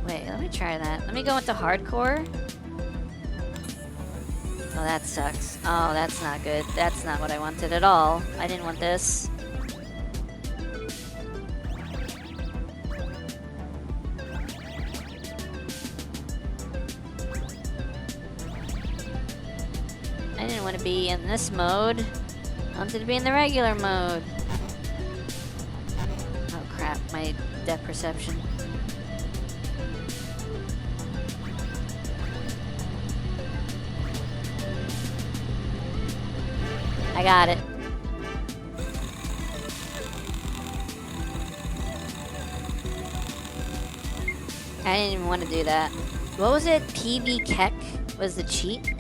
Wait, let me try that. Let me go into hardcore. Oh, that sucks. Oh, that's not good. That's not what I wanted at all. I didn't want this. I didn't want to be in this mode. I wanted to be in the regular mode. Oh crap, my depth perception. I got it. I didn't even want to do that. What was it? PB Keck was the cheat?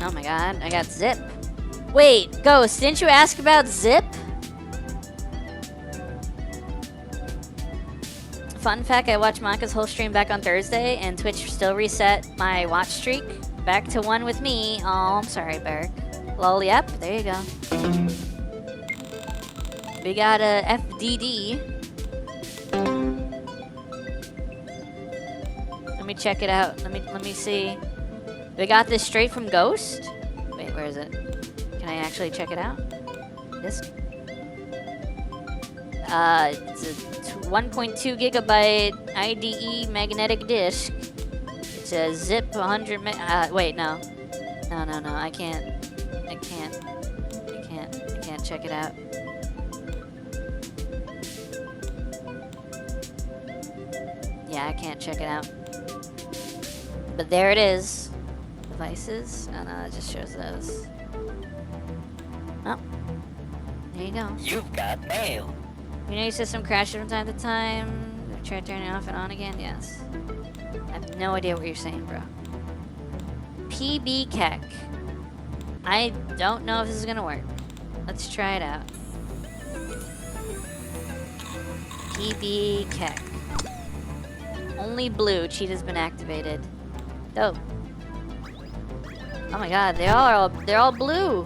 Oh my god, I got Zip. Wait, Ghost, didn't you ask about Zip? Fun fact, I watched Monka's whole stream back on Thursday, and Twitch still reset my watch streak back to 1 with me. Oh, I'm sorry, Berg. Lol, yep, there you go. We got a FDD. Let me check it out. Let me see. We got this straight from Ghost? Wait, where is it? Can I actually check it out? This? It's a 1.2 gigabyte IDE magnetic disk. It says zip 100 wait, no. No, I can't check it out. Yeah, I can't check it out. But there it is. Devices? Oh no, it just shows those. Oh. There you go. You've got mail. You know your system crashes from time to time. Try turning it off and on again? Yes. I have no idea what you're saying, bro. PB Keck. I don't know if this is gonna work. Let's try it out. PB Keck. Only blue. Cheat has been activated. Dope. Oh my god, they're all blue.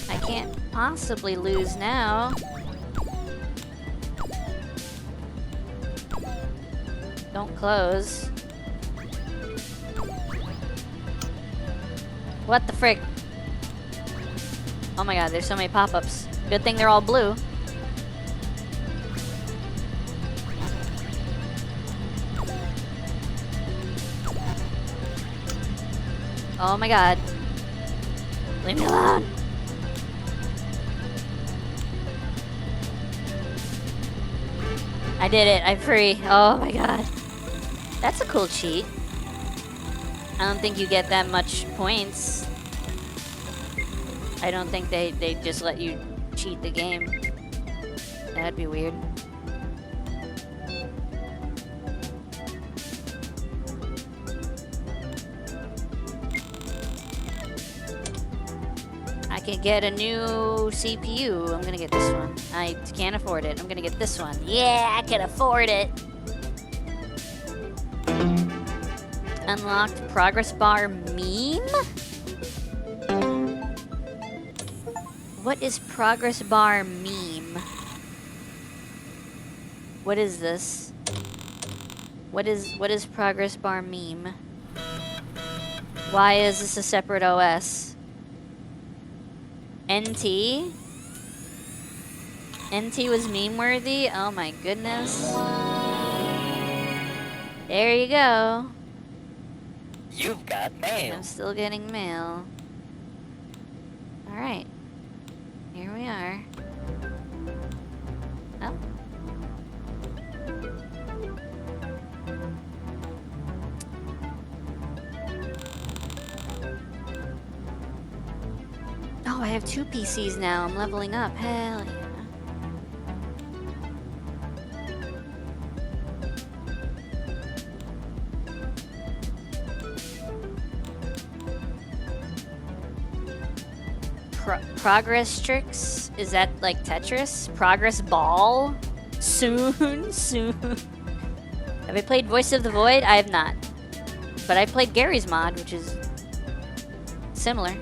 I can't possibly lose now. Don't close. What the frick? Oh my god, there's so many pop-ups. Good thing they're all blue. Oh my god. Leave me alone. I did it. I'm free. Oh my god. That's a cool cheat. I don't think you get that much points. I don't think they just let you cheat the game. That'd be weird. I can get a new CPU. I'm gonna get this one. I can't afford it. I'm gonna get this one. Yeah, I can afford it. Unlocked progress bar meme? What is progress bar meme? What is this? What is progress bar meme? Why is this a separate OS? NT? NT was meme worthy? Oh my goodness. There you go. You've got mail. I'm still getting mail. Alright. Here we are. Oh. Oh, I have 2 PCs now. I'm leveling up. Hell yeah. Progress tricks? Is that like Tetris? Progress ball? Soon? Soon? Have I played Voice of the Void? I have not. But I played Gary's mod, which is similar.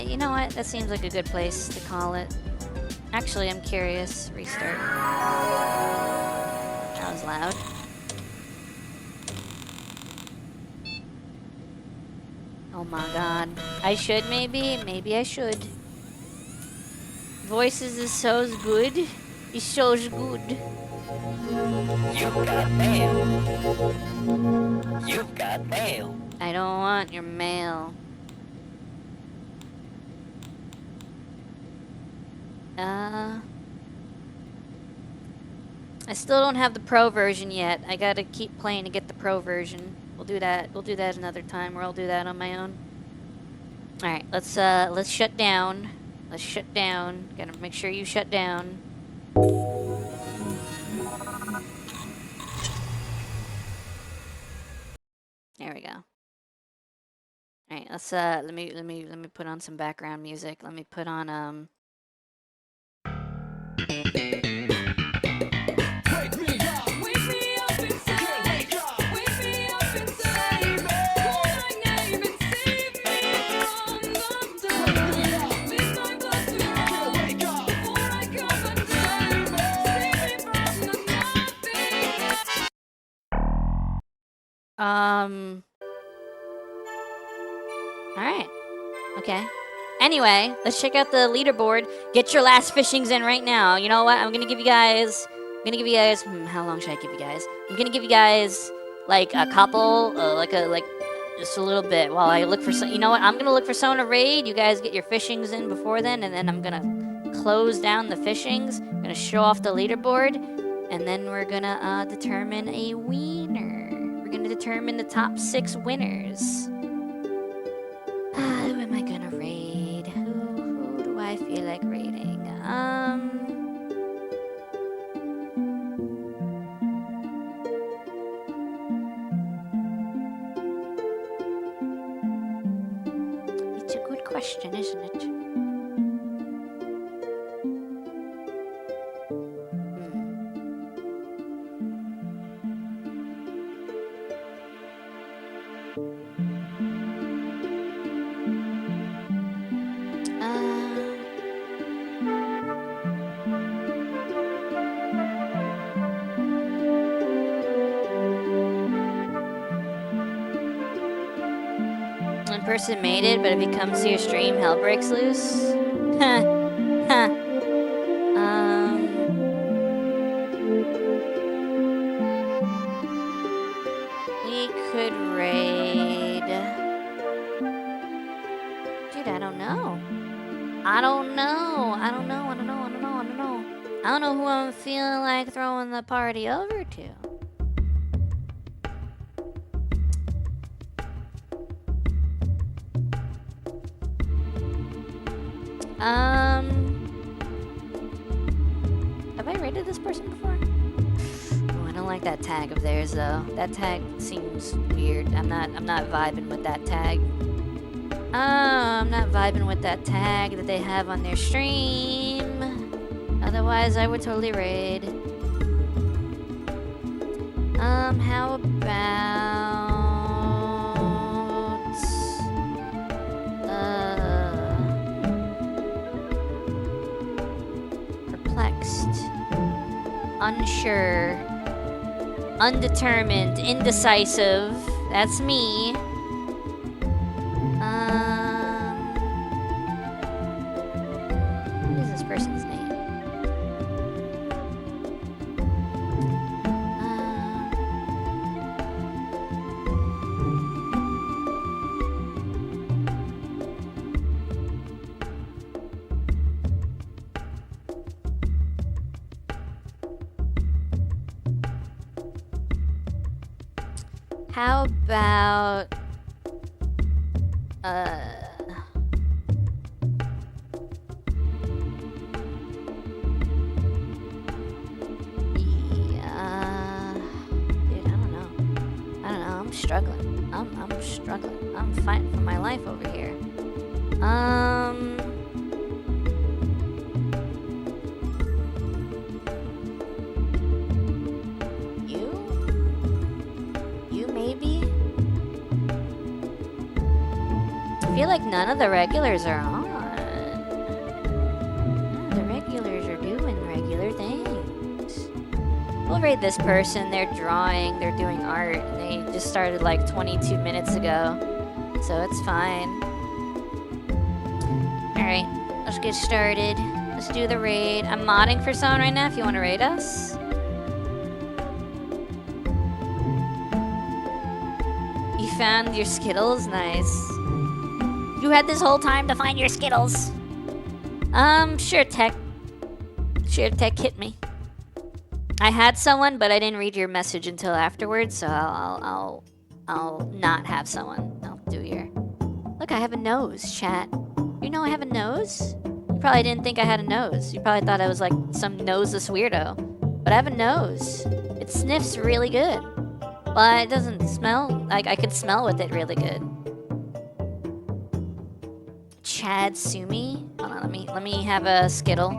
You know what? That seems like a good place to call it. Actually, I'm curious. Restart. That was loud. Oh my god. I should maybe? Maybe I should. Voices is so good. It's so good. You've got mail. You've got mail. I don't want your mail. I still don't have the pro version yet. I gotta keep playing to get the pro version. We'll do that. We'll do that another time, or I'll do that on my own. All right, let's shut down. Let's shut down. Gotta make sure you shut down. There we go. All right, let's let me put on some background music. Let me put on Alright. Okay. Anyway, let's check out the leaderboard. Get your last fishings in right now. You know what? I'm gonna give you guys... how long should I give you guys? I'm gonna give you guys, like, a couple, just a little bit while I look for some... You know what? I'm gonna look for someone to raid. You guys get your fishings in before then, and then I'm gonna close down the fishings. I'm gonna show off the leaderboard, and then we're gonna, determine a winner. We're gonna determine the top 6 winners. Who am I gonna raid? Who do I feel like raiding? It's a good question, isn't it? One person made it, but if he comes to your stream, hell breaks loose. We could raid. Dude, I don't know. I don't know who I'm feeling like throwing the party over to. Have I rated this person before? Oh, I don't like that tag of theirs though. That tag seems weird. I'm not vibing with that tag. I'm not vibing with that tag that they have on their stream. Otherwise, I would totally raid. How about perplexed, unsure, undetermined, indecisive. That's me. What is this person's name? How about yeah, dude, I don't know. I'm struggling. I'm struggling. I'm fighting for my life over here. You maybe? I feel like none of the regulars are on. None of the regulars are doing regular things. We'll rate this person. They're drawing. They're doing art. And they just started like 22 minutes ago. So it's fine. Alright, let's get started. Let's do the raid. I'm modding for someone right now if you want to raid us. You found your Skittles? Nice. You had this whole time to find your Skittles. Sure, Tech. Sure, Tech hit me. I had someone, but I didn't read your message until afterwards, so I'll not have someone. I'll do your... Look, I have a nose, chat. You know I have a nose? You probably didn't think I had a nose. You probably thought I was like some noseless weirdo. But I have a nose. It sniffs really good. But it doesn't smell... Like, I could smell with it really good. Chad Sumi? Hold on, let me have a Skittle.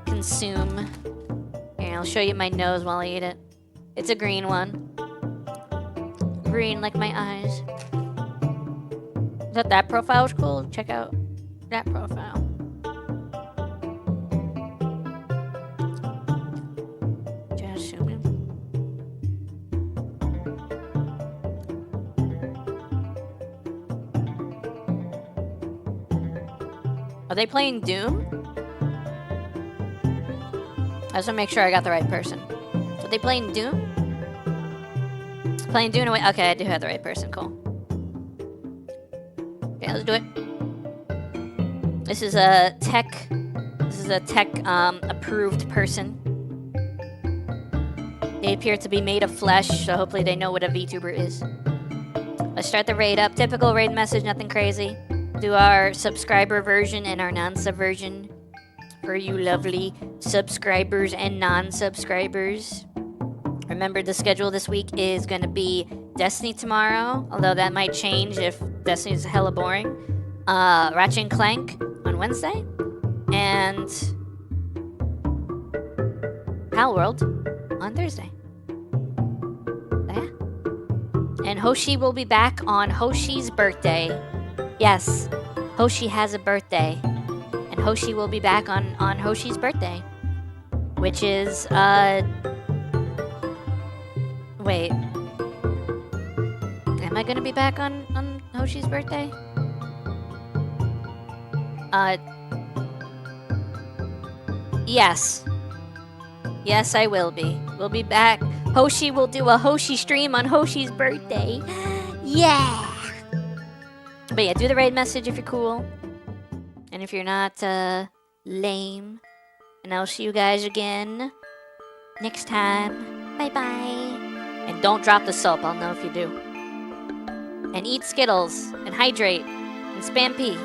Consume. Here, I'll show you my nose while I eat it. It's a green one. Green like my eyes. I thought that profile was cool. Check out that profile. Chad Sumi. Are they playing Doom? I just want to make sure I got the right person. Are they playing Doom? Playing Doom away. Okay, I do have the right person. Cool. Okay, let's do it. This is a tech. This is a tech approved person. They appear to be made of flesh, so hopefully they know what a VTuber is. Let's start the raid up. Typical raid message, nothing crazy. Do our subscriber version and our non-sub version for you lovely subscribers and non-subscribers. Remember, the schedule this week is going to be Destiny tomorrow, although that might change if Destiny's hella boring. Ratchet and Clank on Wednesday, and Pal World on Thursday. Yeah. And Hoshi will be back on Hoshi's birthday. Yes, Hoshi has a birthday. And Hoshi will be back on Hoshi's birthday. Which is, wait. Am I gonna be back on Hoshi's birthday? Yes. Yes, I will be. We'll be back. Hoshi will do a Hoshi stream on Hoshi's birthday. Yeah! But yeah, do the raid message if you're cool. And if you're not, lame. And I'll see you guys again next time. Bye-bye. And don't drop the soap, I'll know if you do. And eat Skittles, and hydrate, and spam pee.